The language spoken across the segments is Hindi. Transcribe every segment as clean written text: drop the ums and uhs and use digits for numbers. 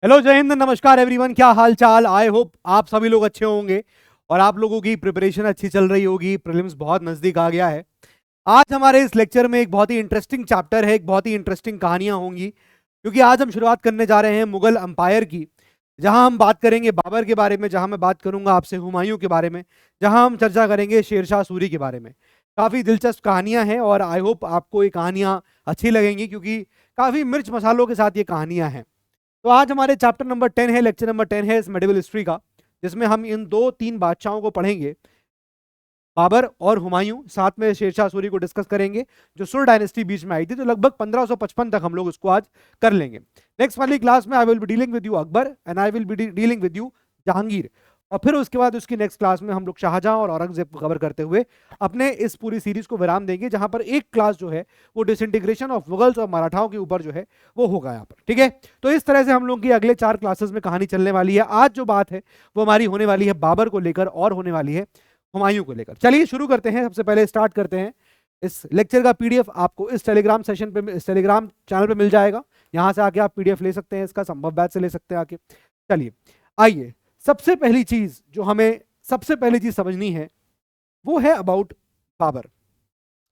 हेलो, जय हिंद, नमस्कार एवरीवन। क्या हाल चाल। आई होप आप सभी लोग अच्छे होंगे और आप लोगों की प्रिपरेशन अच्छी चल रही होगी। प्रीलिम्स बहुत नज़दीक आ गया है। आज हमारे इस लेक्चर में एक बहुत ही इंटरेस्टिंग चैप्टर है, एक बहुत ही इंटरेस्टिंग कहानियां होंगी, क्योंकि आज हम शुरुआत करने जा रहे हैं मुगल अंपायर की, जहां हम बात करेंगे बाबर के बारे में, जहां मैं बात करूंगा आपसे हुमायूं के बारे में, जहां हम चर्चा करेंगे शेरशाह सूरी के बारे में। काफ़ी दिलचस्प कहानियां हैं और आई होप आपको ये कहानियां अच्छी लगेंगी, क्योंकि काफ़ी मिर्च मसालों के साथ ये कहानियां हैं। तो आज हमारे चैप्टर नंबर 10 है, लेक्चर नंबर 10 है इस मेडिवल हिस्ट्री का, जिसमें हम इन दो तीन बादशाहों को पढ़ेंगे, बाबर और हुमायूं, साथ में शेरशाह सूरी को डिस्कस करेंगे, जो सुर डायनेस्टी बीच में आई थी। तो लगभग 1555 तक हम लोग इसको आज कर लेंगे। नेक्स्ट वाली क्लास में I will be dealing with you Akbar and I will be dealing with you Jahangir, और फिर उसके बाद उसकी नेक्स्ट क्लास में हम लोग शाहजहां और औरंगजेब को कवर करते हुए अपने इस पूरी सीरीज को विराम देंगे, जहां पर एक क्लास जो है वो डिसइंटीग्रेशन ऑफ मुगल्स और मराठाओं के ऊपर जो है वो होगा यहाँ पर। ठीक है, तो इस तरह से हम लोग की अगले 4 क्लासेस में कहानी चलने वाली है। आज जो बात है वो हमारी होने वाली है बाबर को लेकर और होने वाली है हुमायूं को लेकर। चलिए शुरू करते हैं। सबसे पहले स्टार्ट करते हैं। इस लेक्चर का पीडीएफ आपको इस टेलीग्राम सेशन पे, इस टेलीग्राम चैनल पे मिल जाएगा। यहाँ से आके आप पीडीएफ ले सकते हैं, इसका संभव बैच से ले सकते हैं आके। चलिए आइए, सबसे पहली चीज जो हमें सबसे पहली चीज समझनी है वो है अबाउट बाबर।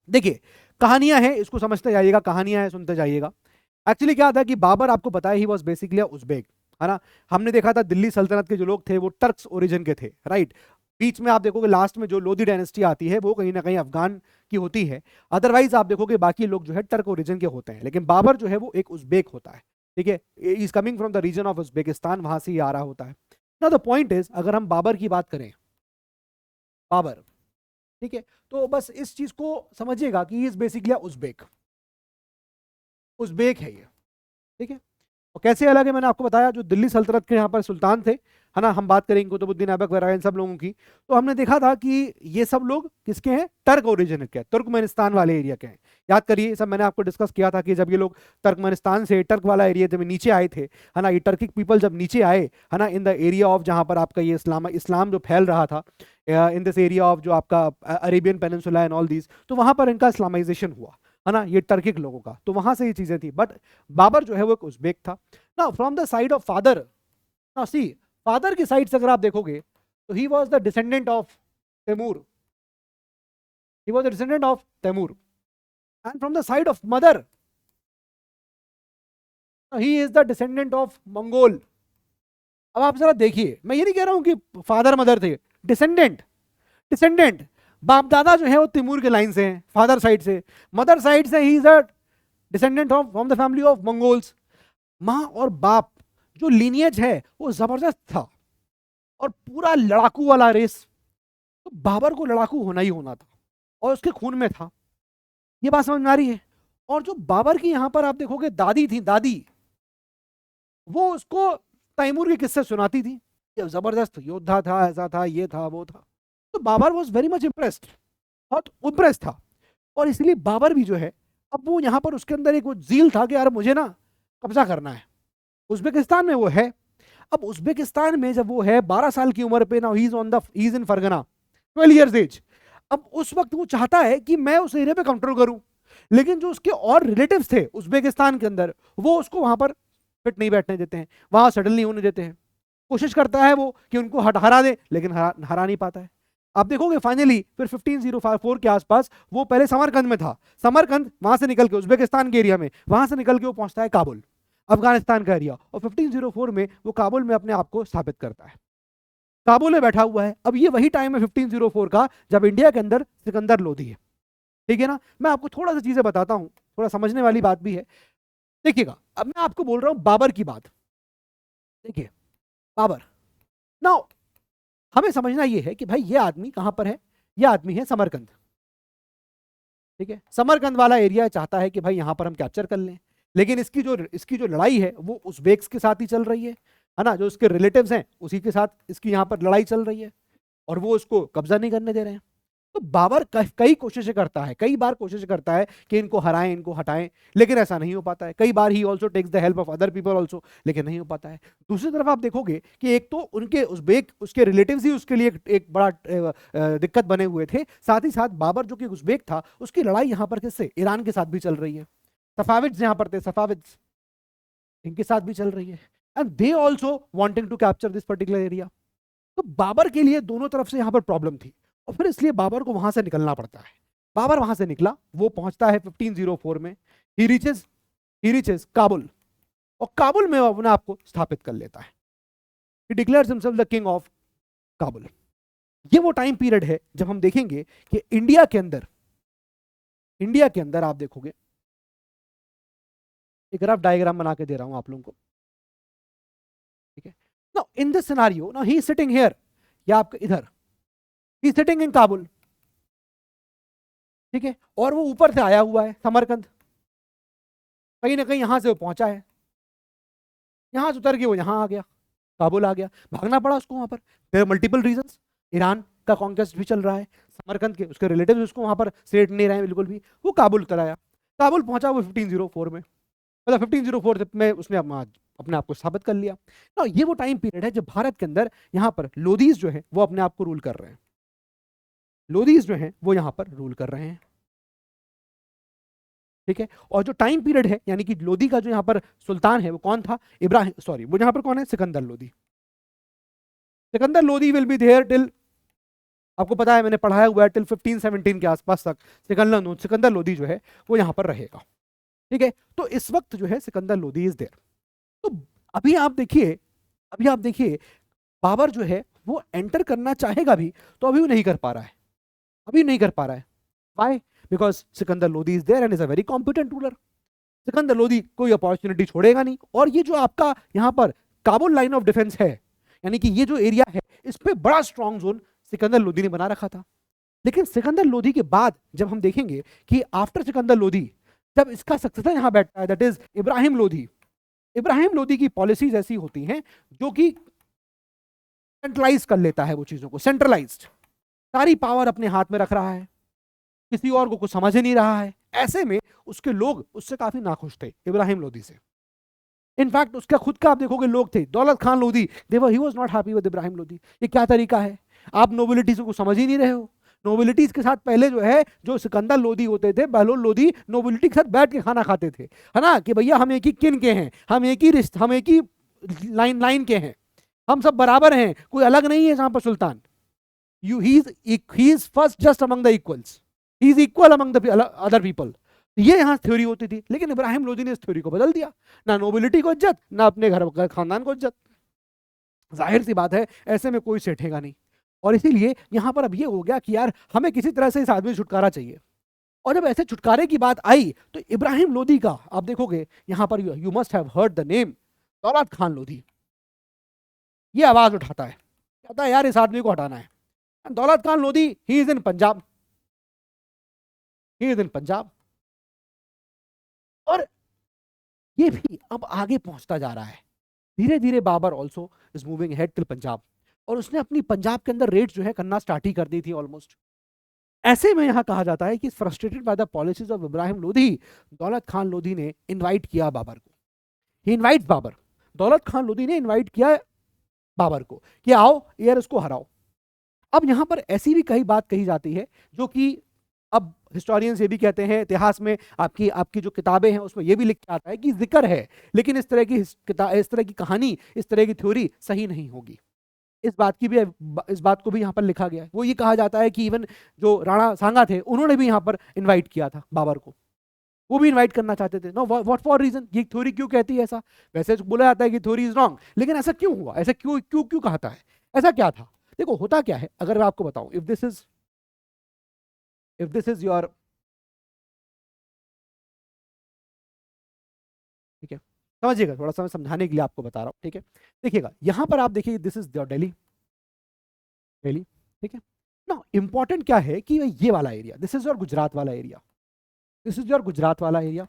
देखिए, कहानियां हैं, इसको समझते जाइएगा, कहानियां हैं सुनते जाइएगा। एक्चुअली क्या था कि बाबर, आपको पता है, ही वॉज बेसिकली उज़्बेक, है ना। हमने देखा था दिल्ली सल्तनत के जो लोग थे वो टर्क्स ओरिजिन के थे, राइट। बीच में आप देखोगे लास्ट में जो लोधी डायनेस्टी आती है वो कहीं ना कहीं अफगान की होती है। अदरवाइज आप देखोगे बाकी लोग जो है टर्क ओरिजिन के होते हैं, लेकिन बाबर जो है वो एक उज़्बेक होता है। ठीक है, is coming from the region of Uzbekistan, वहां से ही आ रहा होता है। ना द पॉइंट इज, अगर हम बाबर की बात करें, बाबर, ठीक है, तो बस इस चीज को समझिएगा कि इज बेसिकली उज़्बेक, उज़्बेक है ये। ठीक है, और कैसे अलग है मैंने आपको बताया। जो दिल्ली सल्तनत के यहाँ पर सुल्तान थे, है ना, हम बात करेंगे कुतुबुद्दीन ऐबक वगैरह इन सब लोगों की, तो हमने देखा था कि ये सब लोग किसके हैं, टर्क ओरिजिन के, तुर्कमेनिस्तान वाले एरिया के हैं। याद करिए, ये सब मैंने आपको डिस्कस किया था कि जब ये लोग तुर्कमेनिस्तान से टर्क वाला एरिया जब नीचे आए थे, है ना, ये टर्किक पीपल जब नीचे आए, है ना, इन द एरिया ऑफ जहाँ पर आपका ये इस्लाम जो फैल रहा था, इन दिस एरिया ऑफ जो आपका Arabian peninsula and all these, तो वहाँ पर इनका इस्लामाइजेशन हुआ, है ना, ये टर्किक लोगों का, तो वहां से ये चीजें थी। बट बाबर जो है वो एक उज़्बेक था। ना from the side of father, ना सी, फादर की साइड से अगर आप देखोगे तो he was the descendant of Timur, he was the descendant of Timur. And from the side of mother, he is the descendant of Mongol. अब आप जरा देखिए, मैं ये नहीं कह रहा हूं कि फादर मदर थे, डिसेंडेंट, डिसेंडेंट, बाप दादा जो है वो तैमूर के लाइन से हैं फादर साइड से, मदर साइड से he is a descendant of from the family of Mongols. माँ और बाप जो लीनियज है वो जबरदस्त था, और पूरा लड़ाकू वाला रेस, तो बाबर को लड़ाकू होना ही होना था और उसके खून में था। ये बात समझ में आ रही है। और जो बाबर की यहाँ पर आप देखोगे दादी थी, दादी, वो उसको तैमूर के किस्से सुनाती थी, ये जबरदस्त योद्धा था, ऐसा था, ये था, वो था। तो Babur was very much impressed, बहुत इम्प्रेस था। और इसलिए बाबर भी जो है, अब वो यहाँ पर उसके अंदर एक वो जील था कि यार मुझे ना कब्जा करना है। उज्बेकिस्तान में वो है। अब उज्बेकिस्तान में जब वो है 12 साल की उम्र पे, ना he is in Fergana, 12 years age. अब उस वक्त वो चाहता है कि मैं उस एरिया पे कंट्रोल करूं, लेकिन जो उसके और रिलेटिव्स थे उज्बेकिस्तान के अंदर, वो उसको वहां पर फिट नहीं बैठने देते हैं, वहां सेटल नहीं होने देते हैं। कोशिश करता है वो कि उनको हरा दे, लेकिन हरा नहीं पाता है। आप देखोगे फाइनली फिर 1504 के आसपास, वो पहले समरकंद में था, समरकंद वहां से निकल के उज्बेकिस्तान के एरिया में, वहां से निकल के वो पहुंचता है काबुल, अफगानिस्तान का एरिया, और 1504 में वो काबुल में अपने आप को स्थापित करता है, काबुल में बैठा हुआ है। अब ये वही टाइम है 1504 का जब इंडिया के अंदर सिकंदर लोधी है। ठीक है ना, मैं आपको थोड़ा सा चीजें बताता हूं, थोड़ा समझने वाली बात भी है। देखिएगा, अब मैं आपको बोल रहा हूं बाबर की बात। देखिए, बाबर, नाउ हमें समझना ये है कि भाई ये आदमी कहां पर है, ये आदमी है समरकंद। ठीक है, समरकंद वाला एरिया चाहता है कि भाई यहां पर हम कैप्चर कर लें, लेकिन इसकी जो लड़ाई है वो उज़्बेक्स के साथ ही चल रही है ना, जो उसके रिलेटिव्स हैं उसी के साथ इसकी यहाँ पर लड़ाई चल रही है, और वो उसको कब्जा नहीं करने दे रहे हैं। तो बाबर कई कोशिशें करता है, कई बार कोशिश करता है कि इनको हराएं, इनको हटाएं, लेकिन ऐसा नहीं हो पाता है। कई बार he also takes the help of other people also, लेकिन नहीं हो पाता है। दूसरी तरफ आप देखोगे कि एक तो उनके उज़्बेक उसके रिलेटिव्स ही उसके लिए एक बड़ा दिक्कत बने हुए थे, साथ ही साथ बाबर जो कि उज़्बेक था, उसकी लड़ाई यहाँ पर किससे, ईरान के साथ भी चल रही है। सफाविद्स यहाँ पर थे, सफाविद्स, इनके साथ भी चल रही है। And they also wanting to capture this particular area. तो बाबर के लिए दोनों तरफ से यहाँ पर प्रॉब्लम थी और फिर इसलिए बाबर को वहां से निकलना पड़ता है। बाबर वहां से निकला, वो पहुंचता है 1504 में, ही रीचेस काबुल, और काबुल में वो अपने आप को स्थापित कर लेता है। He declares himself the king of Kabul. ये वो टाइम पीरियड है जब हम देखेंगे कि इंडिया के अंदर आप देखोगे, एक रफ डायग्राम बना के दे रहा हूं आप लोगों को, ठीक है। Now in this scenario, now he is sitting here, या आपके इधर, he is sitting in Kabul, ठीक है, और वो ऊपर से आया हुआ है समरकंद, कहीं ना कहीं यहां से वो पहुंचा है, यहां से उतर के वो यहां आ गया, काबुल आ गया, भागना पड़ा उसको वहां पर। देयर मल्टीपल रीजंस, ईरान का कॉन्क्वेस्ट भी चल रहा है, समरकंद के उसके रिलेटिव्स उसको वहां पर सेट नहीं रहे बिल्कुल भी, वो काबुल उतर आया। काबुल पहुंचा वो 1504 में, मतलब 1504 में उसने अपने आप को स्थापित कर लिया ना। ये वो टाइम पीरियड है जब भारत के अंदर यहाँ पर लोधीज जो है वो अपने आप को रूल कर रहे हैं, लोधीज जो है वो यहाँ पर रूल कर रहे हैं, ठीक है। और जो टाइम पीरियड है यानी कि लोधी का जो यहाँ पर सुल्तान है वो कौन था, वो यहाँ पर कौन है, Sikandar Lodi. Sikandar Lodi will be there till, आपको पता है मैंने पढ़ाया हुआ है, टिल 1517 के आसपास तक सिकंदर लोधी जो है वो यहाँ पर रहेगा, ठीक है। तो इस वक्त जो है सिकंदर लोधी इज देयर। तो अभी आप देखिए बाबर जो है वो एंटर करना चाहेगा भी तो अभी वो नहीं कर पा रहा है, why, because Sikandar Lodi is there and is a very competent ruler. Sikandar Lodi कोई अपॉर्चुनिटी छोड़ेगा नहीं, और ये जो आपका यहाँ पर काबुल लाइन ऑफ डिफेंस है, यानी कि ये जो एरिया है इस पे बड़ा स्ट्रॉन्ग जोन सिकंदर लोधी ने बना रखा था। लेकिन सिकंदर लोधी के बाद जब हम देखेंगे कि आफ्टर सिकंदर लोधी जब इसका सक्सेसर यहाँ बैठता है, दैट इज इब्राहिम लोधी। इब्राहिम लोधी की पॉलिसीज ऐसी होती हैं जो कि सेंट्रलाइज कर लेता है वो चीजों को, सेंट्रलाइज्ड, सारी पावर अपने हाथ में रख रहा है, किसी और को कुछ समझ ही नहीं रहा है। ऐसे में उसके लोग उससे काफी नाखुश थे इब्राहिम लोधी से। इनफैक्ट उसका खुद का आप देखोगे लोग थे, दौलत खान लोधी, ही was not happy with Ibrahim Lodhi. ये क्या तरीका है, आप नोबिलिटी से कुछ समझ ही नहीं रहे हो। नोबिलिटीज के साथ पहले जो है जो सिकंदर लोधी होते थे, बहलोल लोधी, नोबिलिटी के साथ बैठ के खाना खाते थे, है ना, कि भैया हम एक ही किन के हैं, हम एक ही लाइन के हैं, हम सब बराबर हैं, कोई अलग नहीं है यहाँ पर सुल्तान। He is first just among the equals, he is equal among the other people. ये यहाँ थ्योरी होती थी, लेकिन इब्राहिम लोधी ने इस थ्योरी को बदल दिया, ना नोबिलिटी को इज्जत, ना अपने घर खानदान को इज्जत। जाहिर सी बात है ऐसे में कोई सेठेगा नहीं, और इसीलिए यहाँ पर अब ये हो गया कि यार हमें किसी तरह से इस आदमी से छुटकारा चाहिए। और जब ऐसे छुटकारे की बात आई तो इब्राहिम लोधी का आप देखोगे यहाँ पर, you must have heard the name दौलत खान लोधी, ये आवाज उठाता है, कहता है यार इस आदमी को हटाना है। दौलत खान लोधी ही इज इन पंजाब, और ये भी अब आगे पहुंचता जा रहा है धीरे धीरे। Babur also is moving head till Punjab, और उसने अपनी पंजाब के अंदर रेड जो है करना स्टार्ट ही कर दी थी ऑलमोस्ट। ऐसे में यहां कहा जाता है कि frustrated by the policies of Ibrahim Lodhi, दौलत खान लोधी ने इनवाइट किया बाबर को, ही इनवाइट्स बाबर, दौलत खान लोधी ने इनवाइट किया बाबर को कि आओ यार इसको हराओ। अब यहां पर ऐसी भी कई बात कही जाती है जो कि अब हिस्टोरियंस ये भी कहते हैं, इतिहास में आपकी जो किताबें हैं उसमें ये भी लिखा आता है कि जिक्र है, लेकिन इस तरह की कहानी, इस तरह की थ्योरी सही नहीं होगी। इस बात को भी यहाँ पर लिखा गया है। वो ये कहा जाता है कि इवन जो राणा सांगा थे उन्होंने भी यहाँ पर इनवाइट किया था बाबर को, वो भी इनवाइट करना चाहते थे। नो, व्हाट फॉर रीजन, ये थ्योरी क्यों कहती है ऐसा? वैसे बोला जाता है कि थ्योरी इज रॉन्ग, लेकिन ऐसा क्यों हुआ, ऐसा क्यों क्यों क्यों कहता है, ऐसा क्या था? देखो होता क्या है, अगर मैं आपको बताऊं, इफ दिस इज योर, ठीक है, समझिएगा, थोड़ा सा मैं समझाने के लिए आपको बता रहा हूं, ठीक है। देखिएगा यहां पर आप देखिए, दिस इज योर दिल्ली, ठीक है ना। इंपॉर्टेंट क्या है कि ये वाला area, this is your Gujarat वाला एरिया,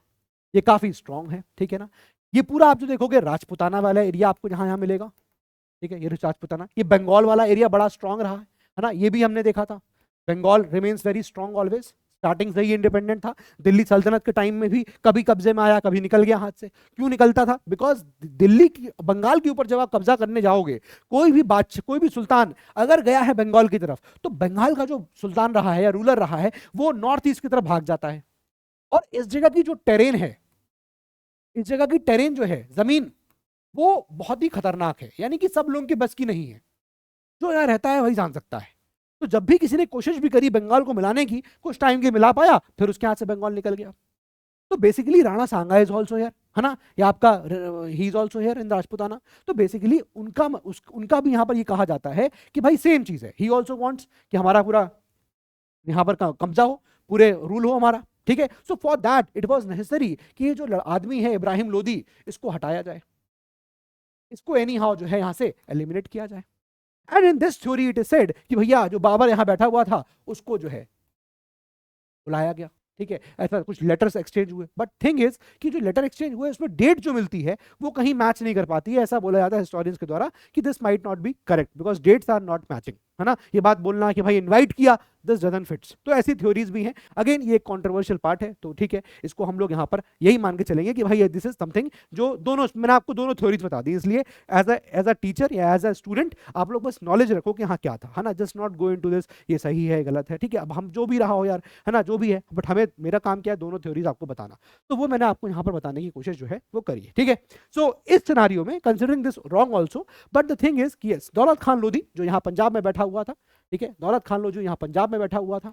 ये काफी स्ट्रांग है, ठीक है ना। ये पूरा आप जो देखोगे राजपुताना वाला एरिया आपको जहां यहां मिलेगा, ठीक है, ये राजपुताना। ये बंगाल वाला एरिया बड़ा स्ट्रांग रहा है ना, ये भी हमने देखा था। Bengal remains very strong always, starting से ही इंडिपेंडेंट था। दिल्ली सल्तनत के टाइम में भी कभी कब्जे में आया, कभी निकल गया हाथ से। क्यों निकलता था? बिकॉज दिल्ली की, बंगाल के ऊपर जब आप कब्जा करने जाओगे, कोई भी सुल्तान अगर गया है बंगाल की तरफ, तो बंगाल का जो सुल्तान रहा है या रूलर रहा है वो नॉर्थ ईस्ट की तरफ भाग जाता है। और इस जगह की जो टेरेन है, इस जगह की टेरेन जो है, जमीन, वो बहुत ही खतरनाक है, यानी कि सब लोगों की बस की नहीं है। जो यहाँ रहता है वही जान सकता है। तो जब भी किसी ने कोशिश भी करी बंगाल को मिलाने की, कुछ टाइम के मिला पाया, फिर उसके हाथ से बंगाल निकल गया। तो basically Rana Sanga is also here, है ना, या आपका he is also here in Rajputana. तो बेसिकली उनका भी यहाँ पर ये कहा जाता है कि भाई सेम चीज है, ही ऑल्सो वांट्स कि हमारा पूरा यहाँ पर कब्जा हो, पूरे रूल हो हमारा, ठीक है। So for that it was necessary कि ये जो आदमी है इब्राहिम लोदी, इसको हटाया जाए, इसको एनी हाउ जो है यहाँ से एलिमिनेट किया जाए। And in this theory it is said कि भैया जो बाबर यहाँ बैठा हुआ था उसको जो है बुलाया गया, ठीक है। ऐसा कुछ लेटर्स एक्सचेंज हुए, बट थिंग इज कि जो लेटर एक्सचेंज हुए उसमें डेट जो मिलती है वो कहीं मैच नहीं कर पाती है। ऐसा बोला जाता है हिस्टोरियंस के द्वारा कि this might not be correct because dates are not matching, है ना। ये बात बोलना कि भाई इनवाइट किया, दिस डजंट फिट्स। तो ऐसी थ्योरीज भी हैं। अगेन ये एक कॉन्ट्रोवर्शियल पार्ट है, तो ठीक है, इसको हम लोग यहाँ पर यही मान के चलेंगे कि भाई दिस इज समथिंग जो दोनों, मैंने आपको दोनों थ्योरीज बता दी, इसलिए एज अ टीचर या एज अ स्टूडेंट आप लोग बस नॉलेज रखो कि हाँ क्या था, है ना। Just not go into this ये सही है गलत है, ठीक है। अब हम जो भी रहा हो यार, है ना, जो भी है, बट हमें, मेरा काम क्या है, दोनों थ्योरीज आपको बताना। तो वो मैंने आपको यहाँ पर बताने की कोशिश जो है वो करी है, ठीक है। सो इस सिनारियो में considering this wrong also, but the thing is कि यस, दौलत खान लोधी जो यहाँ पंजाब में बैठा हुआ था, ठीक है, दौलत खान लोधी यहाँ पंजाब में बैठा हुआ था,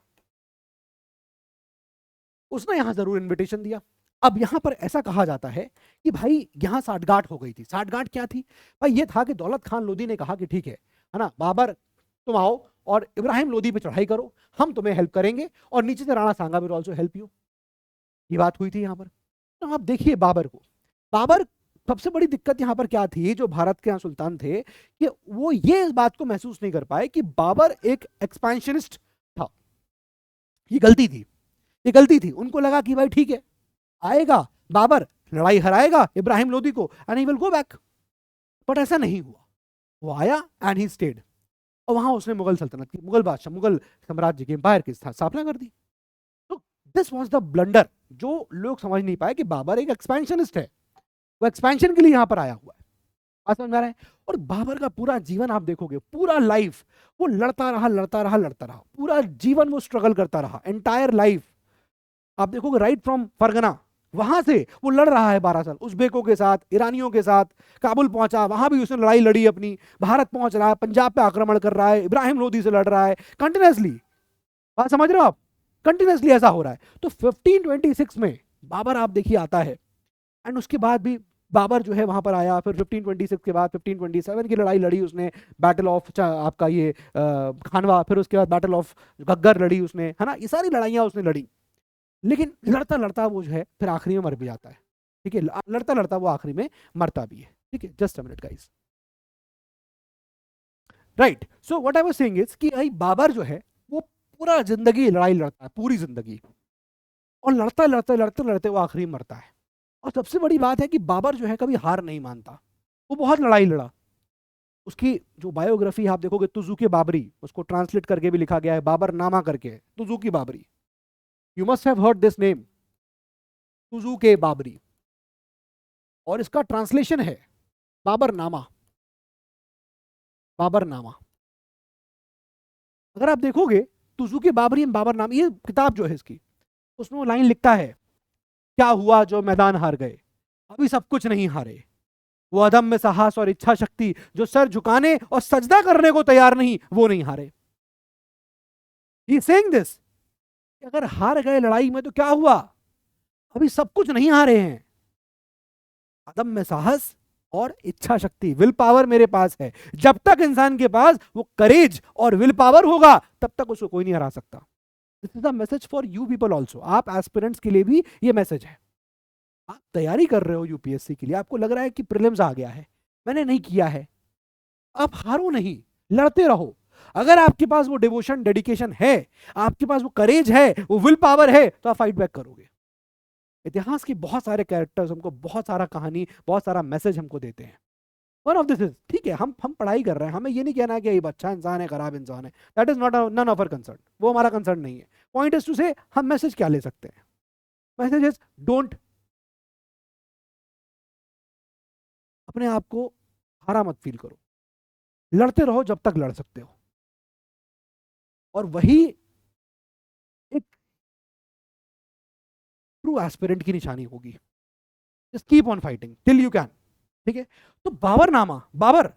उसने यहां जरूर इनविटेशन दिया। अब यहां पर ऐसा कहा जाता है कि भाई यहां साठगांठ हो गई थी। साठगांठ क्या थी भाई? ये था कि दौलत खान लोधी ने कहा कि ठीक है ना बाबर, तुम आओ और इब्राहिम लोधी पे चढ़ाई करो, हम तुम्हें हेल्प करेंगे, और नीचे से राणा सांगा विल आल्सो हेल्प यू। ये बात हुई थी यहां पर। तो आप देखिए बाबर को, बाबर, सबसे बड़ी दिक्कत यहां पर क्या थी, जो भारत के यहाँ सुल्तान थे, कि वो ये इस बात को महसूस नहीं कर पाए कि बाबर एक एक्सपेंशनिस्ट था। ये गलती थी, ये गलती थी। उनको लगा कि भाई ठीक है, आएगा बाबर, लड़ाई हराएगा इब्राहिम लोदी को, and he will go back. But ऐसा नहीं हुआ। वो आया एंड ही स्टेड, और वहां उसने मुगल सल्तनत की, मुगल बादशाह, मुगल साम्राज्य की, एम्पायर की स्थापना कर दी। तो दिस वाज द ब्लंडर, जो लोग समझ नहीं पाए कि बाबर एक एक्सपेंशनिस्ट है, वो एक्सपेंशन के लिए यहां पर आया हुआ है। बात समझ में आ रहा है? और बाबर का पूरा जीवन आप देखोगे, पूरा लाइफ वो लड़ता रहा, लड़ता रहा, लड़ता रहा, पूरा जीवन वो स्ट्रगल करता रहा, एंटायर लाइफ। आप देखोगे राइट फ्रॉम फरगना, वहां से वो लड़ रहा है 12 साल, उज्बेकों के साथ, ईरानियों के साथ, काबुल पहुंचा, वहां भी उसने लड़ाई लड़ी अपनी, भारत पहुंच रहा है, पंजाब पे आक्रमण कर रहा है, इब्राहिम लोदी से लड़ रहा है कंटिन्यूसली। बात समझ रहे हो आप? कंटिन्यूसली ऐसा हो रहा है। तो 1526 में बाबर आप देखिए आता है, एंड उसके बाद भी बाबर जो है वहां पर आया। फिर 1526 के बाद 1527 की लड़ाई लड़ी उसने, बैटल ऑफ आपका ये खानवा, फिर उसके बाद बैटल ऑफ गग्गर लड़ी उसने, है ना। ये सारी लड़ाइयां उसने लड़ी, लेकिन लड़ता लड़ता वो जो है फिर आखिरी में मर भी जाता है, ठीक है। लड़ता लड़ता वो आखिरी में मरता भी है, ठीक है। Just a minute guys, right. So what I was saying is कि भाई बाबर जो है वो पूरा जिंदगी लड़ाई लड़ता है, पूरी जिंदगी, और लड़ता लड़ते लड़ते लड़ते वो आखिरी में मरता है। और सबसे बड़ी बात है कि बाबर जो है कभी हार नहीं मानता, वो बहुत लड़ाई लड़ा। उसकी जो बायोग्राफी आप देखोगे, तुजुके बाबरी, उसको ट्रांसलेट करके भी लिखा गया है, बाबर नामा करके है, Tuzuki Baburi. You must have heard this name, Tuzuke Baburi, और इसका ट्रांसलेशन है बाबरनामा, बाबरनामा। अगर आप देखोगे तुजुके बाबरी एंड बाबरनामा, ये किताब जो है इसकी, उसमें वो लाइन लिखता है, क्या हुआ जो मैदान हार गए, अभी सब कुछ नहीं हारे, वो अदम में साहस और इच्छा शक्ति, जो सर झुकाने और सजदा करने को तैयार नहीं, वो नहीं हारे। ही सेइंग दिस, अगर हार गए लड़ाई में तो क्या हुआ, अभी सब कुछ नहीं हारे हैं। अदम में साहस और इच्छा शक्ति, विल पावर मेरे पास है। जब तक इंसान के पास वो करेज और विल पावर होगा, तब तक उसको कोई नहीं हरा सकता। This is the message for you people also. आप एस्पिरेंट्स के लिए भी ये मैसेज है। आप तैयारी कर रहे हो यूपीएससी के लिए, आपको लग रहा है कि प्रीलिम्स आ गया है, मैंने नहीं किया है, आप हारो नहीं, लड़ते रहो। अगर आपके पास वो डिवोशन, डेडिकेशन है, आपके पास वो करेज है, वो विल पावर है, तो आप फाइट बैक करोगे। इतिहास के बहुत सारे कैरेक्टर्स हमको बहुत सारा कहानी, बहुत सारा मैसेज हमको देते हैं। वन ऑफ दिस इज, ठीक है, हम पढ़ाई कर रहे हैं, हमें ये नहीं कहना है कि ये अच्छा इंसान है, खराब इंसान है, that is not none of our concern, वो हमारा कंसर्न नहीं है। पॉइंट इज टू से हम मैसेज क्या ले सकते हैं। मैसेज इज डोंट, अपने आप को हारा मत फील करो, लड़ते रहो जब तक लड़ सकते हो, और वही एक ट्रू एस्पिरेंट की निशानी होगी। Just keep on fighting till you can. ठीक है, तो Baburnama, Babur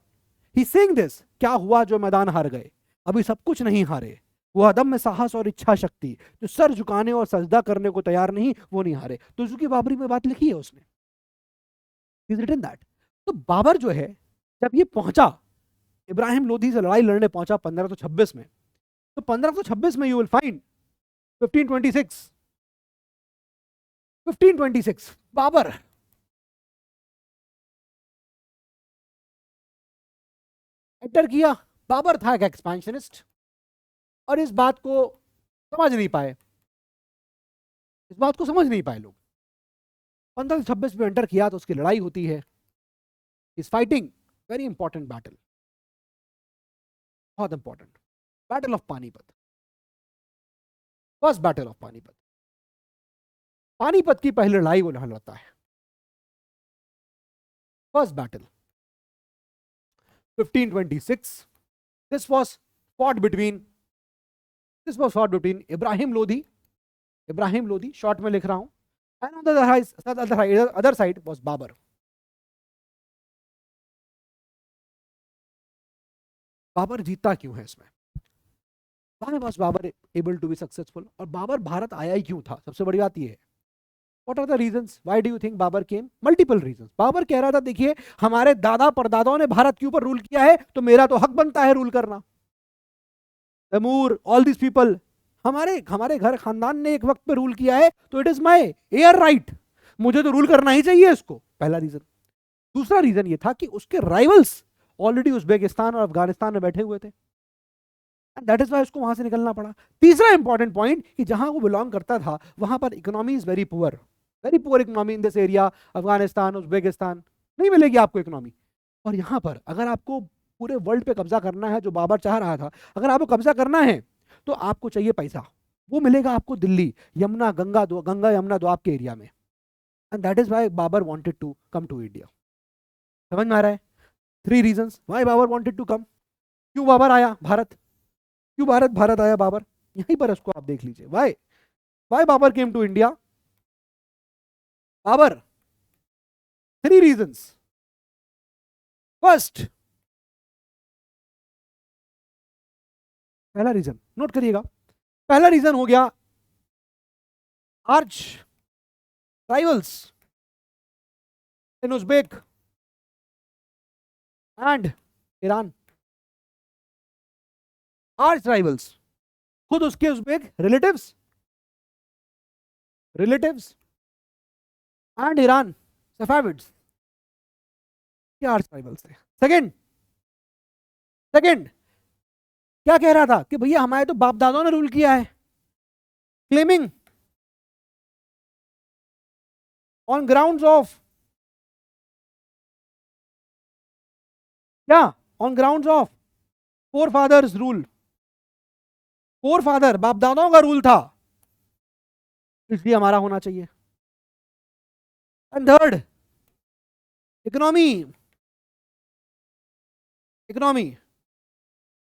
he saying this, क्या हुआ जो मैदान हार गए, अभी सब कुछ नहीं हारे, वो अदम्य साहस और इच्छा शक्ति, जो सर झुकाने और सजदा करने को तैयार नहीं, वो नहीं हारे। तो उसकी बाबरी में बात लिखी है उसने, इज रिटन दैट। तो बाबर जो है, जब ये पहुंचा इब्राहिम लोधी से लड़ाई लड़ने पहुंचा 1526 में, तो 1526 में you will find 1526 1526 Babur enter किया। बाबर था एक एक्सपेंशनिस्ट, और इस बात को समझ नहीं पाए, इस बात को समझ नहीं पाए लोग। 1526 में एंटर किया तो उसकी लड़ाई होती है, is fighting very important battle, बहुत important battle of Panipat, first battle of Panipat. Panipat की पहली लड़ाई वो लड़ता है, first battle 1526। this was fought between this was fought between Ibrahim Lodi short में लिख रहा हूं, and on the other side was Babar. Babar जीता क्यों है इसमें, why was Babar able to be successful, और बाबर भारत आया ही क्यों था, सबसे बड़ी बात ये है। What are the reasons? Why do you think Babar came? Multiple reasons. Babar कह रहा था देखिए हमारे दादा परदादाओं ने भारत के ऊपर रूल किया है, तो मेरा तो हक बनता है रूल करना। तैमूर, ऑल दिस पीपल, हमारे हमारे घर खानदान ने एक वक्त पे रूल किया है, तो it is my air right, मुझे तो रूल करना ही चाहिए इसको, पहला रीजन। दूसरा रीजन ये था कि उसके राइवल्स ऑलरेडी उज्बेकिस्तान और अफगानिस्तान में बैठे हुए थे, एंड दैट इज वाई उसको वहां से निकलना पड़ा। तीसरा इंपॉर्टेंट पॉइंट कि जहां वो बिलोंग करता था वहां पर economy is very poor economy in this area, Afghanistan Uzbekistan, नहीं मिलेगी आपको इकोनॉमी। और यहाँ पर अगर आपको पूरे वर्ल्ड पे कब्जा करना है, जो बाबर चाह रहा था, अगर आपको कब्जा करना है तो आपको चाहिए पैसा, वो मिलेगा आपको दिल्ली, यमुना गंगा यमुना दो आपके एरिया में, and that is why Babur wanted to come to India. समझ में आ रहा है? 3 reasons why Babur wanted to come, क्यों बाबर आया भारत, क्यों भारत आया बाबर, यहीं पर इसको आप देख लीजिए। Why Babur came to India, Babur 3 reasons. First, पहला रीजन नोट करिएगा, पहला रीजन हो गया arch rivals in Uzbek and Iran. Arch rivals, खुद उसके Uzbek relatives and Iran Safavids, ये आर्च राइवल्स थे। सेकंड क्या कह रहा था कि भैया हमारे तो बाप दादाओं ने रूल किया है, क्लेमिंग ऑन ग्राउंड्स ऑफ क्या, on grounds of forefathers rule, forefather बाप दादाओं का रूल था, इसलिए हमारा होना चाहिए। एंड थर्ड, इकोनॉमी,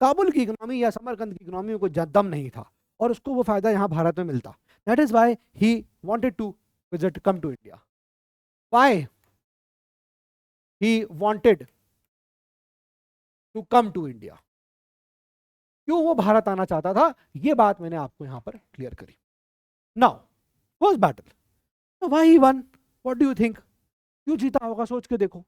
काबुल की इकोनॉमी या समरकंद की इकोनॉमी को दम नहीं था, और उसको वो फायदा यहां भारत में मिलता। That is why he wanted to visit come to India. Why he wanted to come to India, क्यों वो भारत आना चाहता था, ये बात मैंने आपको यहां पर क्लियर करी। Now first battle, why he one, what do you think, क्यों जीता होगा, सोच के देखो।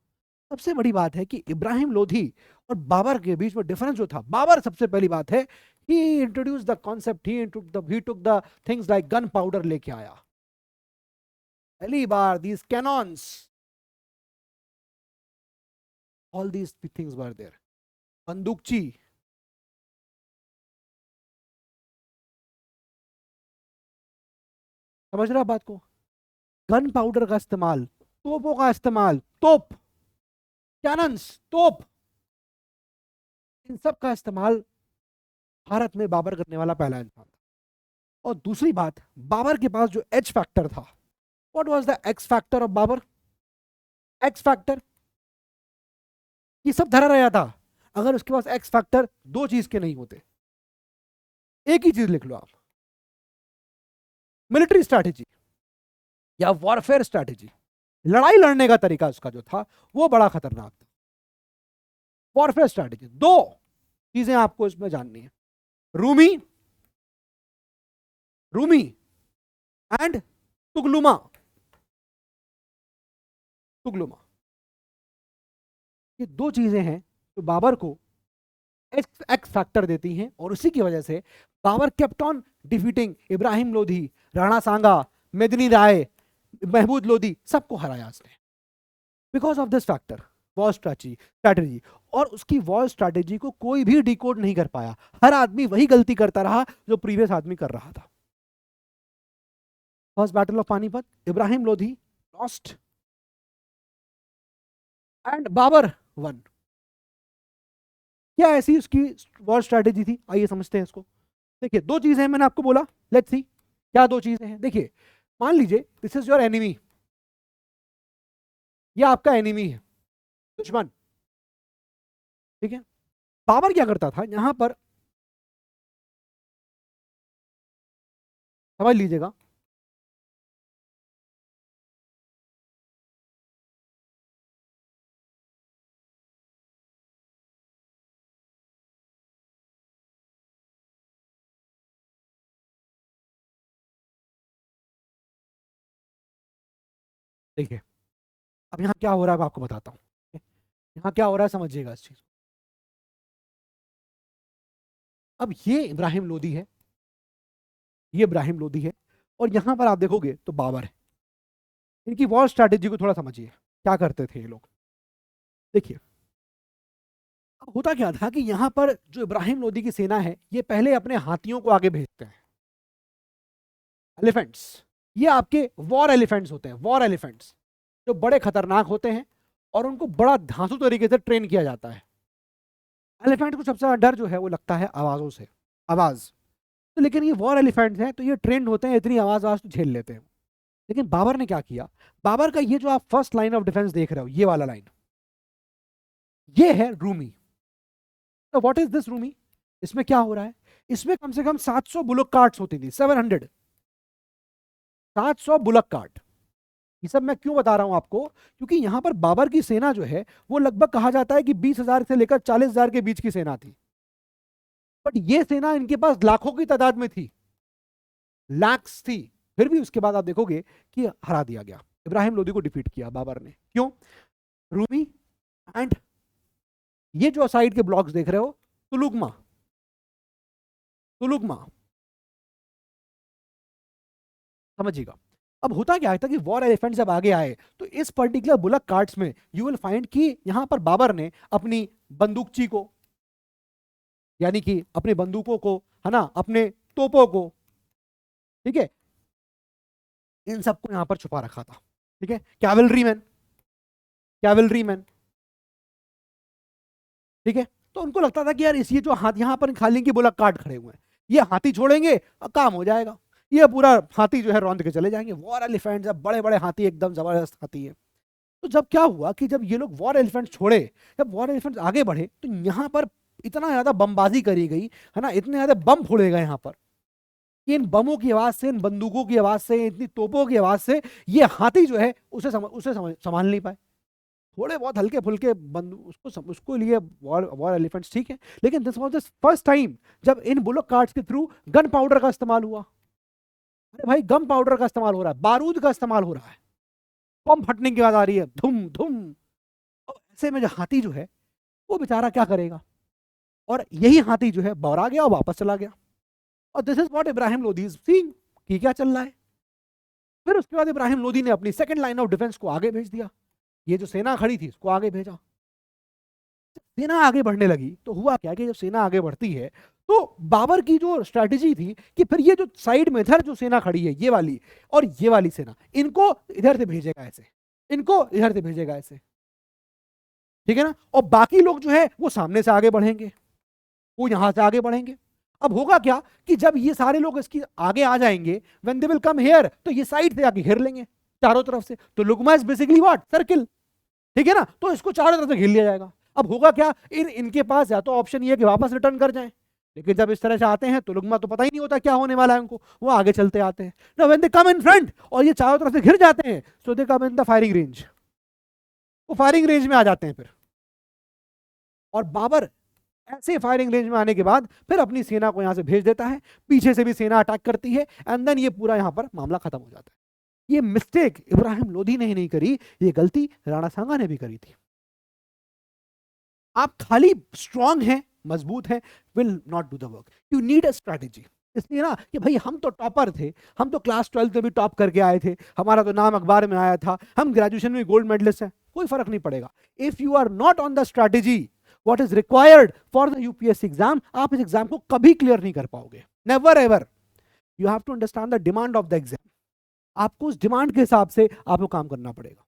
सबसे बड़ी बात है कि इब्राहिम लोधी और बाबर के बीच में डिफरेंस जो था, बाबर सबसे पहली बात है he introduced the concept, he took the things like gun powder लेके आया, पहली बार these cannons, all these things were there, बंदूकची, समझ रहा बात को, गन पाउडर का इस्तेमाल, तोपों का इस्तेमाल, तोप, कैनन्स, तोप, इन सब का इस्तेमाल भारत में बाबर करने वाला पहला इंसान था। और दूसरी बात, बाबर के पास जो एच फैक्टर था, what was the X factor of Babur, X factor, ये सब धरा रहा था, अगर उसके पास एक्स फैक्टर 2 चीज के नहीं होते, एक ही चीज लिख लो आप, मिलिट्री स्ट्रैटेजी या वॉरफेयर स्ट्रैटेजी, लड़ाई लड़ने का तरीका उसका जो था वो बड़ा खतरनाक था। वॉरफेयर स्ट्रैटेजी, दो चीजें आपको इसमें जाननी है, रूमी रूमी एंड तुगलुमा। तुगलुमा, ये दो चीजें हैं जो बाबर को एक्स फैक्टर देती हैं, और उसी की वजह से Babur kept on defeating Ibrahim Lodi, Rana Sanga, Medini Rai, Mahmud Lodi, सबको हराया उसने because of this factor, war strategy. और उसकी वॉर स्ट्रैटेजी को कोई भी डिकोड नहीं कर पाया, हर आदमी वही गलती करता रहा जो प्रीवियस आदमी कर रहा था। First battle of Panipat, Ibrahim Lodi lost and Babur won. क्या ऐसी उसकी वॉर स्ट्रैटेजी थी, आइए समझते हैं इसको। देखिए दो चीजें हैं, मैंने आपको बोला, लेट्स सी क्या दो चीजें हैं। देखिए मान लीजिए दिस इज योर एनिमी, ये आपका एनिमी है, दुश्मन, ठीक है। बाबर क्या करता था यहां पर, समझ लीजिएगा, देखिए अब यहां क्या हो रहा है मैं आपको बताता हूं। यहां क्या हो रहा है समझिएगा इस चीज। अब ये इब्राहिम लोधी है, ये इब्राहिम लोधी है, और यहां पर आप देखोगे तो बाबर है। इनकी वॉर स्ट्रैटेजी को थोड़ा समझिए, क्या करते थे ये लोग। देखिए अब होता क्या था कि यहां पर जो इब्राहिम लोधी की सेना है, ये पहले अपने हाथियों को आगे भेजते हैं, एलिफेंट्स। ये आपके वॉर एलिफेंट्स होते हैं, वॉर एलिफेंट्स जो बड़े खतरनाक होते हैं, और उनको बड़ा धांसू तरीके से ट्रेन किया जाता है। एलिफेंट को सबसे ज्यादा डर जो है वो लगता है आवाजों से, आवाज। तो लेकिन ये वॉर एलिफेंट्स हैं, तो ये ट्रेंड होते हैं, इतनी आवाज तो झेल लेते हैं। लेकिन बाबर ने क्या किया, बाबर का ये जो आप फर्स्ट लाइन ऑफ डिफेंस देख रहे हो, ये वाला लाइन, ये है रूमी। तो व्हाट इज दिस रूमी, इसमें क्या हो रहा है, इसमें कम से कम 700 बुलक कार्ट्स होती थी, 700, 700 बुलक कार्ट। ये सब मैं क्यों बता रहा हूं आपको, क्योंकि यहां पर बाबर की सेना जो है वो लगभग कहा जाता है कि 20,000 से लेकर 40,000 के बीच की सेना थी। बट ये सेना इनके पास लाखों की तादाद में थी, लैक्स थी। फिर भी उसके बाद आप देखोगे कि हरा दिया गया, इब्राहिम लोदी को डिफीट किया बाबर ने। क्यों, रूमी एंड ये जो साइड के ब्लॉक्स देख रहे हो, तुलुगमा, तुलुगमा, समझिएगा। अब होता क्या था कि वॉर एलिफेंट जब आगे आए, तो इस पर्टिकुलर बुलक कार्ट्स में यू विल फाइंड कि यहां पर बाबर ने अपनी बंदूकची को, यानी कि अपनी बंदूकों को, है ना, अपने तोपों को, ठीक है, इन सबको यहां पर छुपा रखा था, ठीक है। कैवलरी मैन, कैवलरी मैन, ठीक है। तो उनको लगता था कि यार इस ये जो हाथ यहां पर खाली की बुलक कार्ट खड़े हुए हैं, ये हाथी छोड़ेंगे काम हो जाएगा, ये पूरा हाथी जो है रौंद के चले जाएंगे। वॉर एलिफेंट जब बड़े बड़े हाथी, एकदम जबरदस्त हाथी है। तो जब क्या हुआ कि जब ये लोग वॉर एलिफेंट छोड़े, जब वॉर एलिफेंट आगे बढ़े, तो यहाँ पर इतना ज्यादा बमबाजी करी गई, है ना, इतने ज्यादा बम फोड़े गए यहाँ पर, कि इन बमों की आवाज से, इन बंदूकों की आवाज से, इतनी तोपों की आवाज से ये हाथी जो है उसे संभाल नहीं पाए। थोड़े बहुत हल्के फुल्के उसको लिए वॉर एलिफेंट्स, ठीक है। लेकिन this was the first time जब इन बुलक कार्ट्स के थ्रू गन पाउडर का इस्तेमाल हुआ। अरे भाई गन पाउडर का इस्तेमाल हो रहा है, बारूद का इस्तेमाल हो रहा है, बम फटने की आवाज आ रही है, धुम धुम। और ऐसे में जो हाथी जो है वो बेचारा क्या करेगा, और यही हाथी जो है बौरा गया और वापस चला गया। और this is what Ibrahim Lodi is seeing कि क्या चल रहा है। फिर उसके बाद इब्राहिम लोदी ने अपनी सेकंड लाइन ऑफ डिफेंस को आगे भेज दिया, ये जो सेना खड़ी थी उसको आगे भेजा। सेना आगे बढ़ने लगी तो हुआ क्या कि जब सेना आगे बढ़ती है, तो बाबर की जो स्ट्रैटेजी थी कि फिर ये जो साइड में इधर जो सेना खड़ी है, ये वाली और ये वाली सेना, इनको इधर से भेजेगा ऐसे, इनको इधर से भेजेगा ऐसे, ठीक है ना। और बाकी लोग जो है वो सामने से आगे बढ़ेंगे, वो यहां से आगे बढ़ेंगे। अब होगा क्या कि जब ये सारे लोग इसकी आगे आ जाएंगे, when they will come here, तो ये साइड से आके घेर लेंगे चारों तरफ से। तो लुगमा इज बेसिकली व्हाट, सर्किल, ठीक है ना। तो इसको चारों तरफ से घेर लिया जाएगा। अब होगा क्या, इनके पास या तो ऑप्शन ये है कि वापस रिटर्न कर जाएं, लेकिन जब इस तरह से आते हैं तो लुगमा तो पता ही नहीं होता क्या होने वाला है उनको, वो आगे चलते आते हैं ना। When they come in front और ये चारों तरफ से घिर जाते हैं, सो दे कम इन द फायरिंग रेंज, वो फायरिंग रेंज में आ जाते हैं फिर। और बाबर ऐसे फायरिंग रेंज में आने के बाद फिर अपनी सेना को यहां से भेज देता है, पीछे से भी सेना अटैक करती है, एंड देन ये पूरा यहां पर मामला खत्म हो जाता है। ये मिस्टेक इब्राहिम लोधी ने ही नहीं करी, ये गलती राणा सांगा ने भी करी थी। आप खाली स्ट्रांग हैं, मजबूत हैं, will not do the work, you need a strategy. इसलिए ना कि भाई हम तो टॉपर थे, हम तो क्लास 12 में भी टॉप करके आए थे, हमारा तो नाम अखबार में आया था, हम ग्रेजुएशन में गोल्ड मेडलिस्ट हैं, कोई फर्क नहीं पड़ेगा। If you are not on the strategy what is required for the UPSC exam, आप इस एग्जाम को कभी क्लियर नहीं कर पाओगे, never ever. You have to understand the demand of the exam, आपको उस डिमांड के हिसाब से आपको काम करना पड़ेगा।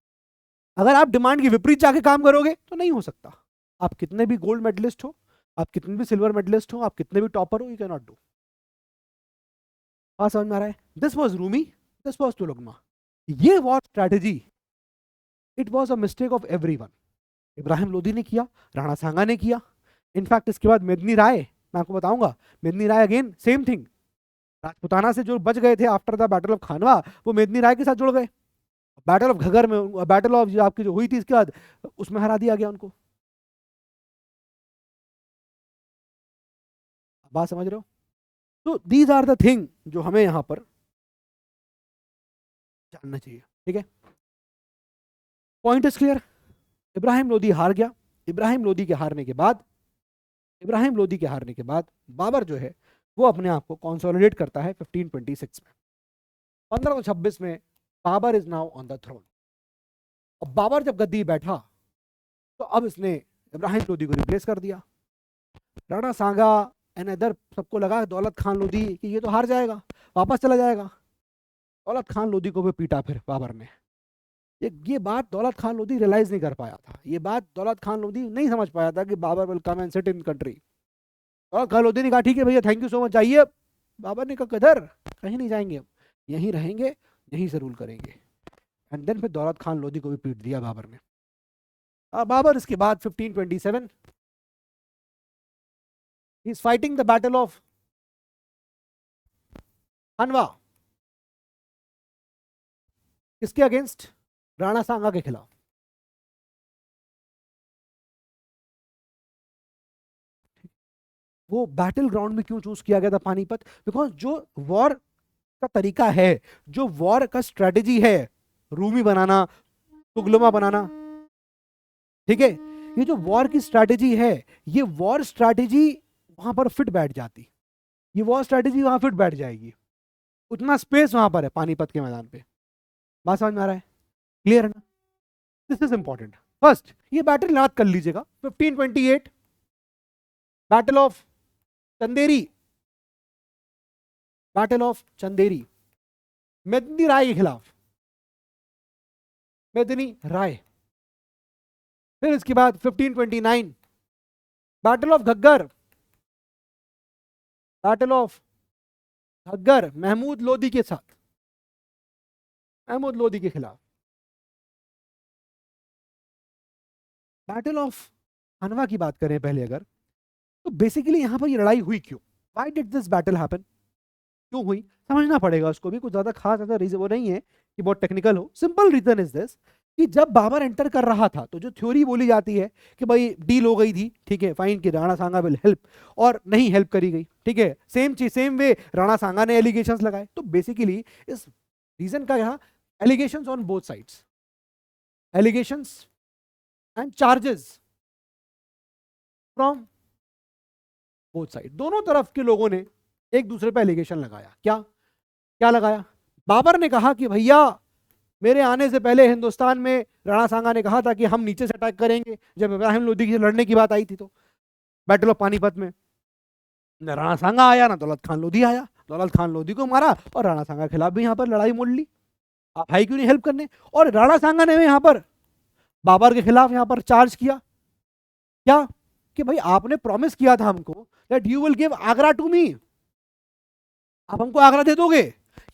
अगर आप डिमांड के विपरीत जाके काम करोगे तो नहीं हो सकता। आप कितने भी गोल्ड मेडलिस्ट हो, आप कितने भी सिल्वर मेडलिस्ट हो, आप कितने भी टॉपर हो, यू कैन नॉट डू। हाँ समझ में आ रहा है? This was Rumi, this was tulughma, ये war strategy, it was a mistake of everyone. Ibrahim Lodi ने किया, राणा सांगा ने किया, इनफैक्ट इसके बाद मेदिनी राय, मैं आपको बताऊंगा, मेदिनी राय अगेन सेम थिंग, राजपुताना से जो बच गए थे आफ्टर द बैटल ऑफ खानवा, वो मेदिनी राय के साथ जुड़ गए। बैटल ऑफ घगर में, बैटल ऑफ जो आपकी जो हुई थी इसके बाद, उसमें हरा दिया गया उनको। बात समझ रहे हो? तो दीज आर द थिंग जो हमें यहां पर जानना चाहिए, ठीक है? Point is clear. Ibrahim Lodhi हार गया। इब्राहिम लोधी के हारने के बाद, इब्राहिम लोधी के हारने के बाद बाबर जो है वो अपने आप को कंसोलिडेट करता है 1526 में। 1526 में Babur is now on the throne. अब बाबर जब गद्दी बैठा तो अब इसने इब्राहिम लोधी को रिप्लेस कर दिया। राणा सांगा एंड अदर, सबको लगा दौलत खान लोधी कि ये तो हार जाएगा, वापस चला जाएगा। दौलत खान लोधी को भी पीटा फिर बाबर ने। ये बात दौलत खान लोधी रियलाइज नहीं कर पाया था, ये बात दौलत खान लोधी नहीं समझ पाया था कि Babur will come and sit in country. Daulat Khan Lodhi ने कहा ठीक है भैया, थैंक यू सो मच, जाइए। बाबर ने कहा किधर, कहीं नहीं जाएंगे, यहीं रहेंगे, यहीं से रूल करेंगे। एंड देन फिर दौलत खान लोधी को भी पीट दिया बाबर ने। बाबर इसके बाद 1527 he is fighting the battle of खानवा। किसके अगेंस्ट? राणा सांगा के खिलाफ। वो बैटल ग्राउंड में क्यों चूज किया गया था पानीपत? बिकॉज जो वॉर का तरीका है, जो वॉर का स्ट्रेटेजी है, रूमी बनाना, तुगलमा बनाना, ठीक है, ये जो वॉर की स्ट्रेटेजी है, ये वॉर स्ट्रेटेजी वहां पर फिट बैठ जाती, ये वॉर स्ट्रेटेजी वहां फिट बैठ जाएगी। उतना स्पेस वहां पर है पानीपत के मैदान पे। बात समझ में आ रहा है? क्लियर है ना? This is important. फर्स्ट ये बैटल याद कर लीजिएगा, 1528 battle of Chanderi, battle of Chanderi, मेदिनी राय के खिलाफ, मेदिनी राय। फिर इसके बाद 1529 battle of Ghaggar, battle of Ghaggar Mahmud Lodi के साथ, महमूद लोधी के खिलाफ। बैटल ऑफ खानवा की बात करें पहले अगर, तो बेसिकली यहां पर ये लड़ाई हुई क्यों? Why did this battle happen? क्यों हुई समझना पड़ेगा उसको भी, कुछ ज्यादा खास ऐसा रीजन वो नहीं है कि बहुत टेक्निकल हो। सिंपल रीजन इज दिस कि जब बाबर एंटर कर रहा था तो जो थ्योरी बोली जाती है कि भाई डील हो गई थी, ठीक है, फाइन, कि राणा सांगा विल हेल्प, और नहीं हेल्प करी गई, ठीक है, सेम चीज सेम वे राणा सांगा ने एलिगेशंस लगाए। तो बेसिकली इस रीजन का यहाँ allegations on both sides, allegations and charges from both side, दोनों तरफ के लोगों ने एक दूसरे पर एलिगेशन लगाया। क्या क्या लगाया? बाबर ने कहा कि भैया मेरे आने से पहले हिंदुस्तान में राणा सांगा ने कहा था कि हम नीचे से अटैक करेंगे, जब इब्राहिम लोधी की लड़ने की बात आई थी तो बैटल ऑफ पानीपत में न राणा सांगा आया ना दौलत खान लोधी आया, दौलत खान लोधी को मारा और राणा सांगा के खिलाफ भी यहाँ पर लड़ाई मोड़ ली। आप भाई क्यों नहीं हेल्प करने? और राणा सांगा ने यहाँ पर बाबर के खिलाफ यहाँ पर चार्ज किया क्या कि भाई आपने प्रॉमिस किया था हमको that you will give Agra to me, आप हमको आगरा दे दोगे।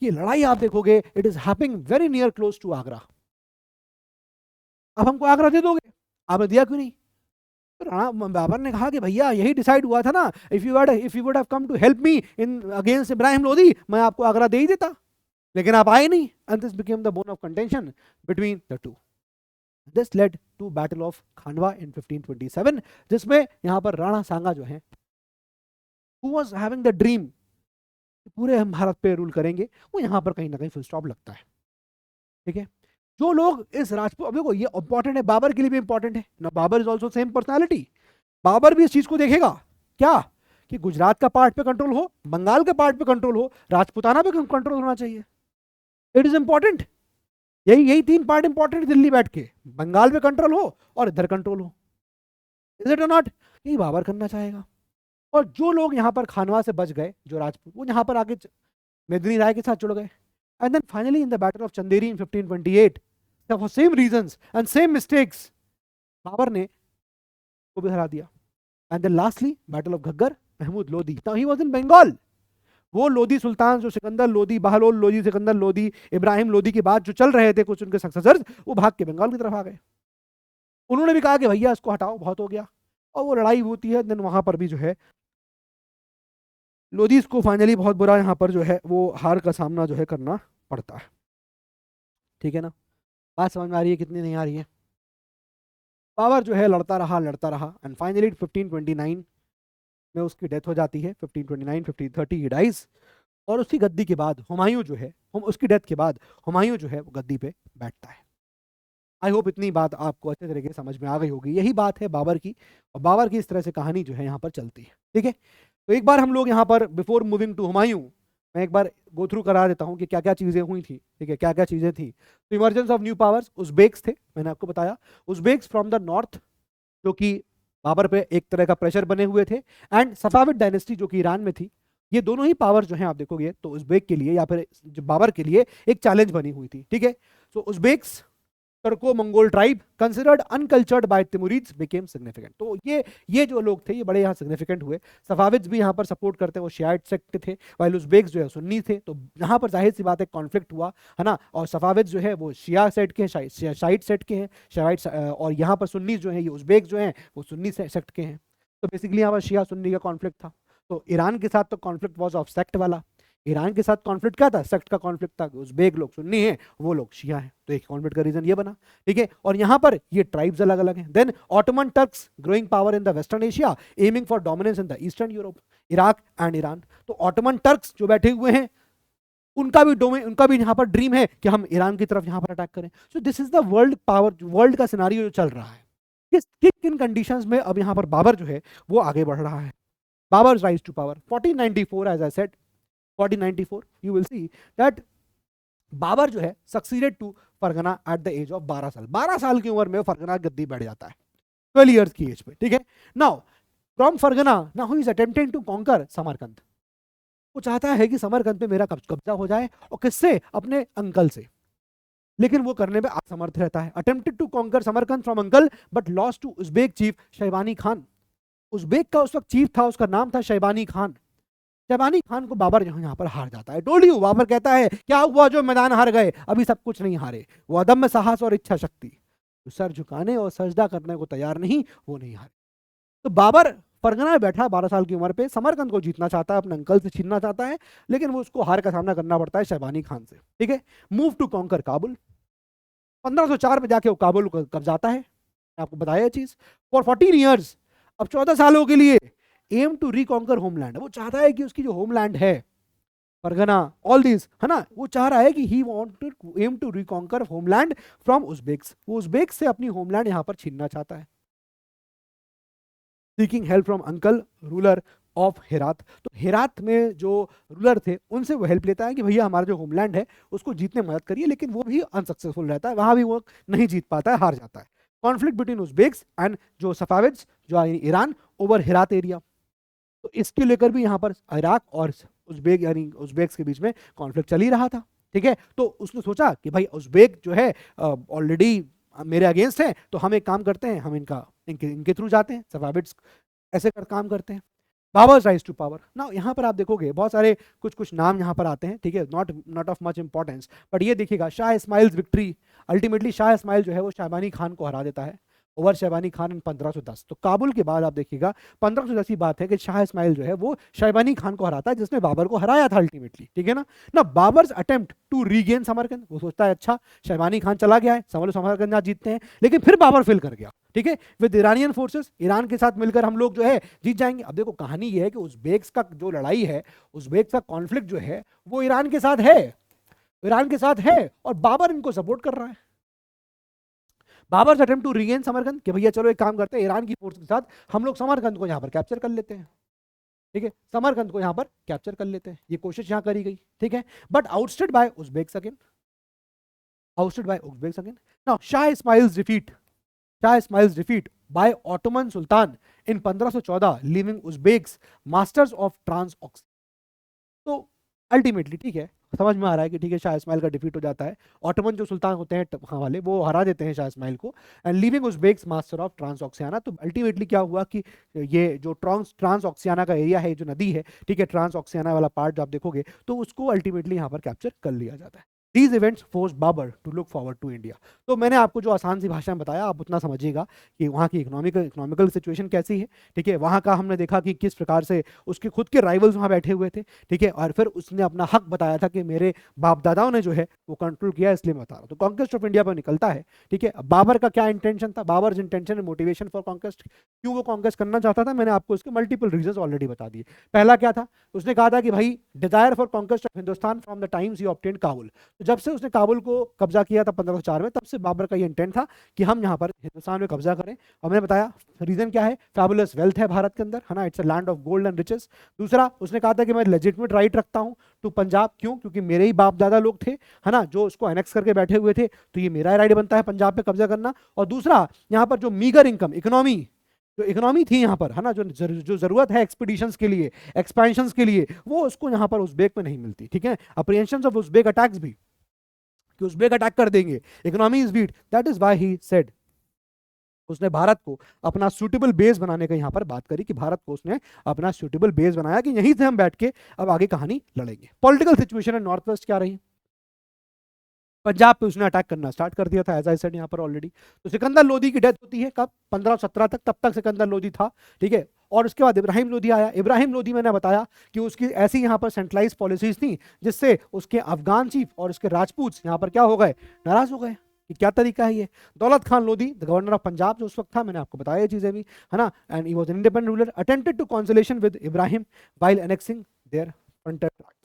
ये लड़ाई आप देखोगे it is happening very near close to Agra, आप हमको आगरा दे दोगे, आपने दिया क्यों नहीं? तो राणा बाबर ने कहा कि भैया यही डिसाइड हुआ था ना, if you would have come to help me in against Ibrahim Lodi, मैं आपको आगरा दे ही देता, लेकिन आप आए नहीं, and this became the bone of contention between the two. This led to battle of Khanwa in 1527, जिसमें यहाँ पर राणा सांगा जो है, who was having the dream पूरे हम भारत पे रूल करेंगे, वो यहाँ पर कहीं ना कहीं फुल स्टॉप लगता है। ठीक है, जो लोग इस राजपूत, अब देखो ये इंपॉर्टेंट है, बाबर के लिए भी इंपॉर्टेंट है ना, Babur is also same personality. Babur भी इस चीज को देखेगा क्या, कि गुजरात का पार्ट पे कंट्रोल हो, बंगाल के पार्ट पे कंट्रोल हो, राजपूताना पे कंट्रोल होना चाहिए, इट इज इंपॉर्टेंट। यही यही तीन पार्ट इंपॉर्टेंट, दिल्ली बैठ के बंगाल पे कंट्रोल हो और इधर कंट्रोल हो, इज इट और नॉट, यही बाबर करना चाहेगा। और जो लोग यहाँ पर खानवा से बच गए, जो राजपूत, वो यहाँ पर आके मेदिनी राय के साथ जुड़ गए। And then finally in the battle of Chanderi in 1528, for same reasons and same mistakes, Babur ने को भी हरा दिया। And then lastly battle of Ghaggar, Mahmud Lodi, now he was in Bengal, वो लोदी सुल्तान जो सिकंदर लोदी, बहलोल लोदी, सिकंदर लोदी, इब्राहिम लोदी के बाद जो चल रहे थे कुछ उनके सक्सेसर्स, वो भाग के बंगाल की तरफ आ गए। उन्होंने भी कहा कि भैया इसको हटाओ, बहुत हो गया, और वो लड़ाई होती है। देन वहां पर भी जो है लोदीज को फाइनली बहुत बुरा यहाँ पर जो है वो हार का सामना जो है करना पड़ता है। ठीक है ना, बात समझ में आ रही है कितनी नहीं आ रही है। बाबर जो है लड़ता रहा एंड फाइनली 1529 में उसकी डेथ हो जाती है। 1529 1530 ही डाइज, और उसकी गद्दी के बाद हुमायूं जो है, उसकी डेथ के बाद हुमायूं जो है वो गद्दी पे बैठता है। आई होप इतनी बात आपको अच्छे तरीके से समझ में आ गई होगी। यही बात है बाबर की, और बाबर की इस तरह से कहानी जो है यहाँ पर चलती है। ठीक है, तो एक बार हम लोग यहाँ पर बिफोर मूविंग टू हुमायूं, मैं एक बार गो थ्रू करा देता हूँ कि क्या क्या चीज़ें हुई थी। ठीक है, क्या क्या चीज़ें थी। तो emergence of new powers, Uzbeks थे, मैंने आपको बताया, उज़्बेक्स फ्रॉम द नॉर्थ जो कि बाबर पे एक तरह का प्रेशर बने हुए थे, एंड सफाविद डायनेस्टी जो कि ईरान में थी। ये दोनों ही पावर जो हैं आप देखोगे तो उज़्बेक के लिए या फिर जो बाबर के लिए एक चैलेंज बनी हुई थी। ठीक है, so Uzbeks Turco Mongol tribe considered uncultured by Timurids became significant. तो ये जो लोग थे ये बड़े यहाँ सिग्निफिकेंट हुए। सफाविद्स भी यहाँ पर सपोर्ट करते हैं, वो शियाइट सेक्ट थे, वाइल उज़्बेक्स जो है सुन्नी थे। तो यहाँ पर जाहिर सी बात है कॉन्फ्लिक्ट हुआ है ना, और सफाविद्स जो है वो शिया सेट के हैं, शाइट सेट के हैं, शियाइट, और यहाँ पर सुन्नी जो है ये उज़्बेक जो हैं वो सुन्नी सेक्ट के हैं। तो बेसिकली यहाँ पर शिया सुन्नी का कॉन्फ्लिक्ट था। तो ईरान के साथ तो कॉन्फ्लिक्ट वॉज ऑफ सेक्ट वाला, ईरान के साथ कॉन्फ्लिक्ट क्या था, सेक्ट का कॉन्फ्लिक्ट था। उज़्बेक लोग सुन्नी हैं, वो लोग शिया हैं, तो एक कॉन्फ्लिक्ट का रीजन ये बना। ठीक है, और यहाँ पर ये ट्राइब्स अलग अलग हैं। Then Ottoman Turks growing power in the western Asia aiming for dominance in the eastern Europe, Iraq and Iran. तो ऑटोमन टर्क्स जो बैठे हुए हैं उनका भी यहाँ पर ड्रीम है कि हम ईरान की तरफ यहाँ पर अटैक करें। So this is the world power, world का सिनारियो जो चल रहा है। किन कंडीशंस में अब यहाँ पर बाबर जो है वो आगे बढ़ रहा है। Babur rise to power 1494, as I said 1494, you will see that Babur जो है succeeded to Fergana at the age of 12 साल। 12 साल की उम्र में फरगना गद्दी बैठ जाता है, 12 इयर्स की एज पे। ठीक है, now from Fergana now he is attempting to conquer Samarkand. वो चाहता है कि समरकंद पे मेरा कब्जा हो जाए, और किससे, अपने अंकल से, लेकिन वो करने में असमर्थ रहता है। Attempted to conquer Samarkand from uncle but lost to Uzbek chief Shaybani Khan. Uzbek का उस वक्त चीफ था, उसका नाम था शैबानी खान। शैबानी खान को बाबर यहाँ पर हार जाता है। टोल्ड यू, बाबर कहता है क्या हुआ जो मैदान हार गए, अभी सब कुछ नहीं हारे, वो अदम्य साहस और इच्छा शक्ति, तो सर झुकाने और सजदा करने को तैयार नहीं, वो नहीं हारे। तो बाबर फरगना में बैठा 12 साल की उम्र पे समरकंद को जीतना चाहता है, अपने अंकल से छीनना चाहता है, लेकिन वो उसको हार का सामना करना पड़ता है शैबानी खान से। ठीक है, मूव टू कॉन्कर काबुल। 1504 में जाके वो काबुल को कब्जाता है, आपको बताया चीज। फॉर 14 ईयर्स, अब 14 सालों के लिए एम टू रिकॉन्कर होमलैंड। वो चाहता है कि उसकी जो होमलैंड है फरगना, ऑल दिस है ना, वो चाह रहा है कि he want to aim to reconquer homeland from Uzbeks. वो उज़्बेक्स से अपनी होमलैंड यहाँ पर छीनना चाहता है, seeking help from uncle ruler of Herat. तो हेरात में जो रूलर थे उनसे वो हेल्प लेता है कि भैया हमारा जो होमलैंड है उसको जीतने में मदद करिए, लेकिन वो भी अनसक्सेसफुल रहता है, वहां भी वो नहीं जीत पाता है, हार जाता है। कॉन्फ्लिक्ट बिटवीन उज़्बेक्स एंड जो सफाविड्स जो ईरान ओवर हेरात एरिया। तो इसके लेकर भी यहाँ पर इराक और उज़्बेक यानी उज़्बेक्स के बीच में कॉन्फ्लिक्ट चल ही रहा था। ठीक है, तो उसने सोचा कि भाई उज़्बेक जो है ऑलरेडी मेरे अगेंस्ट है, तो हम एक काम करते हैं, हम इनके थ्रू जाते हैं, सफाविड्स ऐसे काम करते हैं। Babur's rise to power. ना यहाँ पर आप देखोगे बहुत सारे कुछ नाम यहाँ पर आते हैं। ठीक है, not of much importance, but ये देखिएगा शाह इस्माइल्स विक्ट्री। अल्टीमेटली शाह इस्माइल जो है वो शैबानी खान को हरा देता है। ओवर शहबानी खान इन 1510। तो काबुल के बाद आप देखिएगा 1510 की बात है कि शाह इस्माइल जो है वो शहबानी खान को हराता है, जिसने बाबर को हराया था अल्टीमेटली, ठीक है ना। ना Babur's attempt to regain Samarkand, वो सोचता है अच्छा शहबानी खान चला गया है, समरकंद आज जीतते हैं, लेकिन फिर बाबर फेल कर गया, ठीक है। विद ईरानियन फोर्सेस, ईरान के साथ मिलकर हम लोग जो है जीत जाएंगे। अब देखो कहानी ये है कि उज़्बेक्स का जो लड़ाई है, उज़्बेक्स का कॉन्फ्लिक्ट जो है वो ईरान के साथ है, ईरान के साथ है, और बाबर इनको सपोर्ट कर रहा है। Babur attempt to regain Samarkand कि भैया चलो एक काम करते हैं, ईरान की फोर्स के साथ हम लोग समरकंद को यहाँ पर कैप्चर कर लेते हैं, ठीक है, समरकंद को यहाँ पर कैप्चर कर लेते हैं, ये कोशिश यहाँ करी गई, ठीक है। But ousted by Uzbeks again, ousted by Uzbeks again. Now Shah Ismail's defeat, Shah Ismail's defeat by Ottoman sultan in 1514 leaving Uzbeks masters of Transoxiana. तो अल्टीमेटली ठीक है, समझ में आ रहा है कि ठीक है शाह इस्माइल का डिफीट हो जाता है, ऑटोमन जो सुल्तान होते हैं वहाँ वाले वो हरा देते हैं शाह इस्माइल को, and leaving Uzbeks master of Transoxiana. तो अल्टीमेटली क्या हुआ कि ये जो ट्रांसऑक्सियाना का एरिया है, जो नदी है, ठीक है, ट्रांसऑक्सियाना वाला पार्ट जो आप देखोगे तो उसको अल्टीमेटली यहाँ पर कैप्चर कर लिया जाता है। These events force Babur to look forward to India. तो मैंने आपको जो आसान सी भाषा में बताया, आप उतना समझिएगा कि वहाँ की इकोनॉमिकल सिचुएशन कैसी है, ठीक है। वहाँ का हमने देखा कि किस प्रकार से उसके खुद के राइवल्स वहाँ बैठे हुए थे, ठीक है, और फिर उसने अपना हक बताया था कि मेरे बाप दादाओं ने जो है वो कंट्रोल किया, इसलिए मैं बता रहा हूँ। तो कॉन्क्वेस्ट ऑफ इंडिया पर निकलता है, ठीक है। बाबर का क्या इंटेंशन था, Babur intention and motivation for conquest, क्यों वो कॉन्क्वेस्ट करना चाहता था, मैंने आपको इसके मल्टीपल रीजन ऑलरेडी बता दिए। पहला क्या था, उसने कहा था कि भाई desire for conquest of Hindustan from the times he obtained Kabul. तो जब से उसने काबुल को कब्जा किया था 1504 में, तब से बाबर का ये इंटेंट था कि हम यहाँ पर हिंदुस्तान में कब्जा करें। और मैंने बताया रीजन क्या है, फैबुलस वेल्थ है भारत के अंदर, है ना, it's a land of gold and riches. दूसरा उसने कहा था कि मैं लेजिटिमेट राइट रखता हूँ टू पंजाब, क्यों, क्योंकि मेरे ही बाप दादा लोग थे, है ना, जो उसको एनेक्स करके बैठे हुए थे, तो ये मेरा राइट बनता है पंजाब पे कब्जा करना। और दूसरा यहाँ पर जो मीगर इनकम इकोनॉमी, जो इकोनॉमी थी यहाँ पर, है ना, जो जरूरत है एक्सपीडिशंस के लिए, एक्सपेंशंस के लिए, वो उसको यहाँ पर उज़्बेक में नहीं मिलती, ठीक है। अप्रीहेंशंस ऑफ उज़्बेक अटैक्स भी, कि उज़्बेक अटैक कर देंगे, economy is weak, that is why he said, उसने भारत को अपना सूटेबल बेस बनाने का यहाँ पर बात करी, कि भारत को उसने अपना सूटेबल बेस बनाया कि यहीं से हम बैठ के अब आगे कहानी लड़ेंगे। Political situation in north west क्या रही, पंजाब पे उसने अटैक करना स्टार्ट कर दिया था, एज आई सेड यहाँ पर ऑलरेडी। तो सिकंदर लोदी की डेथ होती है कब, 1517 तक, तब तक सिकंदर लोदी था, ठीक है। और उसके बाद इब्राहिम लोदी आया। इब्राहिम लोदी मैंने बताया कि उसकी ऐसी यहाँ पर सेंट्रलाइज पॉलिसीज थी जिससे उसके अफगान चीफ और उसके राजपूत यहाँ पर क्या हो गए, नाराज हो गए कि क्या तरीका है ये। दौलत Khan Lodi the governor of Punjab जो उस वक्त था, मैंने आपको बताया ये चीजें भी, है ना, and he was an independent ruler, attempted to consolation with Ibrahim while annexing their frontier tracts.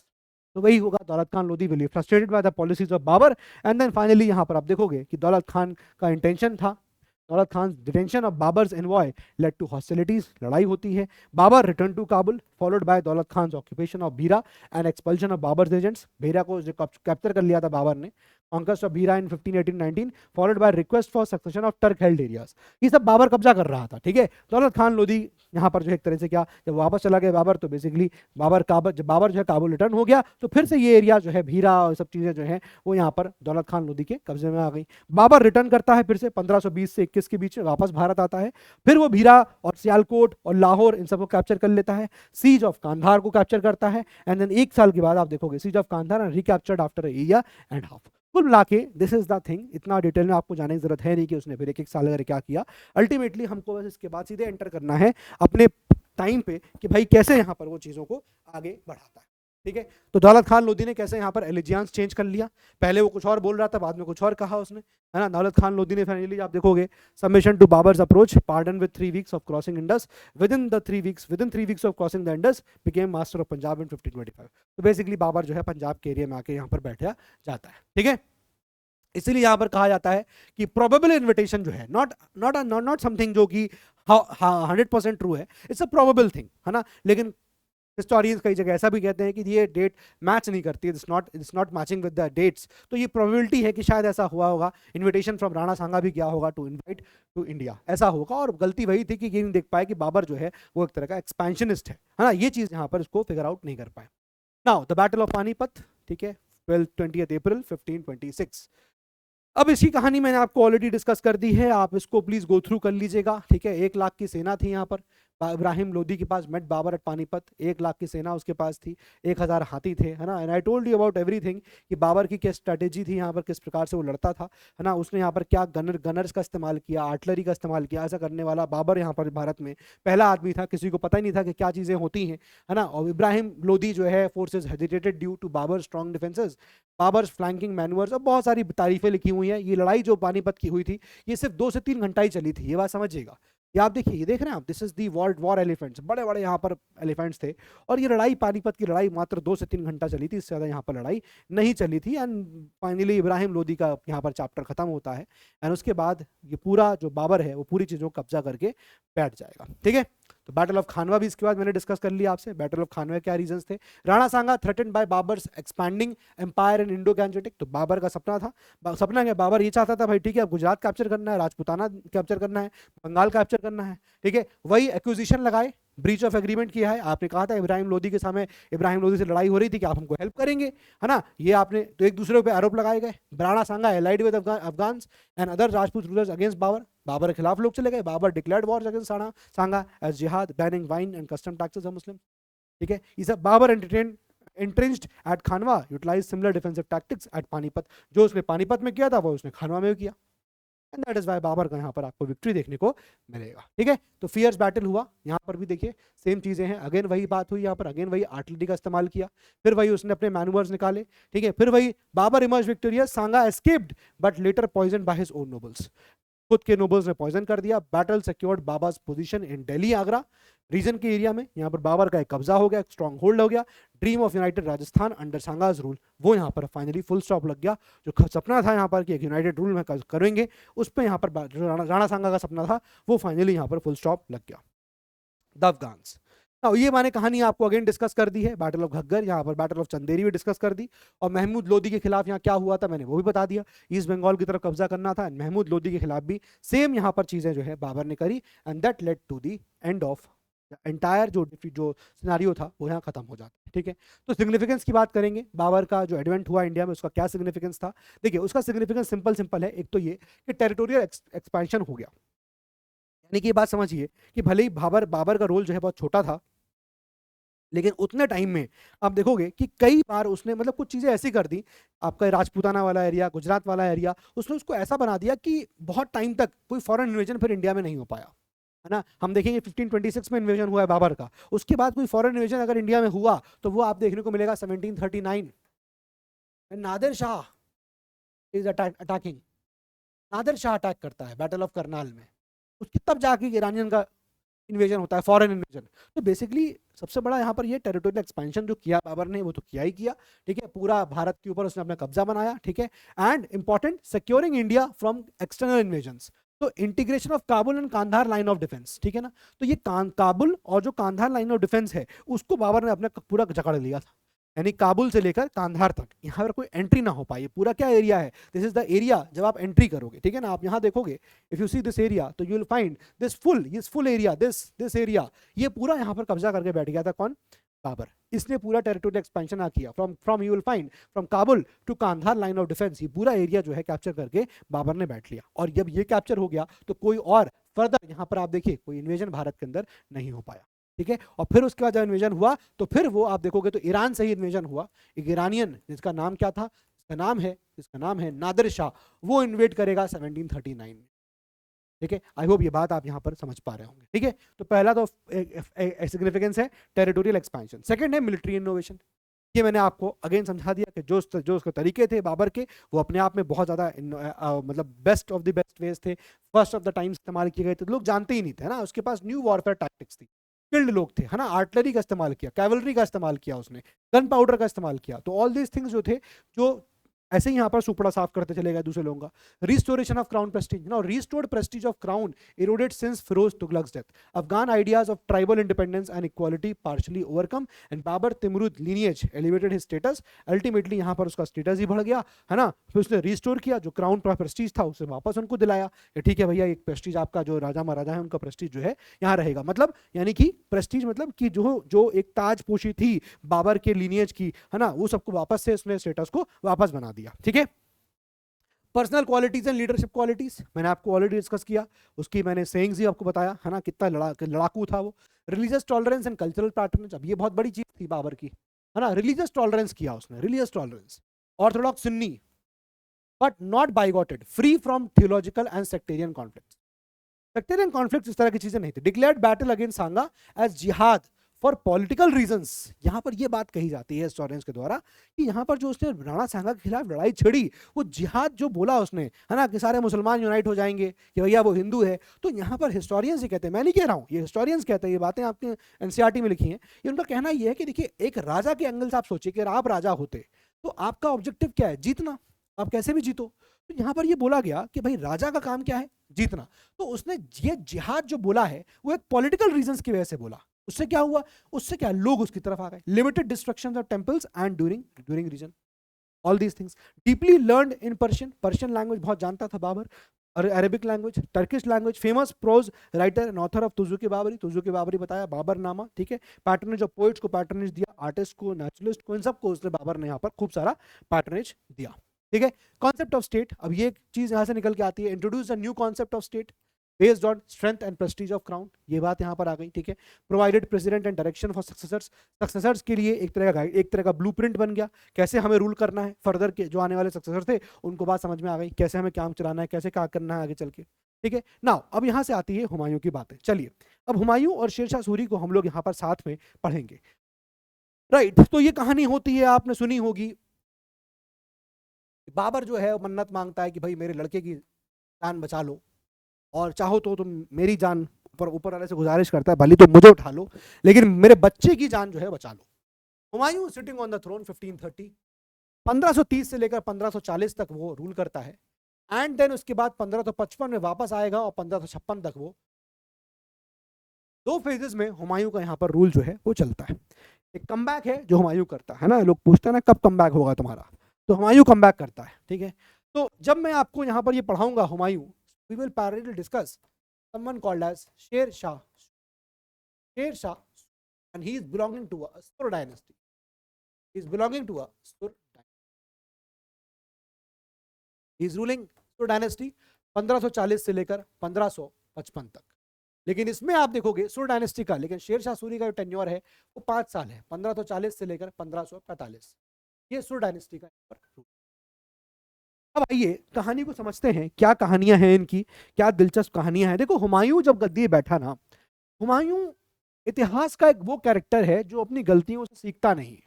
तो वही होगा, Daulat Khan Lodi will be frustrated by the policies of Babur, and then finally यहाँ पर आप देखोगे कि दौलत खान का इंटेंशन था, Daulat Khan detention of Babur's envoy led to hostilities, लड़ाई होती है। Babur return to Kabul followed by Daulat Khan occupation of Bhera and expulsion of Babur's agents. Bhera को कैप्चर कर लिया था बाबर ने, conquest of Bhera in 1518-19 followed by request for succession of Turk held areas. ये सब बाबर कब्जा कर रहा था, ठीक है। दौलत खान लोदी यहाँ पर जो एक तरह से क्या, जब वापस चला गया बाबर, तो बेसिकली जब बाबर जो है काबुल रिटर्न हो गया, तो फिर से ये एरिया जो है भीरा और सब चीजें जो है वो यहाँ पर दौलत खान लोदी के कब्जे में आ गई। बाबर रिटर्न करता है फिर से 1520 से 21 के बीच में वापस भारत आता है, फिर वो भीरा और सियालकोट और लाहौर इन सबको कैप्चर कर लेता है, सीज ऑफ कांधार को कैप्चर करता है, एंड देन एक साल के बाद आप देखोगे siege of Kandahar and recaptured after a year and half. कुल मिला के दिस इज द थिंग, इतना डिटेल में आपको जाने की जरूरत है नहीं कि उसने फिर एक साल अगर क्या किया। अल्टीमेटली हमको बस इसके बाद सीधे एंटर करना है अपने टाइम पे कि भाई कैसे यहाँ पर वो चीज़ों को आगे बढ़ाता है, ठीक है। तो दौलत खान लोदी ने कैसे यहाँ पर एलिजियंस चेंज कर लिया, पहले वो कुछ और बोल रहा था, बाद में कुछ और कहा उसने, है ना। दौलत खान लोदी ने फाइनली आप देखोगे submission to Babur's approach, pardon with 3 weeks of crossing Indus, within 3 weeks of crossing the Indus became master of Punjab in 1525। तो बेसिकली बाबर जो है पंजाब के एरिया में आके यहाँ पर बैठा जाता है, ठीक है। इसीलिए यहाँ पर कहा जाता है कि प्रोबेबल इन्विटेशन जो है, नॉट समथिंग जो कि 100% ट्रू है, इट्स अ प्रोबेबल थिंग, है ना। लेकिन हिस्टोरियंस कई जगह ऐसा भी कहते हैं कि ये डेट मैच नहीं करती, it's not matching with the dates. तो ये प्रोबेबिलिटी है कि शायद ऐसा हुआ होगा, इन्विटेशन फ्रॉम राणा सांगा भी क्या होगा टू इनवाइट टू इंडिया, ऐसा होगा। और गलती वही थी कि ये नहीं देख पाए कि बाबर जो है वो एक तरह का एक्सपेंशनिस्ट है ना, ये चीज़ यहाँ पर इसको फिगर आउट नहीं कर पाए। Now the battle of Panipat, ठीक है, 20 अप्रैल 1526। अब इसकी कहानी मैंने आपको ऑलरेडी डिस्कस कर दी है, आप इसको प्लीज गो थ्रू कर लीजिएगा, ठीक है। 1 लाख की सेना थी यहाँ पर, इब्राहिम लोदी के पास मेट बाबर एट पानीपत, 1 लाख की सेना उसके पास थी, 1000 हाथी थे, है ना। And I told you about everything कि बाबर की क्या स्ट्रैटेजी थी यहाँ पर, किस प्रकार से वो लड़ता था, है ना। उसने यहाँ पर क्या गनर्स का इस्तेमाल किया, आर्टिलरी का इस्तेमाल किया, ऐसा करने वाला बाबर यहाँ पर भारत में पहला आदमी था, किसी को पता ही नहीं था कि क्या चीज़ें होती हैं, है ना। और इब्राहिम लोदी जो है forces hesitated due to Babur strong defences, Babur flanking manoeuvres, और बहुत सारी तारीफें लिखी हुई हैं। ये लड़ाई जो पानीपत की हुई थी ये सिर्फ 2 से 3 घंटा ही चली थी, ये बात समझिएगा। ये आप देखिए, ये देख रहे हैं आप, this is the war elephants, बड़े बड़े यहाँ पर एलिफेंट्स थे। और ये लड़ाई, पानीपत की लड़ाई मात्र 2 से 3 घंटा चली थी, इससे ज़्यादा यहाँ पर लड़ाई नहीं चली थी। एंड फाइनली इब्राहिम लोदी का यहाँ पर चैप्टर खत्म होता है। एंड उसके बाद ये पूरा जो बाबर है वो पूरी चीज़ों को कब्जा करके बैठ जाएगा, ठीक है। तो बैटल ऑफ खानवा भी इसके बाद मैंने डिस्कस कर लिया आपसे। बैटल ऑफ खानवा क्या रीजंस थे। Rana Sanga threatened by Babur's expanding empire in Indo Gangetic, तो बाबर का सपना था, सपना क्या, बाबर ये चाहता था भाई ठीक है अब गुजरात कैप्चर करना है, राजपुताना कैप्चर करना है, बंगाल कैप्चर करना है, ठीक है। वही एक्विजिशन लगाए, ब्रीच ऑफ एग्रीमेंट किया है। आपने कहा था इब्राहिम लोदी के सामने, इब्राहिम लोदी से लड़ाई हो रही थी कि आप हमको हेल्प करेंगे, है ना। ये आपने तो एक दूसरे पे आरोप लगाए गए। Rana Sanga allied with Afghans and other Rajput rulers against Babur, Babur के खिलाफ लोग चले गए। Babur declared war against Sanga as jihad, banning wine and custom taxes on Muslim, ठीक है। ये सब Babur entrenched at Khanwa utilize similar defensive tactics at Panipat, जो उसने पानीपत में किया था वो उसने खानवा में भी किया। And that is why Babur का यहाँ पर आपको विक्ट्री देखने को मिलेगा, ठीक है। तो फियर्स बैटल हुआ, यहाँ पर भी देखिए सेम चीजें हैं, अगेन वही बात हुई यहाँ पर, अगेन वही आर्टिलरी का इस्तेमाल किया, फिर वही उसने अपने मैनूवर्स निकाले, ठीक है। फिर वही Babur emerge victorious, Sanga escaped but later poison by his own nobles, खुद के नोबल्स ने पॉइजन कर दिया। Battle secured Babur's position in Delhi Agra region के एरिया में, यहाँ पर बाबर का एक कब्जा हो गया, स्ट्रॉन्ग होल्ड हो गया। Dream of united Rajasthan under Sanga's rule, वो यहाँ पर फाइनली फुल स्टॉप लग गया। जो सपना था यहाँ पर कि एक यूनाइटेड रूल में करेंगे, उस पर यहाँ पर जो राणा सांगा का सपना था वो फाइनली यहाँ पर फुल स्टॉप लग गया। द अफगान्स, ये मैंने कहानी आपको अगेन डिस्कस कर दी है। बैटल ऑफ घग्गर, यहाँ पर बैटल ऑफ चंदेरी भी डिस्कस कर दी, और महमूद लोदी के खिलाफ यहाँ क्या हुआ था मैंने वो भी बता दिया। ईस्ट बंगाल की तरफ कब्जा करना था, महमूद लोदी के खिलाफ भी सेम यहाँ पर चीजें जो है बाबर ने करी, and that led to the end of entire जो सिनारियो था वो यहाँ खत्म हो जाता है, ठीक है। तो सिग्निफिकेंस की बात करेंगे, बाबर का जो एडवेंट हुआ इंडिया में उसका क्या सिग्निफिकेंस था। देखिए उसका सिग्निफिकेंस सिंपल है, एक तो ये कि टेरिटोरियल एक्सपेंशन हो गया, यानी कि ये बात समझिए कि भले ही बाबर का रोल जो है बहुत छोटा था, लेकिन उतने टाइम में आप देखोगे कि कई बार उसने मतलब कुछ चीज़ें ऐसी कर दी, आपका राजपूताना वाला एरिया, गुजरात वाला एरिया, उसने उसको ऐसा बना दिया कि बहुत टाइम तक कोई फॉरेन इन्वेजन फिर इंडिया में नहीं हो पाया, है ना। हम देखेंगे 1526 में इन्वेजन हुआ है बाबर का, उसके बाद कोई फॉरेन इन्वेजन अगर इंडिया में हुआ तो वो आप देखने को मिलेगा 1739, Nadir Shah is attacking, Nadir Shah attack करता है बैटल ऑफ करनाल में, उसकी तब जाके ईरानियन का इन्वेजन होता है, फॉरेन इन्वेजन। तो बेसिकली सबसे बड़ा यहाँ पर ये टेरिटोरियल एक्सपेंशन जो किया बाबर ने वो तो किया ही किया, ठीक है। पूरा भारत के ऊपर उसने अपना कब्जा बनाया, ठीक है। And important, securing India from external invasions, तो integration of Kabul and Kandahar line of defence, ठीक है ना। तो ये काबुल और जो कांधार लाइन ऑफ डिफेंस है उसको बाबर ने अपने पूरा जकड़ लिया था, यानी काबुल से लेकर कांधार तक यहाँ पर कोई एंट्री ना हो पाई। पूरा क्या एरिया है, दिस इज द एरिया जब आप एंट्री करोगे, ठीक है ना। आप यहाँ देखोगे, if you see this area तो you will find this full area, this area, ये पूरा यहाँ पर कब्जा करके बैठ गया था कौन, बाबर। इसने पूरा टेरिटोरियल एक्सपेंशन ना किया, from you will find from Kabul to Kandahar line of defence, ये पूरा एरिया जो है कैप्चर करके बाबर ने बैठ लिया। और जब ये कैप्चर हो गया तो कोई और फर्दर यहाँ पर आप देखिए कोई इन्वेजन भारत के अंदर नहीं हो पाया, ठीक है। और फिर उसके बाद जब इन्वेजन हुआ तो फिर वो आप देखोगे तो ईरान से ही इन्वेजन हुआ। एक ईरानियन जिसका नाम क्या था, इसका नाम है नादिर शाह, वो इन्वेट करेगा 1739 में, ठीक है। आई होप ये बात आप यहाँ पर समझ पा रहे होंगे, ठीक है। तो पहला तो सिग्निफिकेंस है टेरिटोरियल एक्सपेंशन। सेकंड है मिलिट्री इनोवेशन, ये मैंने आपको अगेन समझा दिया कि जो उसके तरीके थे बाबर के वो अपने आप में बहुत ज़्यादा मतलब best of the best veg थे, फर्स्ट ऑफ द टाइम इस्तेमाल किए गए थे, लोग जानते ही नहीं थे, है ना। उसके पास न्यू वॉरफेयर टैक्टिक्स थी, स्किल्ड लोग थे, है ना। आर्टिलरी का इस्तेमाल किया, कैवलरी का इस्तेमाल किया, उसने गन पाउडर का इस्तेमाल किया। तो ऑल दीज थिंग्स जो थे, जो ऐसे ही यहाँ पर सुपड़ा साफ करते चले गए दूसरे लोगों का। Restoration of crown prestige, now restored prestige of crown eroded since Firoz Tughlaq's death, Afghan ideas of tribal independence and equality partially overcome and Babur Timurid lineage elevated his status, ultimately यहाँ पर उसका स्टेटस ही बढ़ गया, है ना। फिर उसने रिस्टोर किया, जो क्राउन प्रेस्टीज था उसे वापस उनको दिलाया कि ठीक है भैया एक प्रेस्टीज आपका जो राजा महाराजा है उनका प्रेस्टीज जो है यहाँ रहेगा, मतलब यानी कि प्रेस्टीज मतलब कि जो एक ताजपोशी थी बाबर के लीनिएज की, है ना, वो सबको वापस से उसने स्टेटस को वापस बना दिया, ठीक है। Personal qualities and leadership qualities मैंने आपको ऑलरेडी डिस्कस किया, उसकी मैंने सेइंग्स ही आपको बताया है ना, कितना लड़ाकू था वो। Religious tolerance and cultural pattern, अब ये बहुत बड़ी चीज थी बाबर की, है ना, रिलीजियस टॉलरेंस किया उसने, religious tolerance, orthodox Sunni, but not bigoted, free from theological and sectarian conflict. Sectarian conflict इस तरह की चीजें नहीं थी। Declared battle against Sanga as jihad for political reasons. यहां पर यह बात कही जाती है हिस्टोरियंस के द्वारा कि यहां पर जो उसने राणा सांगा के खिलाफ लड़ाई छिड़ी, वो जिहाद जो बोला उसने, है ना, कि सारे मुसलमान यूनाइट हो जाएंगे, कि भैया वो हिंदू है, तो यहां पर हिस्टोरियंस ही कहते हैं, मैं नहीं कह रहा हूं, ये हिस्टोरियंस कहते हैं, ये बातें आपके एनसीईआरटी में लिखी हैं। ये उनका कहना यह है कि देखिए, एक राजा के एंगल से आप सोचिए कि आप राजा होते तो आपका ऑब्जेक्टिव क्या है? जीतना, आप कैसे भी जीतो। तो यहां पर ये बोला गया कि भाई राजा का काम क्या है? जीतना। तो उसने ये जिहाद जो बोला है वो एक पॉलिटिकल रीजंस की वजह से बोला। उससे क्या हुआ? उससे क्या, लोग उसकी तरफ आ गए। Limited destruction of temples and during reign, all these things. Deeply learned in Persian, Persian language बहुत जानता था Babur, Arabic language, Turkish language, famous prose writer and author of Tuzuki Baburi, Tuzuki Baburi बताया, बाबरनामा, ठीक है। पैटर्नेज ऑफ पोइट्स को पैटर्नेज दिया, आर्टिस्ट को, नेचुरलिस्ट को, इन सबको उसने बाबर ने यहाँ पर खूब सारा पैटर्नेज दिया, ठीक है। कॉन्सेप्ट ऑफ स्टेट, अब ये चीज यहां से निकल के आती है, introduce a new concept of state based on strength and Prestige of crown, ये बात यहां पर आ गई, ठीक है। Provided president and direction for successors, successors के लिए एक तरह का गाइड, एक तरह का ब्लूप्रिंट बन गया, कैसे हमें रूल करना है। फर्दर के जो आने वाले सक्सेसर थे उनको बात समझ में आ गई, कैसे हमें काम चलाना है, कैसे क्या करना है आगे चल के, ठीक है। नाउ अब यहां से आती है हुमायूं की बातें। चलिए, अब हुमायूं और शेरशाह सूरी को हम लोग यहाँ पर साथ में पढ़ेंगे, राइट। तो ये कहानी होती है, आपने सुनी होगी, बाबर जो है मन्नत मांगता है कि भाई मेरे लड़के की जान बचा लो, और चाहो तो तुम मेरी जान, ऊपर वाले से गुजारिश करता है, भले तो मुझे उठा लो, लेकिन मेरे बच्चे की जान जो है बचा लो। Humayun sitting on the throne 1530, 1530 से लेकर 1540 तक वो रूल करता है, एंड देन उसके बाद 1555 में वापस आएगा, और 1556 तक वो, दो फेजेस में हुमायूं का यहाँ पर रूल जो है वो चलता है। एक कमबैक है जो हुमायूं करता है ना, लोग पूछते हैं ना कब कमबैक होगा तुम्हारा, तो हुमायूं कमबैक करता है, ठीक है। तो जब मैं आपको यहाँ पर ये पढ़ाऊंगा Humayun, we will parallelly discuss someone called as Sher Shah. Sher Shah, and he is belonging to a Sur dynasty. He is belonging to a Sur dynasty. He is ruling Sur dynasty 1540 से लेकर 1555 तक। लेकिन इसमें आप देखोगे सुर डायनेस्टी का, लेकिन शेर शाह सूरी का जो टेन्योर है वो 5 साल है, 1540 से लेकर 1545। ये सुर डायनेस्टी का। अब आइए कहानी को समझते हैं, क्या कहानियां हैं इनकी, क्या दिलचस्प कहानियां हैं। देखो, हुमायूं जब गद्दी बैठा ना, हुमायूं इतिहास का एक वो कैरेक्टर है जो अपनी गलतियों से सीखता नहीं है।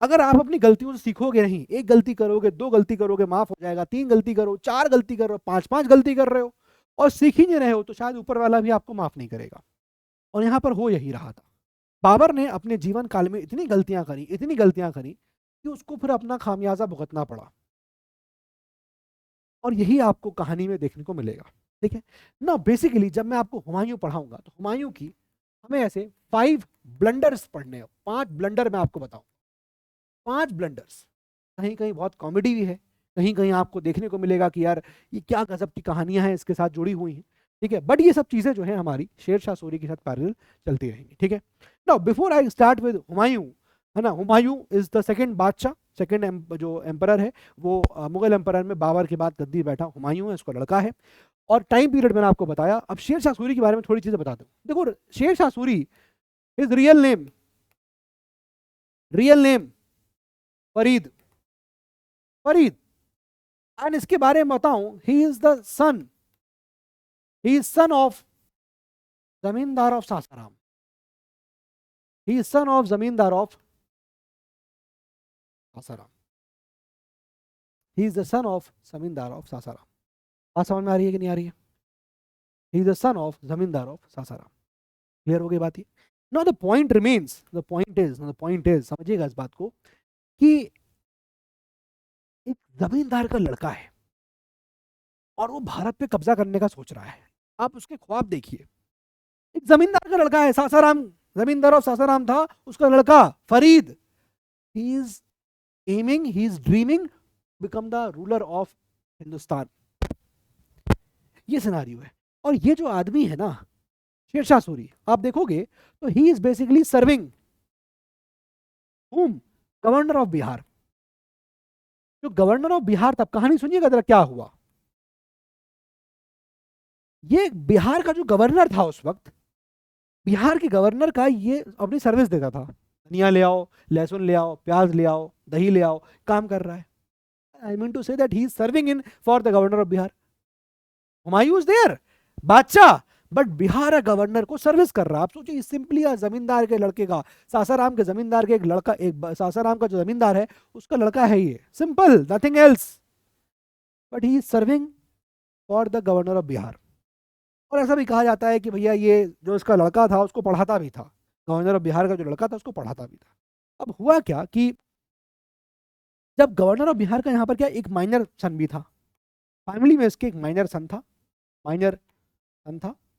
अगर आप अपनी गलतियों से सीखोगे नहीं, एक गलती करोगे, दो गलती करोगे, माफ हो जाएगा, तीन गलती करो, चार गलती कर रहे हो, पांच गलती कर रहे हो और सीख ही नहीं रहे हो, तो शायद ऊपर वाला भी आपको माफ नहीं करेगा। और यहां पर हो यही रहा था। बाबर ने अपने जीवन काल में इतनी गलतियां करी कि उसको फिर अपना खामियाजा भुगतना पड़ा, और यही आपको कहानी में देखने को मिलेगा, ठीक है ना। बेसिकली जब मैं आपको हुमायूं पढ़ाऊंगा तो हुमायूं की हमें ऐसे 5 ब्लंडर्स पढ़ने हैं, 5 ब्लंडर मैं आपको बताऊं, 5 ब्लंडर्स। कहीं कहीं बहुत कॉमेडी भी है, कहीं कहीं आपको देखने को मिलेगा कि यार ये क्या गजब की कहानियां हैं इसके साथ जुड़ी हुई हैं, ठीक है। बट ये सब चीजें जो है हमारी शेर शाह सूरी के साथ पैरेलल चलती रहेंगी, ठीक है। Now before I start with Humayun, है ना, हुमायूं इज द सेकंड बादशाह, सेकंड जो एम्परर है वो मुगल एम्परर में बाबर के बाद गद्दी बैठा हुमायूं है, उसका लड़का है। और टाइम पीरियड मैंने आपको बताया। अब शेर शाह सूरी के बारे में थोड़ी चीजें बता दूं। देखो, Sher Shah Suri is real name Farid, Farid. And इसके बारे में बताऊं, he is son of zamindar of Sasaram, he is son of zamindar of Sasaram, he is the son of zamindar of Sasaram. बात समझ में आ रही है कि नहीं आ रही है? ही is the son of zamindar of Sasaram. Clear हो गई बात? ये now the point remains, the point is समझिएगा इस बात को कि एक जमींदार का लड़का है और वो भारत पे कब्जा करने का सोच रहा है। आप उसके ख्वाब देखिए, एक जमींदार का लड़का है, सासाराम, जमींदार ऑफ सासाराम था उसका लड़का Farid. He is aiming, he is dreaming become the ruler of Hindustan. ये सिनारियो है। और ये जो आदमी है ना शेर शाह सूरी, आप देखोगे तो he is basically serving whom? Governor of Bihar. जो गवर्नर ऑफ बिहार था, कहानी सुनिएगा जरा क्या हुआ। ये बिहार का जो गवर्नर था उस वक्त, बिहार के गवर्नर का ये अपनी सर्विस देता था, धनिया ले आओ, लहसुन ले आओ, प्याज ले आओ, दही ले आओ, काम कर रहा है। I mean to say that he is serving in for the governor of Bihar. Humayun is there, बादशाह, बट बिहार का गवर्नर को सर्विस कर रहा है। आप सोचिए, सिंपली जमींदार के लड़के का, सासाराम के जमींदार के एक लड़का, सासाराम का जो जमींदार है उसका लड़का है ये, simple, nothing else, but he is serving for the governor of Bihar. और ऐसा भी कहा जाता है कि भैया ये जो इसका लड़का था उसको पढ़ाता भी था, गवर्नर ऑफ बिहार का जो लड़का था उसको पढ़ाता भी था। अब हुआ क्या कि जब गवर्नर ऑफ बिहार का यहाँ पर क्या एक माइनर सन भी था, फैमिली में इसके एक माइनर सन था,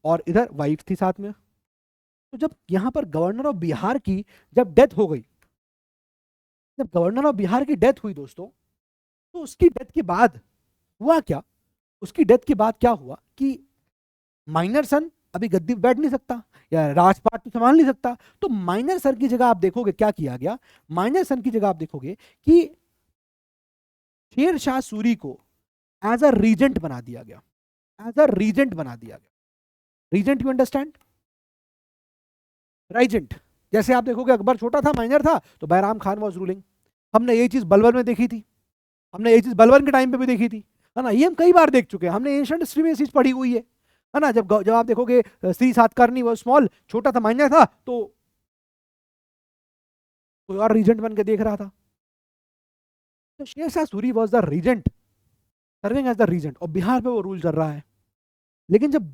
और इधर वाइफ थी साथ में। तो जब यहाँ पर गवर्नर ऑफ बिहार की जब डेथ हो गई, जब गवर्नर ऑफ बिहार की डेथ हुई दोस्तों, तो उसकी डेथ के बाद हुआ क्या, उसकी डेथ के बाद क्या हुआ कि माइनर सन अभी गद्दी पे बैठ नहीं सकता या राजपाट तो संभाल नहीं सकता, तो माइनर सन की जगह आप देखोगे क्या किया गया, माइनर सन की जगह आप देखोगे कि शेर शाह सूरी को एज अ रीजेंट बना दिया गया, एज अ रीजेंट बना दिया गया। Regent, you understand, regent. जैसे आप देखोगे अकबर छोटा था, माइनर था, तो बैराम खान वाज रूलिंग। हमने ये चीज बलबन में देखी थी, हमने ये चीज बलबन के टाइम पे भी देखी थी, है ना, ये हम कई बार देख चुके हैं, हमने एंशिएंट हिस्ट्री में ये चीज पढ़ी हुई है ना। जब आप देखोगे श्री सातकर्णी वो स्मॉल, छोटा था, माइनर था, तो कोई और रीजेंट बन के देख रहा था। तो Sher Shah Suri was the regent, serving as the regent, और बिहार पे वो रूल कर रहा है। लेकिन जब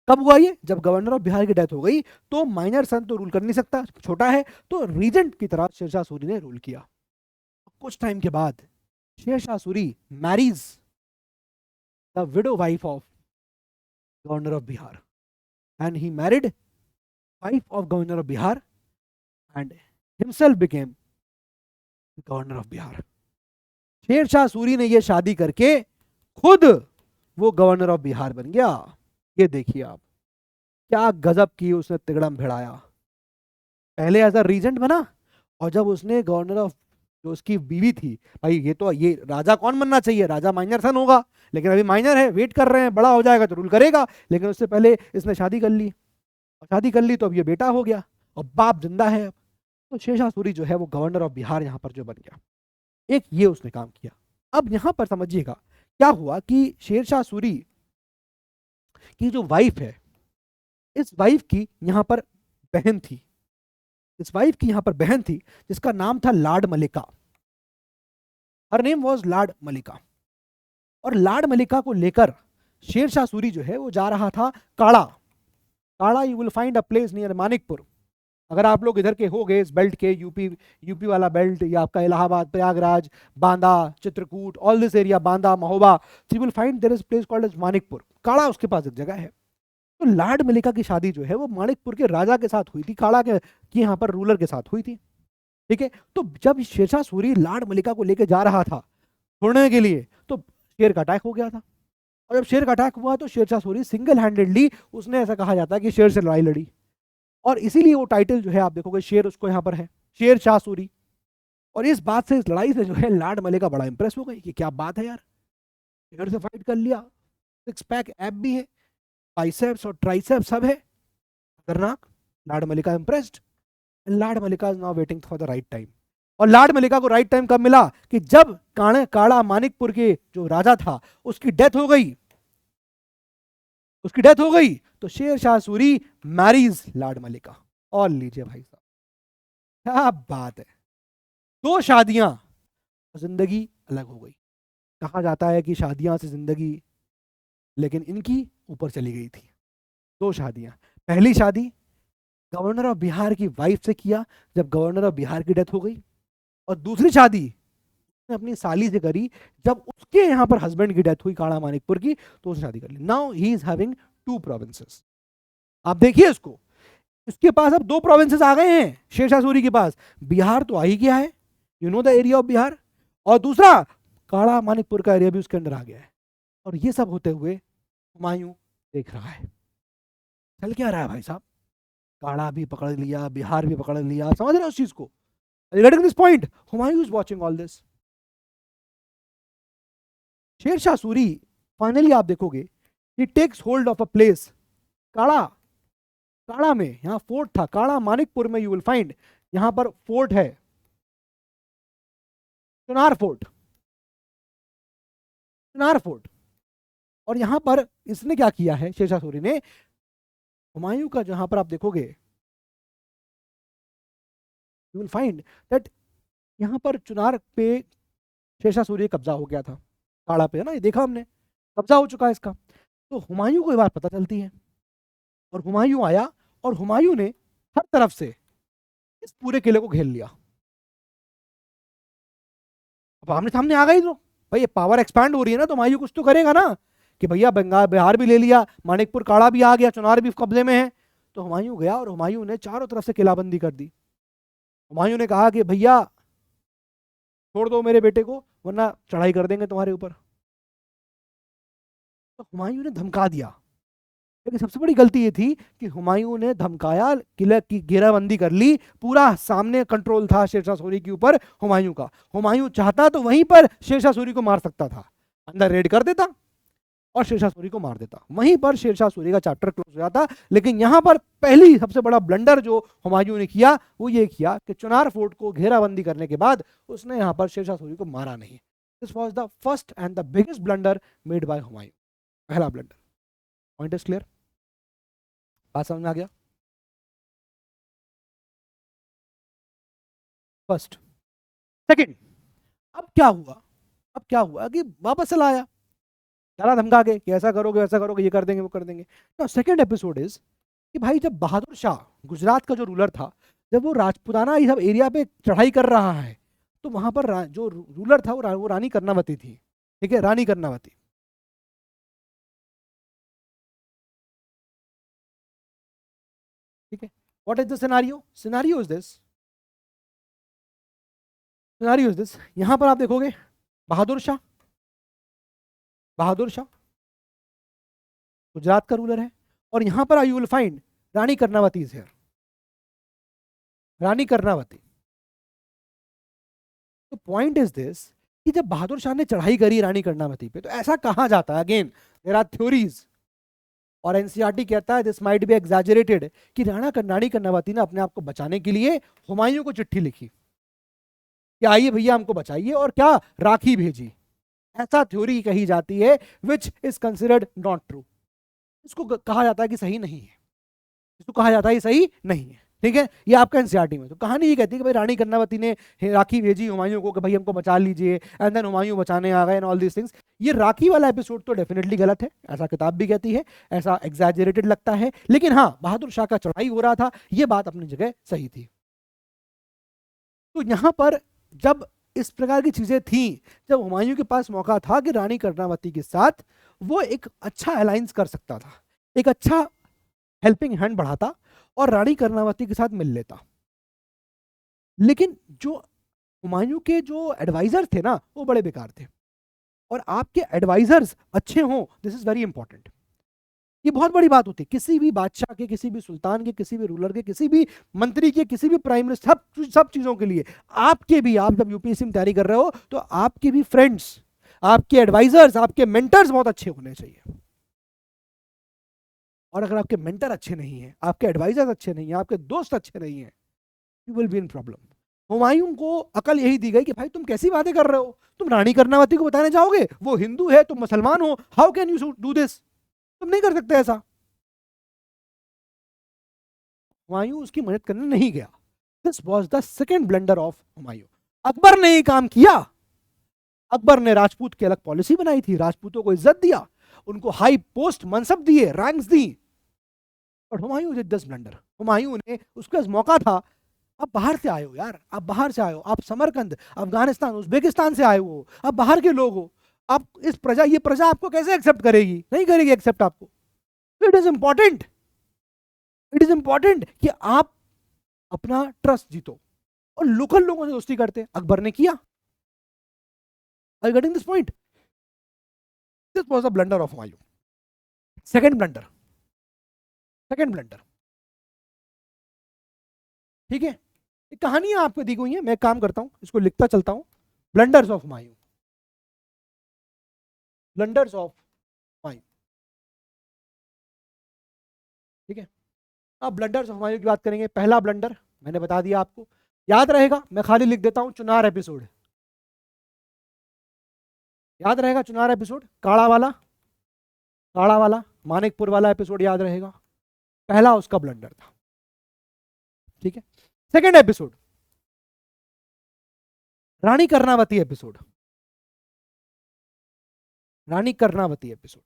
कब हुआ ये, जब गवर्नर ऑफ बिहार की डेथ हो गई, तो माइनर सन तो रूल कर नहीं सकता, छोटा है, तो रीजेंट की तरह शेर शाह सूरी ने रूल किया। कुछ टाइम के बाद Sher Shah Suri marries the widow wife of governor of Bihar, and he married wife of governor of Bihar and himself became governor of Bihar. Sher Shah Suri ने ये शादी करके खुद वो गवर्नर ऑफ बिहार बन गया। ये देखिए आप, क्या गजब की उसने तिगड़म भिड़ाया। पहले एज अ रीजेंट बना, और जब उसने गवर्नर ऑफ, जो उसकी बीवी थी, भाई ये तो ये राजा कौन बनना चाहिए, राजा माइनर सन होगा, लेकिन अभी माइनर है, वेट कर रहे हैं, बड़ा हो जाएगा तो रूल करेगा, लेकिन उससे पहले इसने शादी कर ली, और शादी कर ली तो अब ये बेटा हो गया और बाप जिंदा है अब। तो शेर शाह सूरी जो है वो गवर्नर ऑफ बिहार यहाँ पर जो बन गया, एक ये उसने काम किया। अब यहाँ पर समझिएगा क्या हुआ कि शेर शाह सूरी की जो वाइफ है, इस वाइफ की यहाँ पर बहन थी, इस वाइफ की यहाँ पर बहन थी जिसका नाम था लाड मलिका। हर नेम वॉज लाड मलिका। और लाड मलिका को लेकर शेर शाह सूरी जो है वो जा रहा था काड़ा। काड़ा you will find a place near Manikpur. अगर आप लोग इधर के हो गए, इस बेल्ट के, यूपी वाला बेल्ट, या आपका Allahabad, Prayagraj, Banda, Chitrakoot, all this area, Banda, Mahoba, you will find there is place called as Manikpur. Kara उसके पास एक जगह है। तो लाड मलिका की शादी जो है वो मानिकपुर के राजा के साथ हुई थी, काड़ा के यहाँ पर रूलर के साथ हुई थी। ठीक है, तो जब शेरशाह सूरी लाड मलिका को लेकर जा रहा था छोड़ने के लिए, तो शेर का अटैक हो गया था। और जब शेर का अटैक हुआ तो शेरशाह सूरी सिंगल हैंडेडली, उसने, ऐसा कहा जाता है कि शेर से लड़ाई लड़ी, और इसीलिए वो टाइटल जो है आप देखोगे शेर उसको यहाँ पर है, शेर शाह सूरी। और इस बात से, इस लड़ाई से जो है लाड मलिका बड़ा इंप्रेस हो गई कि क्या बात है यार, शेर से फाइट कर लिया, 6 पैक एब भी है, बाइसेप्स और ट्राइसेप्स सब है, खतरनाक। लाड Malika impressed, Lad Malika is now waiting for the right time. और लाड मलिका को राइट टाइम कब मिला कि जब काड़ा मानिकपुर के जो राजा था उसकी डेथ हो गई, उसकी डेथ हो गई, तो शेर शाह सूरी मैरीज लाड मलिका। और लीजिए भाई साहब, क्या बात है, 2 शादियां, जिंदगी अलग हो गई। कहा जाता है कि शादियां से जिंदगी, लेकिन इनकी ऊपर चली गई थी। 2 शादियां, पहली शादी गवर्नर ऑफ बिहार की वाइफ से किया जब गवर्नर ऑफ बिहार की डेथ हो गई, और दूसरी शादी उसने अपनी साली से करी जब उसके यहाँ पर हस्बैंड की डेथ हुई काड़ा मानिकपुर की, तो उसने शादी कर ली। Now he is having 2 provinces. आप देखिए इसको, इसके पास अब 2 प्रोविंसेस आ गए हैं शेरशाह सूरी के पास। बिहार तो आ ही गया है, you know the area of Bihar, और दूसरा काड़ा मानिकपुर का एरिया भी उसके अंदर आ गया है। और ये सब होते हुए हुमायूं देख रहा है, चल क्या रहा है भाई साहब, काड़ा भी पकड़ लिया, बिहार भी पकड़ लिया, समझ रहे हो उस चीज को, getting this point, Humayun is watching all this. Shershah Suri finally आप देखोगे he takes hold of a place Kara, Kara में यहाँ फोर्ट था, काड़ा मानिकपुर में यू विल फाइंड यहाँ पर फोर्ट है, चुनार फोर्ट, चुनार फोर्ट। और यहां पर इसने क्या किया है शेरशाह सूरी ने, हुमायूं का जहां पर आप देखोगे यू विल फाइंड दैट यहां पर चुनार पे शेरशाह सूरी का कब्जा हो गया था, काड़ा पे है ना, ये देखा हमने, कब्जा हो चुका है इसका। तो हुमायूं को ये बात पता चलती है और हुमायूं आया और हुमायूं ने हर तरफ से इस पूरे किले को घेर लिया। अब आमने सामने आ गई तो भाई ये पावर एक्सपैंड हो रही है ना, तो हुमायूं कुछ तो करेगा ना कि भैया बंगाल बिहार भी ले लिया, मानिकपुर काड़ा भी आ गया, चुनार भी कब्जे में है। तो हुमायूं गया और हुमायूं ने चारों तरफ से किलाबंदी कर दी। हुमायूं ने कहा कि भैया छोड़ दो मेरे बेटे को वरना चढ़ाई कर देंगे तुम्हारे ऊपर। तो हुमायूं ने धमका दिया, लेकिन सबसे बड़ी गलती ये थी कि हुमायूं ने धमकाया, किले की घेराबंदी कर ली, पूरा सामने कंट्रोल था शेरशाह सूरी के ऊपर हुमायूं का। हुमायूं चाहता तो वहीं पर शेरशाह सूरी को मार सकता था, अंदर रेड कर देता और शेरशाह सूरी को मार देता, वहीं पर शेरशाह सूरी का चैप्टर क्लोज हो जाता। लेकिन यहां पर पहली सबसे बड़ा ब्लंडर जो हुमायूं ने किया वो ये किया कि चुनार फोर्ट को घेराबंदी करने के बाद उसने यहां पर शेरशाह सूरी को मारा नहीं। This was the first and the biggest blunder made by Humayun, पहला ब्लंडर। पॉइंट इज क्लियर, बात समझ में आ गया? फर्स्ट। सेकंड, अब क्या हुआ, अब क्या हुआ कि वापस चला आया, डरा धमका के कि ऐसा करोगे वैसा करोगे, ये कर देंगे वो कर देंगे। तो सेकंड एपिसोड इज कि भाई जब बहादुर शाह गुजरात का जो रूलर था, जब वो राजपुताना ये सब एरिया पे चढ़ाई कर रहा है, तो वहां पर जो रूलर था वो रानी कर्णावती थी, ठीक है, रानी कर्णावती। ठीक है, what is the scenario, scenario is this, scenario is this, यहां पर आप देखोगे बहादुर शाह, बहादुर शाह गुजरात का रूलर है और यहां पर you will find Rani Karnavati is here, Rani Karnavati. तो पॉइंट इज दिस कि जब बहादुर शाह ने चढ़ाई करी रानी कर्णावती पे, तो ऐसा कहा जाता है, अगेन देयर आर थ्योरीज और एनसीईआरटी कहता है दिस माइट बी एग्जैजरेटेड कि रानी कर्णावती ने अपने आप को बचाने के लिए हुमायूं को चिट्ठी लिखी कि आइए भैया हमको बचाइए, और क्या राखी भेजी, ऐसा थ्योरी कही जाती है, which is considered not true. इसको कहा जाता है कि सही नहीं है, इसको कहा जाता है कि सही नहीं है, ठीक है, ये आपका एनसीईआरटी में। तो कहानी ये कहती है कि भाई रानी कर्णावती ने राखी भेजी हुमायूं को कि भाई हमको बचा लीजिए, एंड देन हुमायूं बचाने आ गए एंड ऑल दीस थिंग्स। ये राखी वाला एपिसोड तो डेफिनेटली गलत है, ऐसा किताब भी कहती है, ऐसा एग्जैजरेटेड लगता है, लेकिन हाँ बहादुर शाह का चढ़ाई हो रहा था, ये बात अपनी जगह सही थी। तो यहां पर जब इस प्रकार की चीजें थी, जब हुमायूं के पास मौका था कि रानी कर्णावती के साथ वो एक अच्छा अलायंस कर सकता था, एक अच्छा हेल्पिंग हैंड बढ़ाता और रानी कर्णावती के साथ मिल लेता, लेकिन जो हुमायूं के जो एडवाइजर थे ना वो बड़े बेकार थे। और आपके एडवाइजर्स अच्छे हों, दिस इज वेरी इंपॉर्टेंट, ये बहुत बड़ी बात होती है, किसी भी बादशाह के, किसी भी सुल्तान के, किसी भी रूलर के, किसी भी मंत्री के, किसी भी प्राइम मिनिस्टर, सब चीजों के लिए आपके भी, आप जब यूपीएससी में तैयारी कर रहे हो तो आपके भी फ्रेंड्स, आपके एडवाइजर्स, आपके मेंटर्स बहुत अच्छे होने चाहिए। और अगर आपके मेंटर अच्छे नहीं है, आपके एडवाइजर्स अच्छे नहीं है, आपके दोस्त अच्छे नहीं है, you will be in problem. Humayun को अकल यही दी गई कि भाई तुम कैसी बातें कर रहे हो, तुम रानी कर्णावती को बताने जाओगे, वो हिंदू है तुम मुसलमान हो, how can you do this, तुम नहीं कर सकते ऐसा। हुमायूं उसकी मदद करने नहीं गया। This was the second blunder of Humayun. Akbar ने ये काम किया, अकबर ने राजपूत की अलग पॉलिसी बनाई थी, राजपूतों को इज्जत दिया, उनको हाई पोस्ट मनसब दिए, रैंक्स दी, और Humayun did this blunder. Humayun ने, उसके पास मौका था, आप बाहर से आए हो यार, आप बाहर से आए हो, आप समरकंद, अफगानिस्तान, उज्बेकिस्तान से आए हो, आप बाहर के लोग हो, आप इस प्रजा, ये प्रजा आपको कैसे एक्सेप्ट करेगी, नहीं करेगी एक्सेप्ट आपको। It is important, it is important कि आप अपना ट्रस्ट जीतो, और लोकल लोगों से दोस्ती करते, अकबर ने किया। Are you getting this point? This was the blunder of Humayun. Second blunder, second blunder, ठीक है, ये कहानियां आपको दी गई हैं, मैं काम करता हूं, इसको लिखता चलता हूं, blunders of Humayun. Blunders of Humayun. ठीक है, अब ब्लंडर्स ऑफ हुमायूं की बात करेंगे। पहला ब्लंडर मैंने बता दिया आपको, याद रहेगा, मैं खाली लिख देता हूं, चुनार एपिसोड। याद रहेगा चुनार एपिसोड, काड़ा वाला मानिकपुर वाला एपिसोड याद रहेगा, पहला उसका ब्लंडर था। ठीक है, सेकंड एपिसोड रानी कर्णावती एपिसोड, रानी कर्णावती एपिसोड।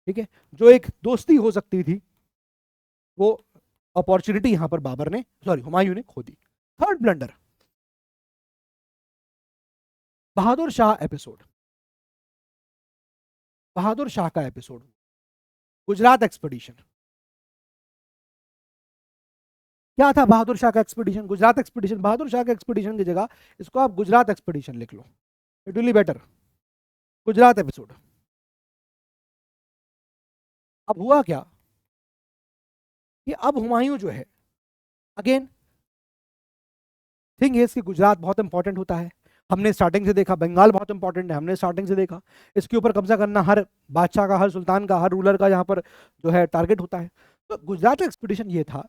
ठीक है, जो एक दोस्ती हो सकती थी, वो अपॉर्चुनिटी यहां पर बाबर ने, सॉरी हुमायूं ने खो दी। Third blunder Bahadur Shah episode, Bahadur Shah का एपिसोड, गुजरात एक्सपेडिशन। क्या था बहादुर शाह का एक्सपेडिशन? गुजरात एक्सपेडिशन। बहादुर शाह का एक्सपेडिशन की जगह इसको आप गुजरात एक्सपेडिशन लिख लो, it will be better. Gujarat episode. अब हुआ क्या कि अब हुमायूं जो है, अगेन थिंग इज कि गुजरात बहुत इंपॉर्टेंट होता है। हमने स्टार्टिंग से देखा बंगाल बहुत इंपॉर्टेंट है, हमने स्टार्टिंग से देखा। इसके ऊपर कब्जा करना हर बादशाह का, हर सुल्तान का, हर रूलर का यहाँ पर जो है टारगेट होता है। तो गुजरात एक्सपेडिशन ये था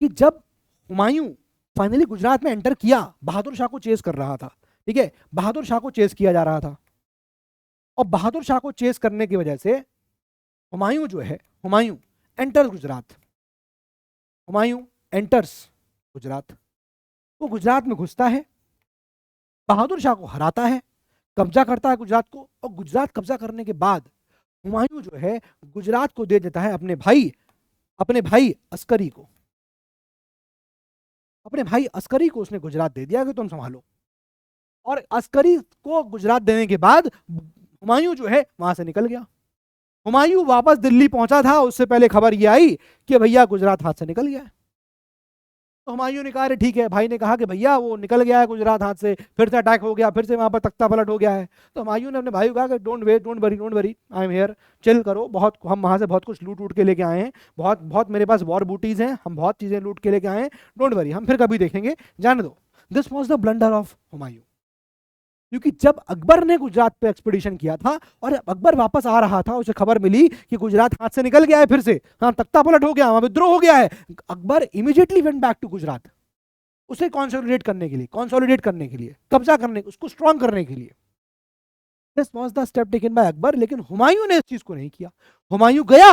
कि जब हुमायूं फाइनली गुजरात में एंटर किया, बहादुर शाह को चेस कर रहा था। ठीक है, बहादुर शाह को चेस किया जा रहा था, और बहादुर शाह को चेस करने की वजह से हुमायूं जो है, हुमायूं एंटर्स गुजरात, हुमायूं एंटर्स गुजरात। वो गुजरात में घुसता है, बहादुर शाह को हराता है, कब्जा करता है गुजरात को, और गुजरात कब्जा करने के बाद हुमायूं जो है गुजरात को दे देता है अपने भाई अस्करी को। अपने भाई अस्करी को उसने गुजरात दे दिया कि तुम संभालो। और अस्करी को गुजरात देने के बाद हुमायूं जो है वहां से निकल गया। हुमायूं वापस दिल्ली पहुंचा था, उससे पहले खबर ये आई कि भैया गुजरात हाथ से निकल गया है। तो हुमायूं ने कहा अरे ठीक है, भाई ने कहा कि भैया वो निकल गया है गुजरात हाथ से, फिर से अटैक हो गया, फिर से वहां पर तख्ता पलट हो गया है। तो हुमायूं ने अपने भाई को कहा कि don't wait, don't worry, I am here, chill करो, बहुत हम वहां से बहुत कुछ लूट उट के लेके आए हैं, बहुत बहुत मेरे पास वॉर बूटीज हैं, हम बहुत चीजें लूट के लेके आए हैं, डोंट वरी, हम फिर कभी देखेंगे, जाने दो। This was the blunder of Humayun. क्योंकि जब अकबर ने गुजरात पे एक्सपीडिशन किया था और अकबर वापस आ रहा था, उसे खबर मिली कि गुजरात हाथ से निकल गया है, फिर से हाँ तख्ता पलट हो गया, वहां विद्रोह हो गया है, Akbar immediately went back to Gujarat, उसे कंसोलिडेट करने के लिए, कब्जा करने, उसको स्ट्रॉन्ग करने के लिए। This was the step taken by Akbar. लेकिन हुमायूं ने इस चीज को नहीं किया। हुमायूं गया,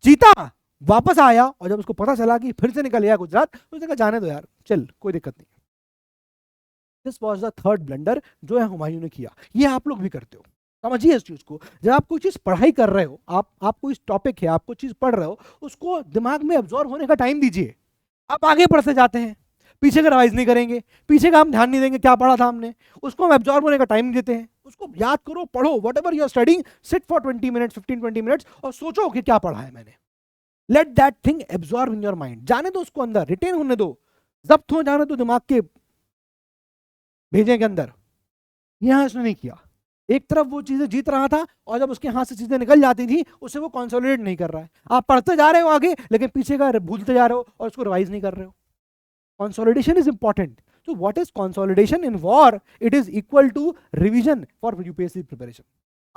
जीता, वापस आया, और जब उसको पता चला कि फिर से निकल गया गुजरात, तो उसने कहा जाने दो यार, चल कोई दिक्कत नहीं। This was the third blunder जो है हुमायूं ने किया। ये आप लोग भी करते हो, समझिए इस चीज को। जब आप कोई चीज पढ़ाई कर रहे हो, आप कोई टॉपिक है, आप कोई चीज पढ़ रहे हो, उसको दिमाग में एब्जॉर्ब होने का टाइम दीजिए। आप आगे बढ़ते जाते हैं, पीछे का रिवाइज नहीं करेंगे, पीछे का हम ध्यान नहीं देंगे क्या पढ़ा था हमने, उसको हम एब्जॉर्ब होने का टाइम देते हैं, उसको याद करो, पढ़ो, whatever you are studying, sit for 20 minutes, 15-20 minutes, और सोचो कि क्या पढ़ा है मैंने। Let that thing absorb in your mind, जाने दो उसको अंदर, रिटेन होने दो, जब्त हो जाने दो दिमाग के भेजे के अंदर। यहां इसने नहीं किया, एक तरफ वो चीजें जीत रहा था, और जब उसके हाथ से चीजें निकल जाती थी, उसे वो कंसोलिडेट नहीं कर रहा है। आप पढ़ते जा रहे हो आगे, लेकिन पीछे का भूलते जा रहे हो और उसको रिवाइज नहीं कर रहे हो। Consolidation is important. So what is consolidation in war? It is equal to revision for UPSC preparation.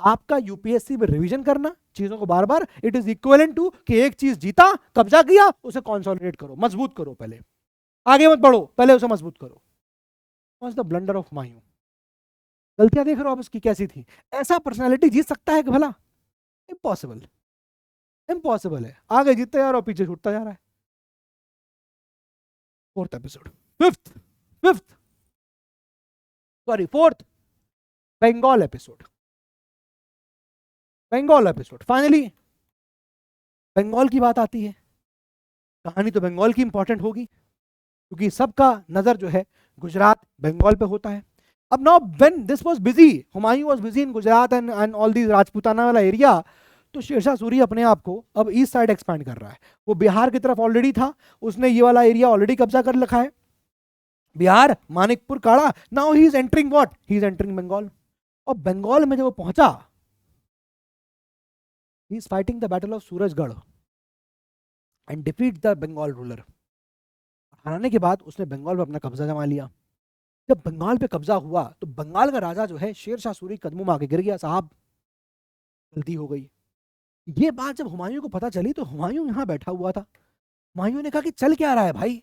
आपका यूपीएससी में रिवीजन करना चीजों को बार बार, इट इज इक्वलेंट टू कि एक चीज जीता, कब्जा किया, उसे कंसोलिडेट करो, मजबूत करो, पहले आगे मत बढ़ो, पहले उसे मजबूत करो। What the blunder of Humayun? गलतियां देख रहे हो आप इसकी कैसी थी? ऐसा पर्सनालिटी जीत सकता है कि भला? इम्पॉसिबल, इम्पॉसिबल है। आगे जीतते जा रहा हो, पीछे छूटता जा रहा है। Fourth episode, fourth Bengal episode. Bengal episode, finally Bengal की बात आती है। कहानी तो बंगाल की इंपॉर्टेंट होगी, क्योंकि सबका नजर जो है गुजरात बंगाल पे होता है। अब now when this was busy, Humayun was busy in Gujarat and all these Rajputana वाला एरिया, तो शेरशाह सूरी अपने आप को अब ईस्ट साइड एक्सपैंड कर रहा है। वो बिहार की तरफ ऑलरेडी था, उसने ये वाला एरिया ऑलरेडी कब्जा कर रखा है, Bihar, Manikpur, Kara. Now he is entering what, he is entering Bengal. और बंगाल में जब वो पहुंचा, he is fighting the battle of Surajgarh and defeat the Bengal ruler. हराने के बाद उसने बंगाल पर अपना कब्जा जमा लिया। जब बंगाल पे कब्जा हुआ तो बंगाल का राजा जो है शेर शाह सूरी कदमों में आके गिर गया, साहब गलती हो गई। ये बात जब हुमायूं को पता चली तो हुमायूं यहाँ बैठा हुआ था। हुमायूं ने कहा कि चल क्या रहा है भाई,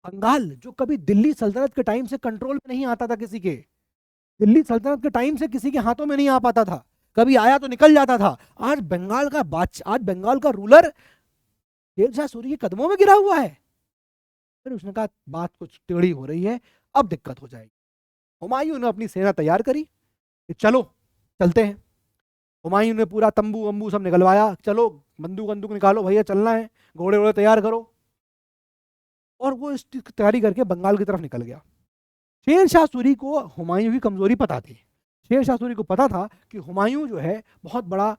बंगाल जो कभी दिल्ली सल्तनत के टाइम से कंट्रोल में नहीं आता था किसी के, दिल्ली सल्तनत के टाइम से किसी के हाथों में नहीं आ पाता था, कभी आया तो निकल जाता था, आज बंगाल का बादशाह, आज बंगाल का रूलर शेर शाह सूरी के कदमों में गिरा हुआ है। फिर उसने कहा बात कुछ टेढ़ी हो रही है, अब दिक्कत हो जाएगी। हुमायूं ने अपनी सेना तैयार करी कि चलो चलते हैं। हुमायूं ने पूरा तंबू वंबू सब निकलवाया, चलो बंदूक बंदूक निकालो भैया, चलना है, घोड़े वोड़े तैयार करो। और वो इस चीज की तैयारी करके बंगाल की तरफ निकल गया। शेर शाह सूरी को हुमायूं की कमजोरी पता थी। शेर शाह सूरी को पता था कि हुमायूं जो है बहुत बड़ा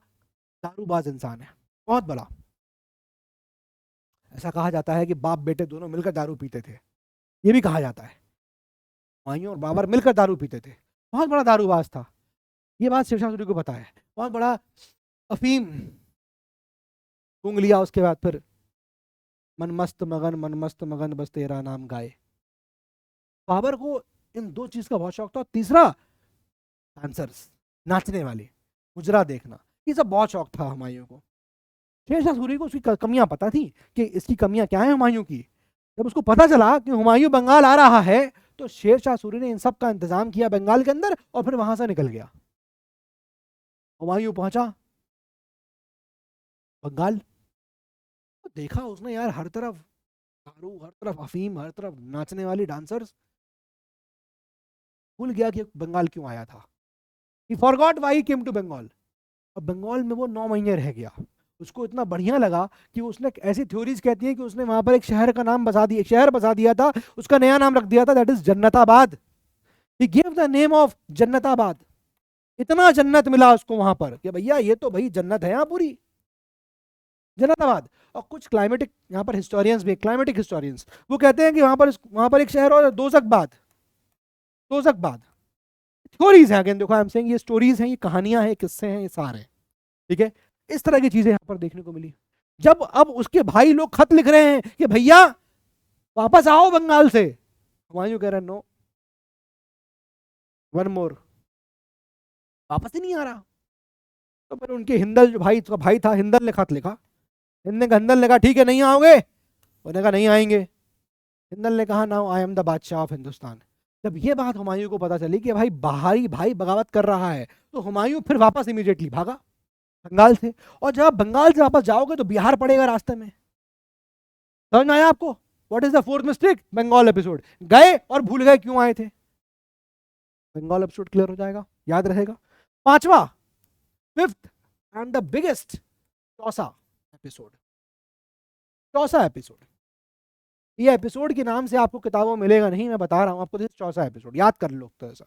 दारूबाज इंसान है, बहुत बड़ा। ऐसा कहा जाता है कि बाप बेटे दोनों मिलकर दारू पीते थे, ये भी कहा जाता है। हुमायूं और बाबर मिलकर दारू पीते थे, बहुत बड़ा दारूबाज था, ये बात शेर शाह सूरी को पता है। बहुत बड़ा अफीम सूंघ लिया, उसके बाद फिर मन मस्त मगन बस तेरा नाम गाए। बाबर को इन दो चीज का बहुत शौक था। तीसरा डांसर्स, नाचने वाले, मुजरा देखना, ये सब बहुत शौक था हुमायूं को। शेर शाह सूरी को उसकी कमियां पता थी कि इसकी कमियां क्या है हुमायूं की। जब उसको पता चला कि हुमायूं बंगाल आ रहा है तो शेर शाह सूरी ने इन सब का इंतजाम किया बंगाल के अंदर और फिर वहां से निकल गया। हुमायूं पहुंचा बंगाल, तो देखा उसने यार हर तरफ दारू, हर तरफ अफीम, हर तरफ नाचने वाली डांसर्स। भूल गया कि बंगाल क्यों आया था। He forgot why he came to Bengal. और बंगाल में वो 9 महीने रह गया। उसको इतना बढ़िया लगा कि उसने ऐसी थ्योरीज कहती है कि उसने वहां पर एक शहर का नाम बसा दिया, शहर बसा दिया था, उसका नया नाम रख दिया था, that is Jannatabad. He gave the name of Jannatabad. इतना जन्नत मिला उसको वहां पर कि भैया ये तो भाई जन्नत है यहाँ पूरी, जन्नताबाद। और कुछ क्लाइमेटिक यहाँ पर हिस्टोरियंस भी, क्लाइमेटिक हिस्टोरियंस, वो कहते हैं कि वहां पर एक शहर और दोजकबाद, दोजकबाद। स्टोरीज हैं, अगेन देखो आई एम सेइंग ये स्टोरीज हैं, ये कहानियां हैं, किस्से हैं, ये सारे, ठीक है। इस तरह की चीजें यहाँ पर देखने को मिली। जब अब उसके भाई लोग खत लिख रहे हैं कि भैया वापस आओ बंगाल से, हुमायूं कह रहे हैं नो, वन मोर, वापस ही नहीं आ रहा। तो फिर उनके हिंदल जो भाई, उसका भाई था हिंदल ने खत लिखा। हिंदल ने कहा ठीक है नहीं आओगे, उन्होंने कहा नहीं आएंगे। हिंदल ने कहा नाउ आई एम द बादशाह ऑफ हिंदुस्तान। जब ये बात हुमायूं को पता चली कि भाई बाहरी भाई बगावत कर रहा है तो हुमायूं फिर वापस इमीडिएटली भागा बंगाल से। और जब आप बंगाल से वापस जाओगे तो बिहार पड़ेगा रास्ते में। समझ में आया आपको? What is the fourth mistake? Bengal episode. गए और भूल गए क्यों आए थे। बंगाल एपिसोड क्लियर हो जाएगा, याद रहेगा। पांचवा, fifth and the biggest, Chausa episode. Chausa episode, ये एपिसोड के नाम से आपको किताबों में मिलेगा नहीं, मैं बता रहा हूं आपको। चौसा एपिसोड याद कर लो तो ऐसा।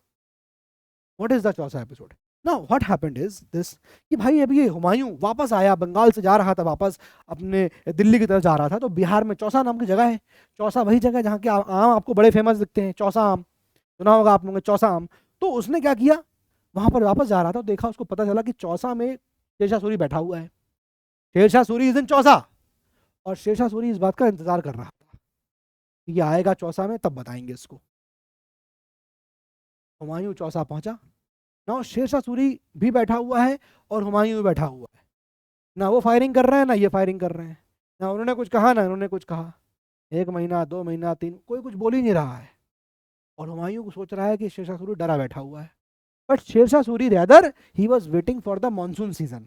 What is the Chausa episode? Now what happened is this कि भाई अभी ये हुमायूं वापस आया, बंगाल से जा रहा था वापस अपने दिल्ली की तरफ जा रहा था, तो बिहार में चौसा नाम की जगह है। चौसा वही जगह जहाँ के आम आपको बड़े फेमस दिखते हैं, चौसा आम सुना होगा आप लोगों ने, चौसा आम। तो उसने क्या किया, वहां पर वापस जा रहा था, देखा, उसको पता चला कि चौसा में शेरशाह सूरी बैठा हुआ है। Sher Shah Suri is in Chausa. और शेरशाह सूरी इस बात का इंतजार कर रहा था कि ये आएगा चौसा में, तब बताएंगे इसको। हुमायूं चौसा पहुंचा ना, शेरशाह सूरी भी बैठा हुआ है और हुमायूं भी बैठा हुआ है। ना वो फायरिंग कर रहे हैं ना ये फायरिंग कर रहे हैं, ना उन्होंने कुछ कहा ना उन्होंने कुछ कहा। 1 महीना 2 महीना 3, कोई कुछ बोल ही नहीं रहा है। और हुमायूं को सोच रहा है कि शेरशाह सूरी डरा बैठा हुआ है। But Sher Shah Suri rather he was waiting for the monsoon season.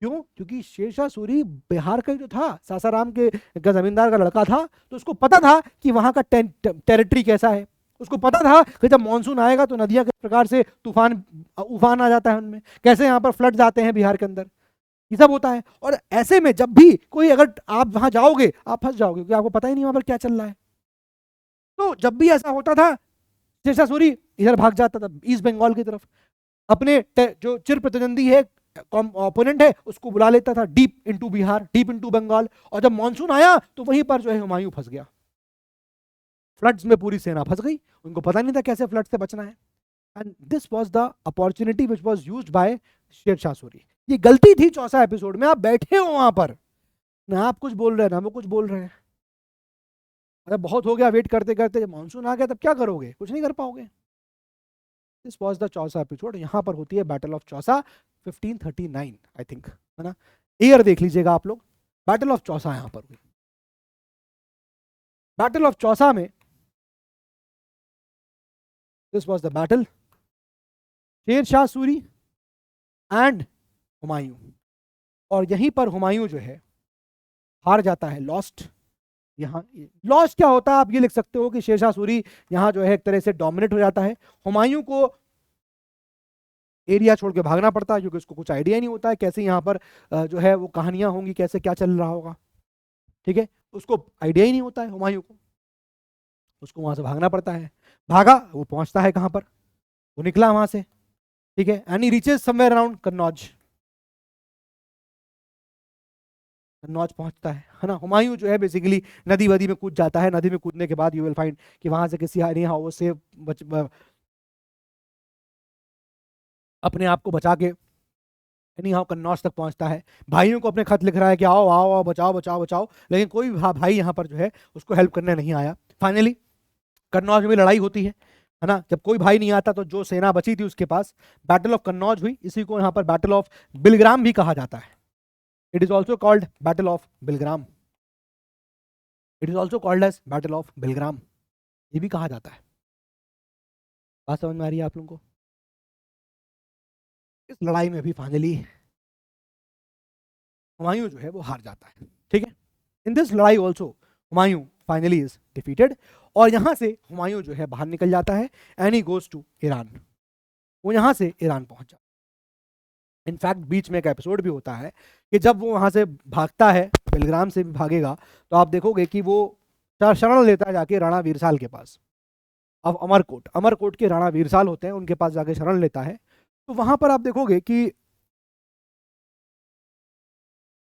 क्यों? क्योंकि शेरशाह सूरी बिहार का ही तो था, सासाराम के जमींदार का लड़का था, तो उसको पता था कि वहां का टेरिटरी कैसा है। उसको पता था कि जब मानसून आएगा तो नदियां किस प्रकार से उफान आ जाता है उनमें, कैसे यहाँ पर फ्लड्स आते हैं बिहार के अंदर, ये सब होता है। और ऐसे में जब भी कोई, अगर आप वहां जाओगे आप फंस जाओगे, क्योंकि आपको पता ही नहीं वहां पर क्या चल रहा है। तो जब भी ऐसा होता था शेरशाह सूरी इधर भाग जाता था ईस्ट बंगाल की तरफ, अपने जो चिर प्रतिद्वंदी है, ओपोनेंट है, उसको बुला लेता था deep into Bihar, deep into Bengal. और जब मानसून आया तो वहीं पर जो है हुमायूं फंस गया, फ्लड्स में पूरी सेना फंस गई, उनको पता नहीं था कैसे फ्लड से बचना है। And this was the opportunity which was used by Sher Shah Suri. ये गलती थी चौसा एपिसोड में, आप बैठे हो वहां पर, ना आप कुछ बोल रहे हैं ना वो कुछ बोल रहे हैं, अरे बहुत हो गया वेट करते करते, जब मानसून आ गया तब क्या करोगे, कुछ नहीं कर पाओगे। This was the Chausa episode. यहाँ पर होती है battle of Chausa 1539 I think, है ना। ईयर देख लीजिएगा आप लोग, बैटल ऑफ चौसा यहाँ पर हुई। बैटल ऑफ चौसा में दिस वॉज द बैटल, शेर शाह सूरी एंड हुमायूं। और यहीं पर हुमायूं जो है हार जाता है, लॉस्ट। यहाँ लॉस्ट क्या होता है आप ये लिख सकते हो कि शेरशाह सूरी यहाँ जो है एक तरह से डोमिनेट हो जाता है। हुमायूं को एरिया छोड़ के भागना पड़ता है क्योंकि उसको कुछ आइडिया नहीं होता है कैसे यहाँ पर जो है वो कहानियां होंगी, कैसे क्या चल रहा होगा, ठीक है। उसको आइडिया ही नहीं होता है हुमायूं को, उसको वहां से भागना पड़ता है। भागा, वो पहुंचता है कहां पर, वो निकला वहां से, ठीक है। And he reaches somewhere around Kannauj, Kannauj पहुंचता है ना। हुमायूं जो है बेसिकली नदी वदी में कूद जाता है। नदी में कूदने के बाद यू विल फाइंड कि वहां से किसी एनी हाउ से अपने आप को बचा के एनी हाउ कन्नौज तक पहुंचता है। भाइयों को अपने खत लिख रहा है कि आओ आओ आओ, बचाओ बचाओ बचाओ, लेकिन कोई भाई यहाँ पर जो है उसको हेल्प करने नहीं आया। फाइनली कन्नौज में लड़ाई होती है ना। जब कोई भाई नहीं आता तो जो सेना बची थी उसके पास बैटल ऑफ कन्नौज हुई। इसी को यहाँ पर बैटल ऑफ बिलग्राम भी कहा जाता है। It is also called battle of Bilgram, it is also called as battle of Bilgram, ये भी कहा जाता है। बात समझ में आ रही है आप लोगों को। इस लड़ाई में भी फाइनली हुमायूं जो है वो हार जाता है, ठीक है। इन दिस लड़ाई also Humayun finally is defeated. और यहां से हुमायूं जो है बाहर निकल जाता है and he goes to Iran. वो यहां से ईरान पहुंच जाता है। इनफैक्ट बीच में एक एपिसोड भी होता है कि जब वो वहां से भागता है, बेलग्राम से भी भागेगा, तो आप देखोगे कि वो शरण लेता है जाके राणा वीरसाल के पास। अब अमरकोट, अमरकोट के राणा वीरसाल होते हैं, उनके पास जाके शरण लेता है। तो वहां पर आप देखोगे कि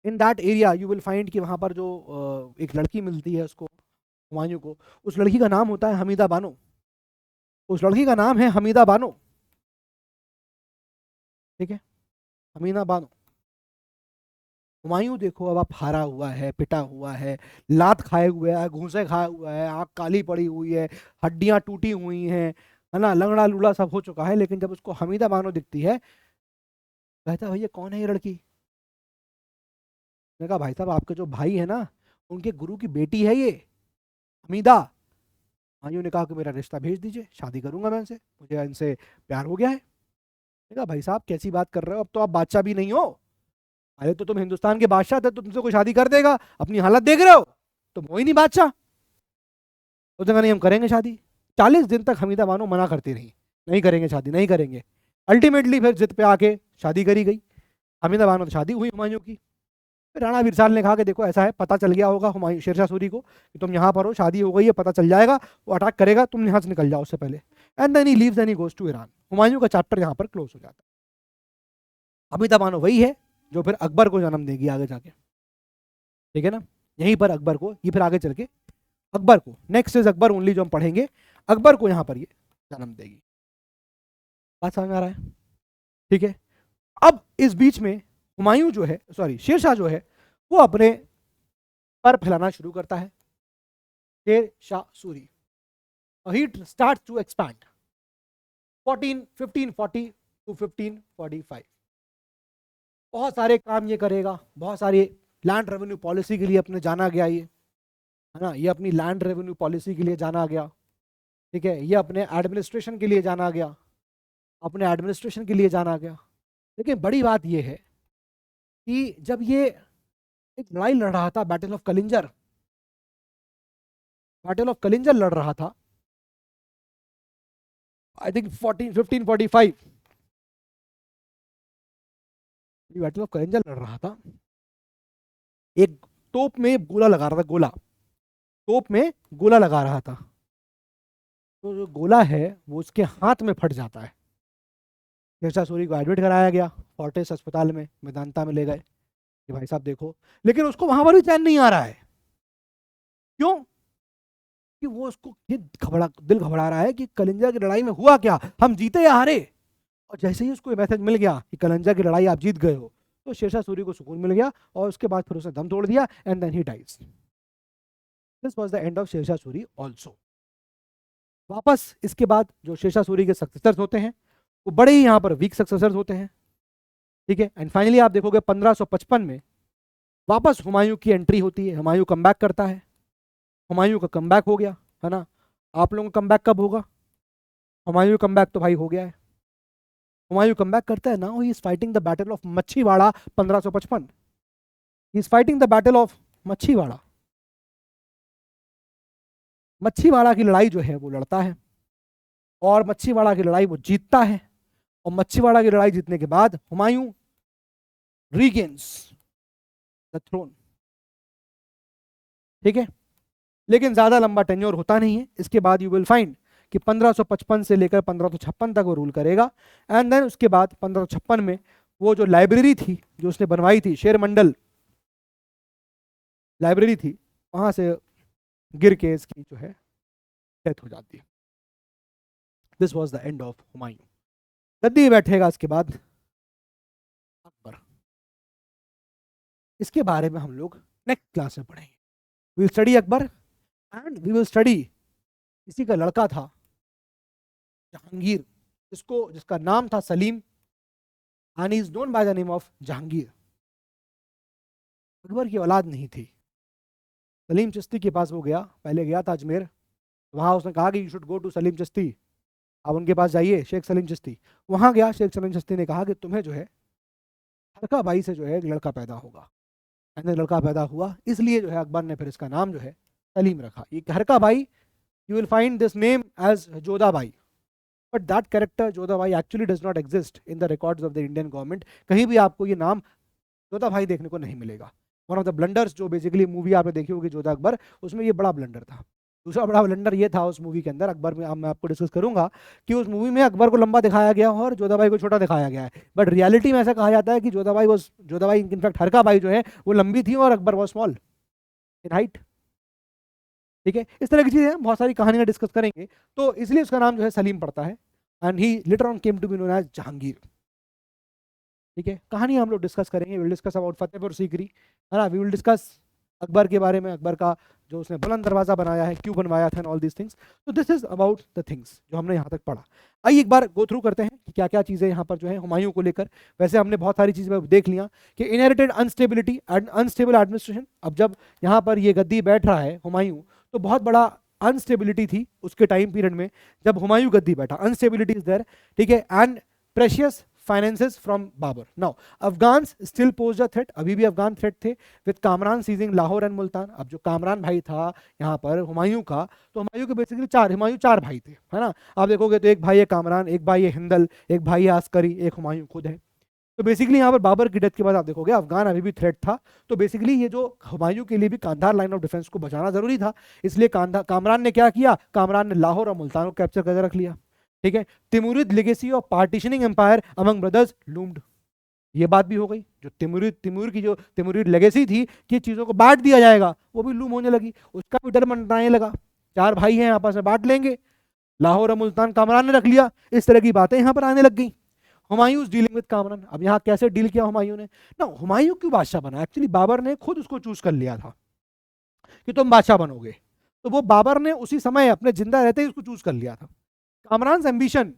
in that area you will find कि वहां पर जो एक लड़की मिलती है उसको, हुमायूं को, उस लड़की का नाम होता है हमीदा बानो। उस लड़की का नाम है हमीदा बानो, ठीक है, हमीदा बानो। हुमायूं देखो अब आप हारा हुआ है, पिटा हुआ है, लात खाए हुए है, घूंसे खाया हुआ है, आँख काली पड़ी हुई है, हड्डियां टूटी हुई हैं, है ना, लंगड़ा लूला सब हो चुका है। लेकिन जब उसको हमीदा बानो दिखती है, कहता है भैया कौन है ये लड़की। मैंने कहा भाई साहब आपके जो भाई है ना उनके गुरु की बेटी है ये हमीदा। हुमायूं ने कहा कि मेरा रिश्ता भेज दीजिए, शादी करूंगा मैं इनसे, मुझे इनसे प्यार हो गया है। मैंने कहा भाई साहब कैसी बात कर रहे हो, अब तो आप बादशाह भी नहीं हो, अरे तो तुम हिंदुस्तान के बादशाह थे तो तुमसे कोई शादी कर देगा, अपनी हालत देख रहे हो, तुम हो ही नहीं बादशाह। उस जगह नहीं हम करेंगे शादी। 40 दिन तक हमीदा बानो मना करती रही, नहीं करेंगे शादी, नहीं करेंगे। अल्टीमेटली फिर जिद पे आके शादी करी गई। हमीदा बानो तो शादी हुई हुमायूं की। फिर राणा वीरसाल ने कहा कि देखो ऐसा है, पता चल गया होगा हुमायूं शेरशाह सूरी को कि तुम यहाँ पर हो, शादी हो गई है, पता चल जाएगा, वो अटैक करेगा, तुम यहाँ से निकल जाओ उससे पहले। And then he leaves and he goes to Iran. Humayun का चैप्टर यहाँ पर क्लोज हो जाता है। हमीदा बानो वही है जो फिर अकबर को जन्म देगी आगे जाके, ठीक है ना। यहीं पर अकबर को, ये फिर आगे चल के अकबर को, नेक्स्ट इज अकबर ओनली जो हम पढ़ेंगे, अकबर को यहाँ पर ये जन्म देगी। बात समझ में आ रहा है, ठीक है। अब इस बीच में हुमायूं जो है, सॉरी शेरशाह जो है, वो अपने पर फैलाना शुरू करता है। शेर शाह सूरी ही स्टार्ट टू एक्सपैंड 1540 टू 1545। बहुत सारे काम ये करेगा, बहुत सारे लैंड रेवेन्यू पॉलिसी के लिए अपने जाना गया ये, है ना, ये अपनी लैंड रेवेन्यू पॉलिसी के लिए जाना गया, ठीक है। ये अपने एडमिनिस्ट्रेशन के लिए जाना गया, अपने एडमिनिस्ट्रेशन के लिए जाना गया। लेकिन बड़ी बात ये है कि जब ये एक लड़ाई लड़ रहा था, battle of Kalinjar, battle of Kalinjar लड़ रहा था, I think 1545 battle of Kalinjar लड़ रहा था। एक तोप में गोला लगा रहा था, गोला, तोप में गोला लगा रहा था। तो जो गोला है वो उसके हाथ में फट जाता है। शेरशाह सूरी को एडमिट कराया गया फोर्टिस अस्पताल में, मेदांता में ले गए कि भाई साहब देखो, लेकिन उसको वहां पर भी चैन नहीं आ रहा है। क्यों? कि वो उसको ये दिल घबरा रहा है कि कलिंजा की लड़ाई में हुआ क्या, हम जीते या हारे। और जैसे ही उसको मैसेज मिल गया कि कलिंजा की लड़ाई आप जीत गए हो, तो शेरशाह सूरी को सुकून मिल गया और उसके बाद फिर उसने दम तोड़ दिया and then he dies. This was the end of Sher Shah Suri also. वापस इसके बाद जो शेरशाह सूरी के सक्सेसर्स होते हैं वो बड़े ही यहाँ पर वीक सक्सेसर्स होते हैं, ठीक है। एंड फाइनली आप देखोगे 1555 में वापस हुमायूं की एंट्री होती है, हुमायूं कमबैक करता है, हुमायूं का कमबैक हो गया है ना। आप लोगों का कमबैक कब होगा? हुमायूं कमबैक तो भाई हो गया है। हुमायूं कमबैक करता है, now he is fighting the battle of Machhiwara 1555। He is fighting the battle of Machhiwara. Machhiwara की लड़ाई जो है वो लड़ता है और मच्छीवाड़ा की लड़ाई वो जीतता है। और मच्छीवाड़ा की लड़ाई जीतने के बाद हुमायूं रीगेन्स द थ्रोन, ठीक है। लेकिन ज्यादा लंबा टेन्योर होता नहीं है। इसके बाद यू विल फाइंड कि 1555 से लेकर 1556 तक वो रूल करेगा। एंड देन उसके बाद 1556 में वो जो लाइब्रेरी थी जो उसने बनवाई थी, शेर मंडल लाइब्रेरी थी, वहां से गिर के इसकी जो है डेथ हो जाती है। This was the end of Humayun. गद्दी बैठेगा इसके बाद अकबर। इसके बारे में हम लोग नेक्स्ट क्लास में पढ़ेंगे। We will study Akbar and we will study इसी का लड़का था जहांगीर, जिसका नाम था Salim and is known by the name of Jahangir. Akbar की औलाद नहीं थी। सलीम चिश्ती के पास वो गया, पहले गया था अजमेर, वहाँ उसने कहा कि you should go to Salim Chishti, आप उनके पास जाइए, शेख सलीम चिश्ती। वहाँ गया, शेख सलीम चिश्ती ने कहा कि तुम्हें जो है हरका भाई से जो है एक लड़का पैदा होगा। ऐसे लड़का पैदा हुआ, इसलिए जो है अकबर ने फिर इसका नाम जो है सलीम रखा। ये Harka Bai, you will find this name as Jodha Bai, but that character Jodha Bai actually does not exist in the records of the Indian government. कहीं भी आपको ये नाम जोधा भाई देखने को नहीं मिलेगा। वन ऑफ द ब्लंडर्स जो बेसिकली मूवी आपने देखी होगी जोधा अकबर, उसमें ये बड़ा ब्लंडर था। दूसरा बड़ा ब्लंडर ये था उस मूवी के अंदर, अकबर में मैं आपको डिस्कस करूंगा कि उस मूवी में अकबर को लंबा दिखाया गया और जोधाबाई को छोटा दिखाया गया है, बट रियलिटी में ऐसा कहा जाता है कि जोधाबाई इनफैक्ट हरका भाई जो है वो लंबी थी और Akbar was small in height, ठीक है। इस तरह की चीजें बहुत सारी कहानियां डिस्कस करेंगे, तो इसलिए उसका नाम जो है सलीम पड़ता है and he later on came to be known as Jahangir, ठीक है। कहानी हम लोग डिस्कस करेंगे, will discuss about Fatehpur Sikri, है ना। वी विल डिस्कस अकबर के बारे में, अकबर का जो उसने बुलंद दरवाजा बनाया है, क्यों बनवाया था, एंड ऑल दीज थिंग्स। तो this is about the things जो हमने यहाँ तक पढ़ा। आइए एक बार गो थ्रू करते हैं कि क्या क्या चीज़ें यहाँ पर जो है हुमायूं को लेकर। वैसे हमने बहुत सारी चीज़ें देख लिया कि inherited instability and unstable administration. अब जब यहाँ पर ये गद्दी बैठ रहा है हुमायूं, तो बहुत बड़ा अनस्टेबिलिटी थी उसके टाइम पीरियड में जब हुमायूं गद्दी बैठा, अनस्टेबिलिटी इज देयर, ठीक है। And precious finances from Babur. Now Afghans still pose a threat, अभी भी अफगान थ्रेट थे with Kamran seizing Lahore and Multan. अब जो कामरान भाई था यहाँ पर हुमायूं का, तो हुमायूं के बेसिकली हुमायूं चार भाई थे, है ना। आप देखोगे तो एक भाई है कामरान, एक भाई है हिंदल, एक भाई है आस्करी, एक हुमायूं खुद है। तो बेसिकली यहाँ पर बाबर की डेथ के बाद आप देखोगे अफगान अभी भी थ्रेट था। तो बेसिकली ये जो हुमायूं के लिए भी कांधार लाइन ऑफ डिफेंस को बचाना जरूरी था, इसलिए कामरान ने क्या किया, कामरान ने लाहौर और मुल्तान को कैप्चर करके रख लिया, ठीक है। Timurid legacy of partitioning empire among brothers loomed, ये बात भी हो गई। जो तिमुरिद लेगेसी थी कि चीजों को बांट दिया जाएगा, वो भी लूम होने लगी, उसका भी डर मंडराने लगा। चार भाई हैं, आपस में बांट लेंगे, लाहौर और मुल्तान कामरान ने रख लिया, इस तरह की बातें यहाँ पर आने लग गई। हुमायूं डीलिंग विद कामरान, अब यहाँ कैसे डील किया हुमायूं ने ना, हुमायूं क्यों बादशाह बना, एक्चुअली बाबर ने खुद उसको चूज कर लिया था कि तुम बादशाह बनोगे, तो वो बाबर ने उसी समय अपने जिंदा रहते ही उसको चूज कर लिया था। कामरान एम्बिशन,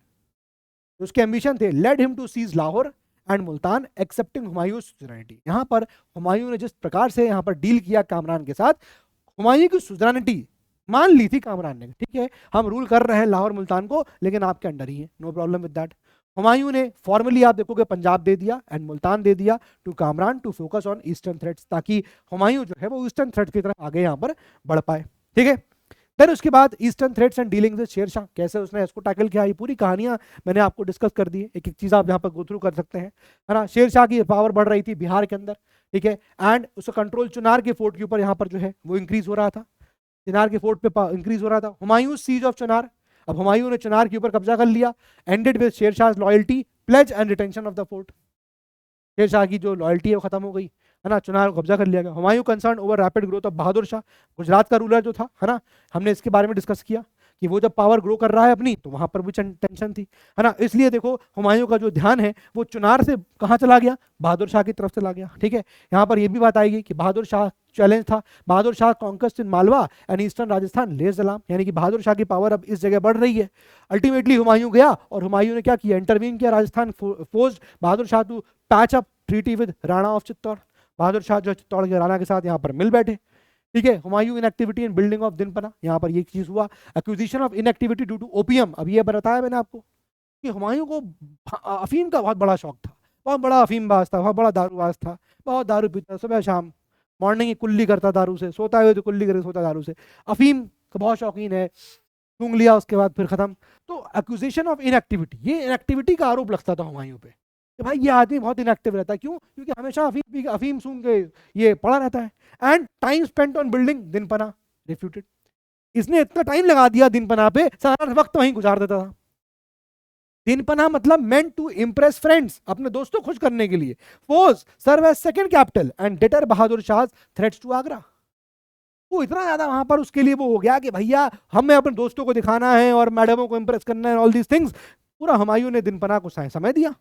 उसके एम्बिशन थे, led him to seize Lahore and Multan accepting Humayun suzerainty. यहाँ पर हुमायूं ने जिस प्रकार से यहाँ पर डील किया कामरान के साथ, हुमायूं की सुजरानिटी मान ली थी कामरान ने, ठीक है, हम रूल कर रहे हैं लाहौर मुल्तान को, लेकिन आपके अंडर ही है, no problem with that. Humayun ने फॉर्मली आप देखोगे पंजाब दे दिया एंड मुल्तान दे दिया to Kamran to focus on eastern threats, ताकि हुमायूं जो है वो ईस्टर्न थ्रेट्स की तरफ आगे यहाँ पर बढ़ पाए, ठीक है। देन उसके बाद eastern threats and dealing with Sher Shah, कैसे उसने इसको टैकल किया, ये पूरी कहानियां मैंने आपको डिस्कस कर दी है, एक एक चीज आप यहाँ पर गो थ्रू कर सकते हैं, है ना। शेरशाह की पावर बढ़ रही थी बिहार के अंदर, ठीक है, एंड उसका कंट्रोल चुनार के फोर्ट के ऊपर यहाँ पर जो है वो इंक्रीज हो रहा था, चिनार के फोर्ट पे इंक्रीज हो रहा था। हुमायूं सीज ऑफ चुनार, अब हुमायूं ने चुनार के ऊपर कब्जा कर लिया, ended with Sher Shah loyalty pledge and retention of the fort. Sher Shah की जो लॉयल्टी है वो खत्म हो गई, है ना, चुनार को कब्जा कर लिया गया। Humayun concern over rapid growth of Bahadur Shah, Gujarat का रूलर जो था, है ना, हमने इसके बारे में डिस्कस किया कि वो जब पावर ग्रो कर रहा है अपनी, तो वहां पर भी टेंशन थी, है ना। इसलिए देखो हुमायूं का जो ध्यान है वो चुनार से कहाँ चला गया, बहादुर शाह की तरफ चला गया, ठीक है। यहाँ पर ये भी बात आएगी कि बहादुर शाह चैलेंज था। Bahadur Shah conquest in Malwa and eastern Rajasthan less alarm, यानी कि बहादुर शाह की पावर अब इस जगह बढ़ रही है। अल्टीमेटली हुमायूं गया और हुमायूं ने क्या किया, इंटरवीन किया, Rajasthan forced Bahadur Shah to patch up treaty with Rana of Chittor. Bahadur Shah जो चित्तौड़ के राणा के साथ यहाँ पर मिल बैठे, ठीक है। Humayun inactivity in building of Dinpanah, यहाँ पर ये चीज हुआ। Acquisition of inactivity due to opium, अब ये बताया मैंने आपको कि हुमायूं को अफीम का बहुत बड़ा शौक था, बहुत बड़ा अफीमबाज था, बहुत बड़ा दारूबाज था, बहुत दारू पीता, सुबह शाम मॉर्निंग की कुल्ली करता दारू से, सोता हुए तो कुल्ली करे, सोता दारू से, अफीम का बहुत शौकीन है, सूंघ लिया उसके बाद फिर खत्म। तो एक्विजिशन ऑफ इनएक्टिविटी, ये इनएक्टिविटी का आरोप लगता था हुमायूं पे कि भाई ये आदमी बहुत इनएक्टिव रहता है, क्यों, क्योंकि हमेशा अफीम सूंघ के ये पड़ा रहता है। And time spent on building Dinpanah refuted, इसने इतना टाइम लगा दिया दिनपना पे, सारा वक्त वहीं गुजार देता था। दिनपना मतलब मेंट टू इंप्रेस फ्रेंड्स, अपने दोस्तों खुश करने के लिए। Forts serve as second capital and deter Bahadur Shah threats to Agra. वो इतना ज्यादा वहां पर उसके लिए वो हो गया कि भैया हमें अपने दोस्तों को दिखाना है और मैडमों को इंप्रेस करना है, ऑल दीज थिंग्स। पूरा हुमायूं ने दिनपना को समय दिया,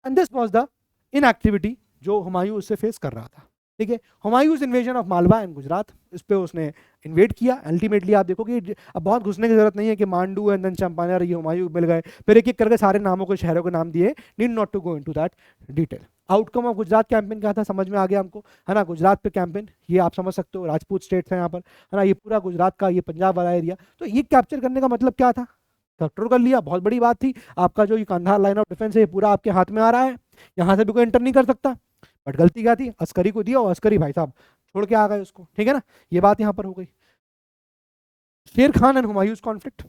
and this was the inactivity जो हुमायूं उससे फेस कर रहा था, ठीक है। Humayun's invasion of Malwa and Gujarat, इस पे उसने इन्वेड किया। अल्टीमेटली आप देखो कि अब बहुत घुसने की जरूरत नहीं है कि मांडू एंड देन चंपानेर, ये हुमायूं मिल गए, फिर एक एक करके सारे नामों को, शहरों के नाम दिए, need not to go into that detail. Outcome of Gujarat campaign क्या था, समझ में आ गया हमको, है ना। गुजरात पे कैंपेन, ये आप समझ सकते हो, राजपूत स्टेट है यहाँ पर, है ना, ये पूरा गुजरात का, ये पंजाब वाला एरिया। तो ये कैप्चर करने का मतलब क्या था, कंट्रोल कर लिया, बहुत बड़ी बात थी। आपका जो ये कंधार लाइन ऑफ डिफेंस है, ये पूरा आपके हाथ में आ रहा है, यहाँ से भी कोई एंटर नहीं कर सकता। बट गलती क्या थी, अस्करी को दिया और अस्करी भाई साहब छोड़ के आ गए उसको, ठीक है ना, ये बात यहाँ पर हो गई। शेर खान एंड हुमायूंस कॉन्फ्लिक्ट,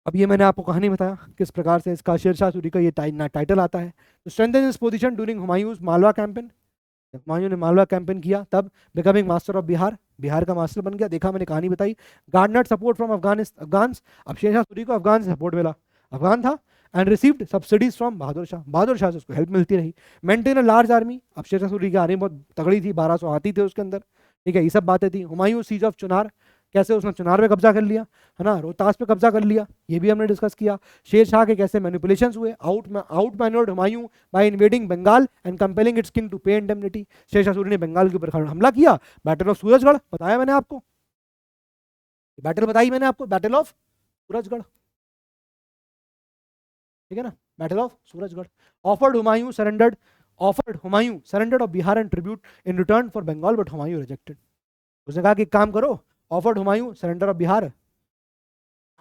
अब ये मैंने आपको कहानी बताया किस प्रकार से इसका शेरशाह सूरी का ये टाइटल आता है। तो strengthen his position during Humayun's Malwa campaign, जब हुमायूं ने मालवा कैंपेन किया तब becoming master of Bihar, Bihar का मास्टर बन गया। देखा मैंने कहानी बताई। गार्डनर सपोर्ट फ्रॉम अफगान्स, अब शेरशाह सूरी को अफगान से सपोर्ट मिला, अफगान था। And received subsidies from Bahadur Shah, Bahadur Shah से उसको हेल्प मिलती रही। मेंटेन अ लार्ज आर्मी, अब शेरशाह सूरी की आर्मी बहुत तगड़ी थी, 1200 हाथी थे उसके अंदर, ठीक है, ये सब बातें थी। हुमायूं सीज ऑफ चुनार, कैसे उसने चुनार पे कब्जा कर लिया, है ना, रोहतास पे कब्जा कर लिया, ये भी हमने डिस्कस किया। शेर शाह के कैसे मैनिपुलेशंस हुए, out manoeuvred Humayun by invading Bengal and compelling its king to pay indemnity. Sher Shah Suri ने बंगाल के ऊपर हमला किया, बैटल ऑफ सूरजगढ़ बताया मैंने आपको, बैटल बताई मैंने आपको, बैटल ऑफ सूरजगढ़, ठीक है ना, battle of Surajgarh. Offered Humayun surrendered of Bihar and tribute in return for Bengal, but Humayun rejected. उसने कहा कि काम करो, offered Humayun surrender of Bihar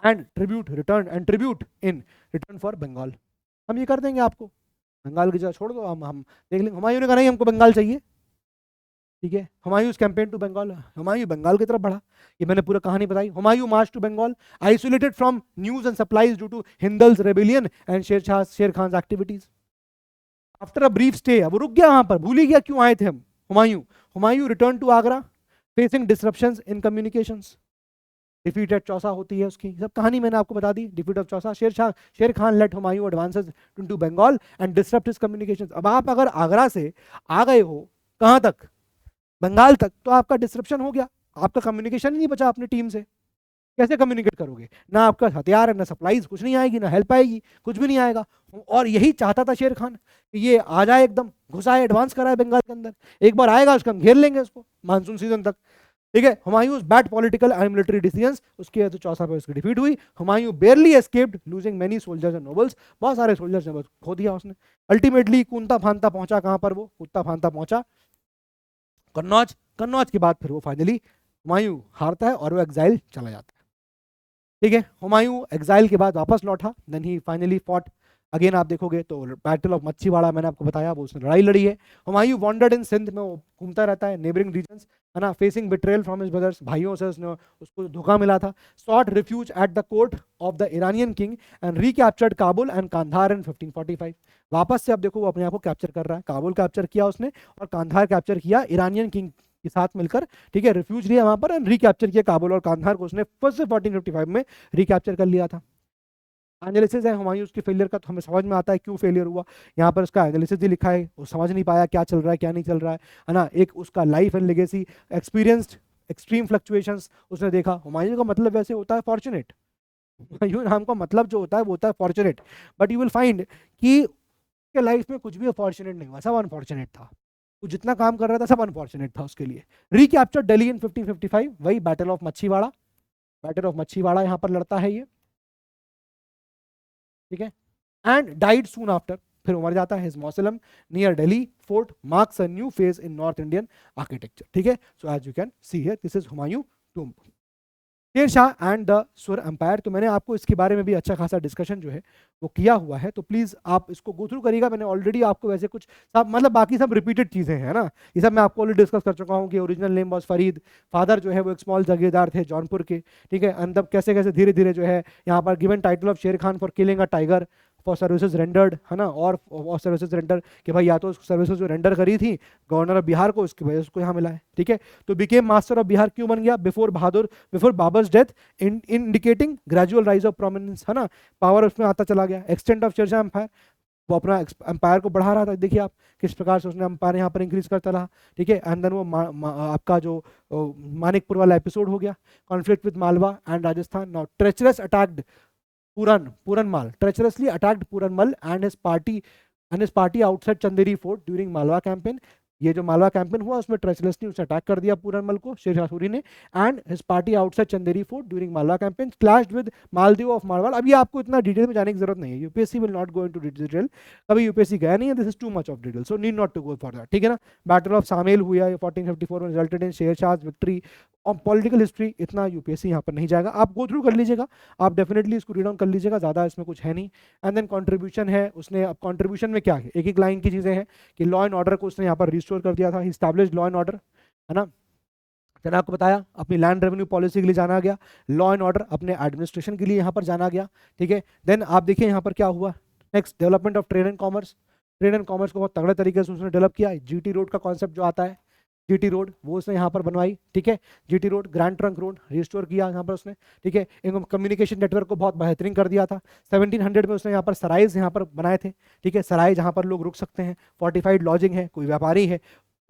and tribute in return for Bengal, हम ये कर देंगे आपको, बंगाल की जगह छोड़ दो, हम देख लेंगे। हुमायूं ने कहा नहीं, हमको बंगाल चाहिए, ठीक है। हुमायूंस कैंपेन टू बंगाल, हुमायूं बंगाल की तरफ बढ़ा, ये मैंने पूरा कहानी बताई। Humayun march to Bengal, isolated from news and supplies due to Hindal's rebellion and Sher Khan activities. After a brief stay, अब रुक गया वहां पर, भूल ही गया क्यों आए थे हम। Humayun return to Agra facing disruptions in communications. Defeat at Chausa होती है उसकी, सब कहानी मैंने आपको बता दी। Defeat of Chausa, Sher Khan let Humayun advances to Bengal and disrupt his communications. अब आप अगर आगरा से आ गए हो कहां तक, बंगाल तक, तो आपका डिसरप्शन हो गया, आपका कम्युनिकेशन ही नहीं बचा अपनी टीम से। कैसे कम्युनिकेट करोगे, ना आपका हथियार है, ना सप्लाईज, कुछ नहीं आएगी, ना हेल्प आएगी, कुछ भी नहीं आएगा। और यही चाहता था शेर खान कि ये आ जाए, एकदम घुसाए, एडवांस कराए बंगाल के अंदर, एक बार आएगा उसका हम घेर लेंगे उसको मानसून सीजन तक, ठीक है। Humayun bad political and military decisions, उसके तो चौसा पे उसकी डिफीट हुई। Humayun बेयरली escaped losing many soldiers and nobles, बहुत सारे सोल्जर्स ने खो दिया उसने। अल्टीमेटली कूदता फांदता पहुंचा, कहां पर वो कूदता फांदता पहुंचा, कन्नौज। कन्नौज के बाद फिर वो फाइनली हुमायूं हारता है और वो एग्जाइल चला जाता है, ठीक है। हुमायूं एग्जाइल के बाद वापस लौटा, then he finally fought again. आप देखोगे तो बैटल ऑफ मच्छीवाड़ा मैंने आपको बताया, वो उसने लड़ाई लड़ी है। हुमायूं वॉन्डर्ड इन सिंध में, वो घूमता रहता है नेबरिंग रीजन्स, है ना, facing betrayal from his brothers, भाइयों से उसको धोखा मिला था। Sought refuge at the court of the Iranian king and recaptured Kabul and Kandahar in 1545। वापस से अब देखो वो अपने आप को कैप्चर कर रहा है, काबुल कैप्चर किया उसने और कांधार कैप्चर किया ईरानियन किंग के साथ मिलकर, ठीक है। रिफ्यूज लिया वहां पर एंड रिकैप्चर किया काबुल और कांधार को उसने फर्स्ट से 1455 में रिकैप्चर कर लिया था। एनालिसिस है हुमायूं के फेलियर का, तो हमें समझ में आता है क्यों फेलियर हुआ। यहाँ पर उसका एनालिसिस ही लिखा है, वो समझ नहीं पाया क्या चल रहा है क्या नहीं चल रहा है ना। एक उसका life and legacy, experienced extreme fluctuations उसने देखा। हुमायूं का मतलब वैसे होता है फॉर्चुनेट, हुमायूं नाम का मतलब जो होता है वो होता है fortunate, but you will find कि लाइफ में कुछ भी फॉर्चुनेट नहीं हुआ, सब अनफॉर्चुनेट था। वो जितना काम कर रहा था सब अनफॉर्चुनेट था उसके लिए। रिकैप्चर दिल्ली इन 1555, वही battle of Machhiwara, battle of Machhiwara यहाँ पर लड़ता है ये, ठीक है। एंड डाइड सून आफ्टर, फिर वो मर जाता है। His mausoleum near Delhi fort marks a new phase in north Indian architecture, ठीक है। So as you can see here this is Humayun tomb. Sher Shah and the Sur empire, तो मैंने आपको इसके बारे में भी अच्छा खासा डिस्कशन जो है वो किया हुआ है, तो प्लीज आप इसको गो थ्रू करिएगा। मैंने ऑलरेडी आपको वैसे कुछ सब मतलब बाकी सब रिपीटेड चीजें हैं ना, ये सब मैं आपको ऑलरेडी डिस्कस कर चुका हूँ कि original name was Farid, father जो है वो एक स्मॉल जागीरदार थे जौनपुर के, ठीक है। एंड तब कैसे कैसे धीरे धीरे जो है यहाँ पर गिवन टाइटल ऑफ शेर Khan for killing a tiger for services rendered, है ना, और सर्विसेज रेंडर कि भाई या तो सर्विसेज जो रेंडर करी थी गवर्नर ऑफ बिहार को, उसकी वजह से उसको यहाँ मिला है, ठीक है। तो बिकेम मास्टर ऑफ बिहार क्यों बन गया, before Babar's death, indicating gradual rise of prominence, है ना, पावर उसमें आता चला गया। एक्सटेंट ऑफ शेरशाह एम्पायर, वो अपना एम्पायर को बढ़ा रहा था, देखिए आप किस प्रकार से उसने एम्पायर यहाँ पर इंक्रीज करता रहा, ठीक है। एंड देन वो आपका जो मानिकपुर वाला एपिसोड हो गया, conflict with Malwa and Rajasthan. Now treacherous attacked Puranmal, treacherously attacked Puranmal and his party outside Chanderi Fort during Malwa campaign. ये जो मालवा कैंपेन हुआ उसमें ट्रेचरसली उसने अटैक कर दिया पूरनमल को, शेर शाह सूरी ने, and his party outside Chanderi fort during Malwa campaign clashed with Maldev of Marwar. अभी आपको इतना डिटेल में जाने की जरूरत नहीं है, UPSC will not go into detail, कभी यूपीएससी गया नहीं है, this is too much of detail, so need not to go for that, ठीक है ना। बैटल ऑफ सामेल हुआ 1454 में, resulted in Sher Shah victory. और पॉलिटिकल हिस्ट्री इतना यूपीएससी यहाँ पर नहीं जाएगा, आप गो थ्रू कर लीजिएगा, आप डेफिनेटली इसको रीड ऑन कर लीजिएगा, ज़्यादा इसमें कुछ है नहीं। एंड देन कंट्रीब्यूशन है उसने, अब कंट्रीब्यूशन में क्या है, एक एक लाइन की चीज़ें हैं कि लॉ एंड ऑर्डर को उसने यहाँ पर रिस्टोर कर दिया था, इस्टेब्लिश लॉ एंड ऑर्डर, है ना। मैंने आपको बताया अपनी लैंड रेवेन्यू पॉलिसी के लिए जाना गया, लॉ एंड ऑर्डर अपने एडमिनिस्ट्रेशन के लिए यहाँ पर जाना गया, ठीक है। देन आप देखिए यहाँ पर क्या हुआ next, development of trade and commerce. Trade and commerce को बहुत तगड़े तरीके से उसने डेवलप किया। जीटी रोड का कॉन्सेप्ट जो आता है, जीटी रोड वो उसने यहाँ पर बनवाई, ठीक है। GT road, grand trunk road restore किया यहाँ पर उसने, ठीक है। इनको कम्युनिकेशन नेटवर्क को बहुत बेहतरीन कर दिया था। 1700 में उसने यहाँ पर सराइज यहाँ पर बनाए थे, ठीक है, सराय जहाँ पर लोग रुक सकते हैं, फोर्टिफाइड लॉजिंग है, कोई व्यापारी है,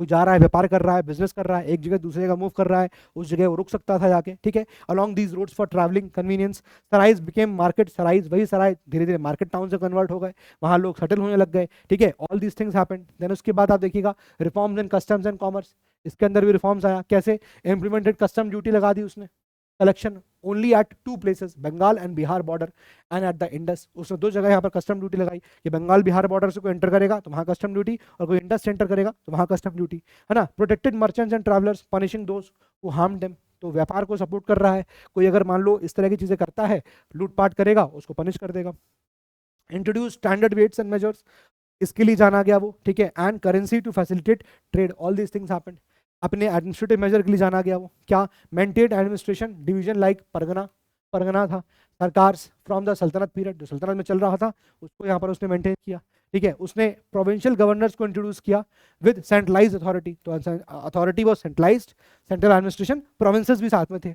कोई जा रहा है व्यापार कर रहा है, बिजनेस कर रहा है, एक जगह दूसरी जगह मूव कर रहा है, उस जगह वो रुक सकता था जाके, ठीक है। Along these roads for travelling convenience. Sarais became market sarais, वही सराय धीरे धीरे मार्केट टाउन से कन्वर्ट हो गए, वहाँ लोग सेटल होने लग गए, ठीक है। All these things happened. Then उसके बाद आप देखिएगा reforms in customs and commerce, इसके अंदर भी रिफॉर्म्स आया। कैसे, इम्प्लीमेंटेड कस्टम ड्यूटी लगा दी उसने, collection only at 2 places, Bengal and Bihar border and at the Indus. उसने 2 जगह यहाँ पर कस्टम ड्यूटी लगाई कि बंगाल बिहार बॉर्डर से कोई एंटर करेगा तो वहाँ कस्टम ड्यूटी, और कोई इंडस से एंटर करेगा तो वहाँ कस्टम ड्यूटी, है ना। Protected merchants and travellers, punishing those who harm them, तो व्यापार को सपोर्ट कर रहा है। कोई अगर मान लो इस तरह की चीजें करता है, लूटपाट करेगा, उसको पनिश कर देगा। Introduce standard weights and measures, इसके लिए जाना गया वो, ठीक है। And currency to facilitate trade, all these things happened. अपने एडमिनिस्ट्रेटिव मेजर के लिए जाना गया वो, क्या, maintain administration division like pargana था, सरकार फ्रॉम द सल्तनत पीरियड, जो सल्तनत में चल रहा था उसको यहाँ पर उसने मेंटेन किया, ठीक है। उसने प्रोविंशियल गवर्नर्स को इंट्रोड्यूस किया विद सेंट्रलाइज्ड अथॉरिटी, तो authority was centralised, central administration, provinces भी साथ में थे,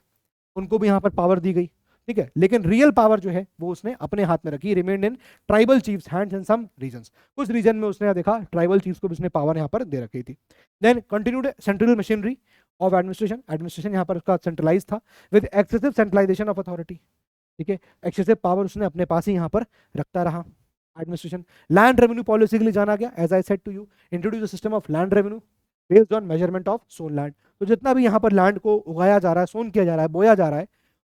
उनको भी यहाँ पर पावर दी गई, ठीक है। लेकिन रियल पावर जो है वो उसने अपने हाथ में रखी, remained in tribal chiefs hands in some regions, कुछ रीजन में उसने देखा ट्राइबल चीफ्स को भी उसने पावर यहाँ पर दे रखी थी। Then continued central machinery of administration यहाँ पर उसका सेंट्रलाइज था with excessive centralisation of authority, ठीक है। एक्सेसिव पावर उसने अपने पास ही यहाँ पर रखता रहा एडमिनिस्ट्रेशन। लैंड रेवेन्यू पॉलिसी के लिए जाना गया, as I said to you, introduce a system of land revenue based on measurement of sown land. तो जितना भी यहाँ पर लैंड को उगाया जा रहा है, सोन किया जा रहा है, बोया जा रहा है,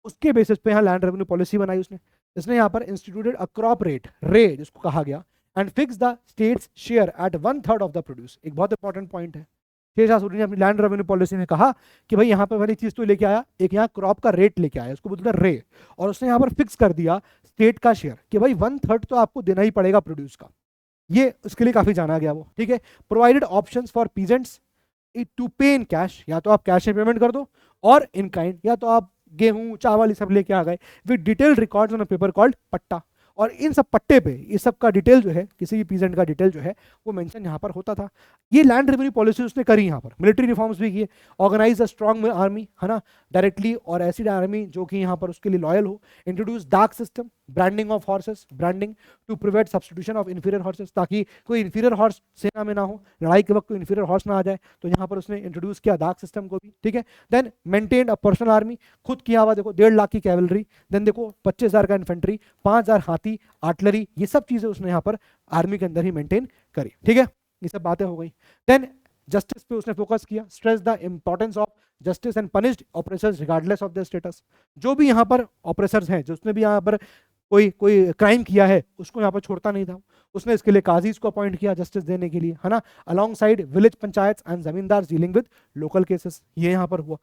उसके बेसिस पे यहाँ लैंड रेवेन्यू पॉलिसी बनाई उसने। इसने यहाँ पर इंस्टीट्यूटेड अ क्रॉप रेट, रे जिसको कहा गया, and fix the states share eight 1/3 of the produce. एक बहुत इंपॉर्टेंट पॉइंट है, शेर शाह सूरी ने अपनी लैंड रेवेन्यू पॉलिसी में कहा कि भाई यहाँ पर वाली चीज तो लेके आया, एक यहाँ क्रॉप का रेट लेके आया, उसको बोलते हैं रे, और उसने यहाँ पर फिक्स कर दिया स्टेट का शेयर कि भाई 1/3 तो आपको देना ही पड़ेगा प्रोड्यूस का, ये उसके लिए काफी जाना गया वो, ठीक है। Provided options for peasants to pay in cash, या तो आप कैश में पेमेंट कर दो, और इन काइंड, या तो आप गेहूं चावल ये सब लेके आ गए with detailed records on a paper called पट्टा। और इन सब पट्टे पे ये सब का डिटेल जो है, किसी भी पीजेंट का डिटेल जो है वो मेंशन यहाँ पर होता था। ये लैंड रेवेन्यू पॉलिसी उसने करी यहाँ पर। मिलिट्री रिफॉर्म्स भी किए, ऑर्गेनाइज अ स्ट्रॉन्ग आर्मी, है ना, डायरेक्टली, और ऐसी आर्मी जो कि यहाँ पर उसके लिए लॉयल हो। Introduce dak system, branding of horses, branding to prevent substitution of inferior horses, ताकि कोई इन्फीरियर हॉर्स सेना में ना हो, लड़ाई के वक्त कोई इन्फीरियर हॉर्स ना आ जाए, तो यहाँ पर उसने इंट्रोड्यूस किया डाक सिस्टम को भी, ठीक है। Then maintained a personal army, खुद किया हुआ, देखो 1.5 लाख की कैवलरी, देन देखो 25,000 का इन्फेंट्री, 5,000 हाथी, आर्टिलरी, ये सब चीजें उसने यहाँ पर आर्मी के अंदर ही मेंटेन करी, ठीक है। ये सब बातें हो गई। देन जस्टिस पे उसने फोकस किया, stress the importance of justice and punished oppressors regardless of their status. जो भी यहाँ पर ऑपरेसर्स हैं, जिसने भी यहाँ पर कोई कोई क्राइम किया है उसको यहाँ पर छोड़ता नहीं था। उसने इसके लिए काजीज को अपॉइंट किया जस्टिस देने के लिए, है ना, along side village panchayat and जमींदार डीलिंग विद लोकल केसेस, ये यहाँ पर हुआ।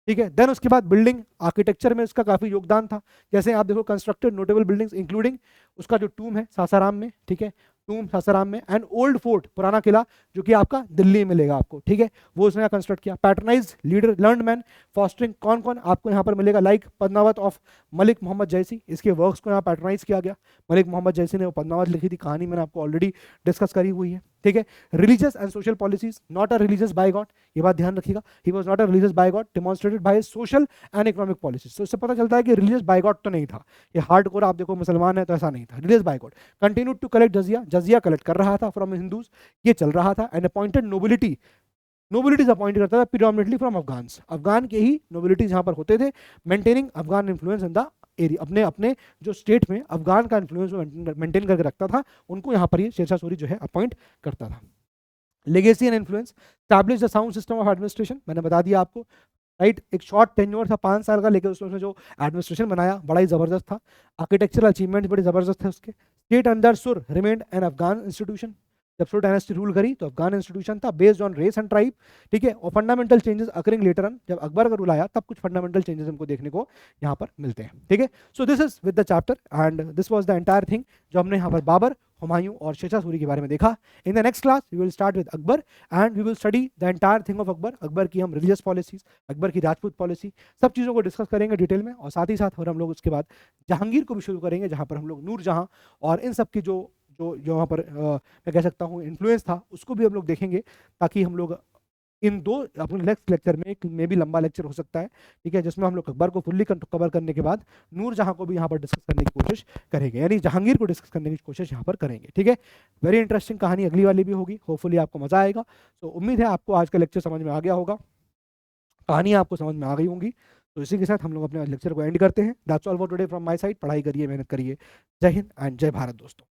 ठीक है, देन उसके बाद बिल्डिंग आर्किटेक्चर में इसका काफी योगदान था। जैसे आप देखो, कंस्ट्रक्टेड नोटेबल बिल्डिंग्स इंक्लूडिंग उसका जो टूम है सासाराम में, ठीक है, टूम सासाराम में, एंड ओल्ड फोर्ट पुराना किला जो कि आपका दिल्ली में मिलेगा आपको, ठीक है, वो उसने कंस्ट्रक्ट किया। Patronise leader learned man fostering, कौन कौन आपको यहाँ पर मिलेगा, लाइक पद्मावत ऑफ मलिक मोहम्मद जैसी, इसके वर्क्स को यहाँ पैटर्नाइज किया गया। मलिक मोहम्मद जैसी ने वो पद्मावत लिखी थी, कहानी मैंने आपको ऑलरेडी डिस्कस करी हुई है। ठीक है, religious and social policies, not a religious bye God, ये बात ध्यान रखिएगा, he was not a religious bye God, demonstrated by social and economic policies. तो इससे पता चलता है कि रिलीजियस बाय गॉड तो नहीं था, ये हार्डकोर आप देखो मुसलमान है तो ऐसा नहीं था, religious bye god. Continued to collect jizya, जजिया कलेक्ट कर रहा था फ्रॉम हिंदूज, ये चल रहा था। And appointed nobility, nobilities appoint करता था प्रीडोमिनेटली फ्रॉम अफगान्स, अफगान के ही नोबिलिटीज यहाँ पर होते थे। Maintaining Afghan influence in the area, अपने अपने जो स्टेट में अफगान का इन्फ्लुएंस मेंटेन करके रखता था, उनको यहाँ पर ये शेरशाह सूरी जो है अपॉइंट करता था। Legacy and influence, establish the sound system of administration, मैंने बता दिया आपको, राइट, एक शॉर्ट टेन्योर था 5 साल का, लेकिन उसमें जो एडमिनिस्ट्रेशन बनाया बड़ा ही जबरदस्त था। आर्किटेक्चरल अचीवमेंट बड़े जबरदस्त थे उसके। State under Sur remained an Afghan institution, जब सुर डायनेस्टी रूल करी तो अफगान इंस्टीट्यूशन था based on race and tribe. ठीक है, और fundamental changes occurring later on, जब अकबर का रूल आया तब कुछ फंडामेंटल चेंजेस हमको देखने को यहाँ पर मिलते हैं। ठीक है, so this is with the chapter and this was the entire thing जो हमने यहाँ पर बाबर, हुमायूं और शेरशाह सूरी के बारे में देखा। In the next class we will start with Akbar and we will study the entire thing of Akbar, Akbar की हम रिलीजियस पॉलिसीज, अकबर की राजपूत पॉलिसी, सब चीज़ों को डिस्कस करेंगे डिटेल में। और साथ ही साथ और हम लोग उसके बाद जहांगीर को भी शुरू करेंगे, जहाँ पर हम लोग नूरजहां और इन सब की जो जो जो यहाँ पर मैं कह सकता हूँ इन्फ्लुएंस था उसको भी हम लोग देखेंगे, ताकि हम लोग इन दो अपने नेक्स्ट लेक्चर में, एक में भी लंबा लेक्चर हो सकता है, ठीक है, जिसमें हम लोग अकबर को फुल्ली कवर करने के बाद नूरजहां को भी यहाँ पर डिस्कस करने की कोशिश करेंगे, यानी जहांगीर को डिस्कस करने की कोशिश यहाँ पर करेंगे। ठीक है, वेरी इंटरेस्टिंग कहानी अगली वाली भी होगी, होपफुली आपको मजा आएगा। तो उम्मीद है आपको आज का लेक्चर समझ में आ गया होगा, कहानी आपको समझ में आ गई होंगी। तो इसी के साथ हम लोग अपने लेक्चर को एंड करते हैं। That's all for today from my side. पढ़ाई करिए, मेहनत करिए। जय हिंद एंड जय भारत दोस्तों।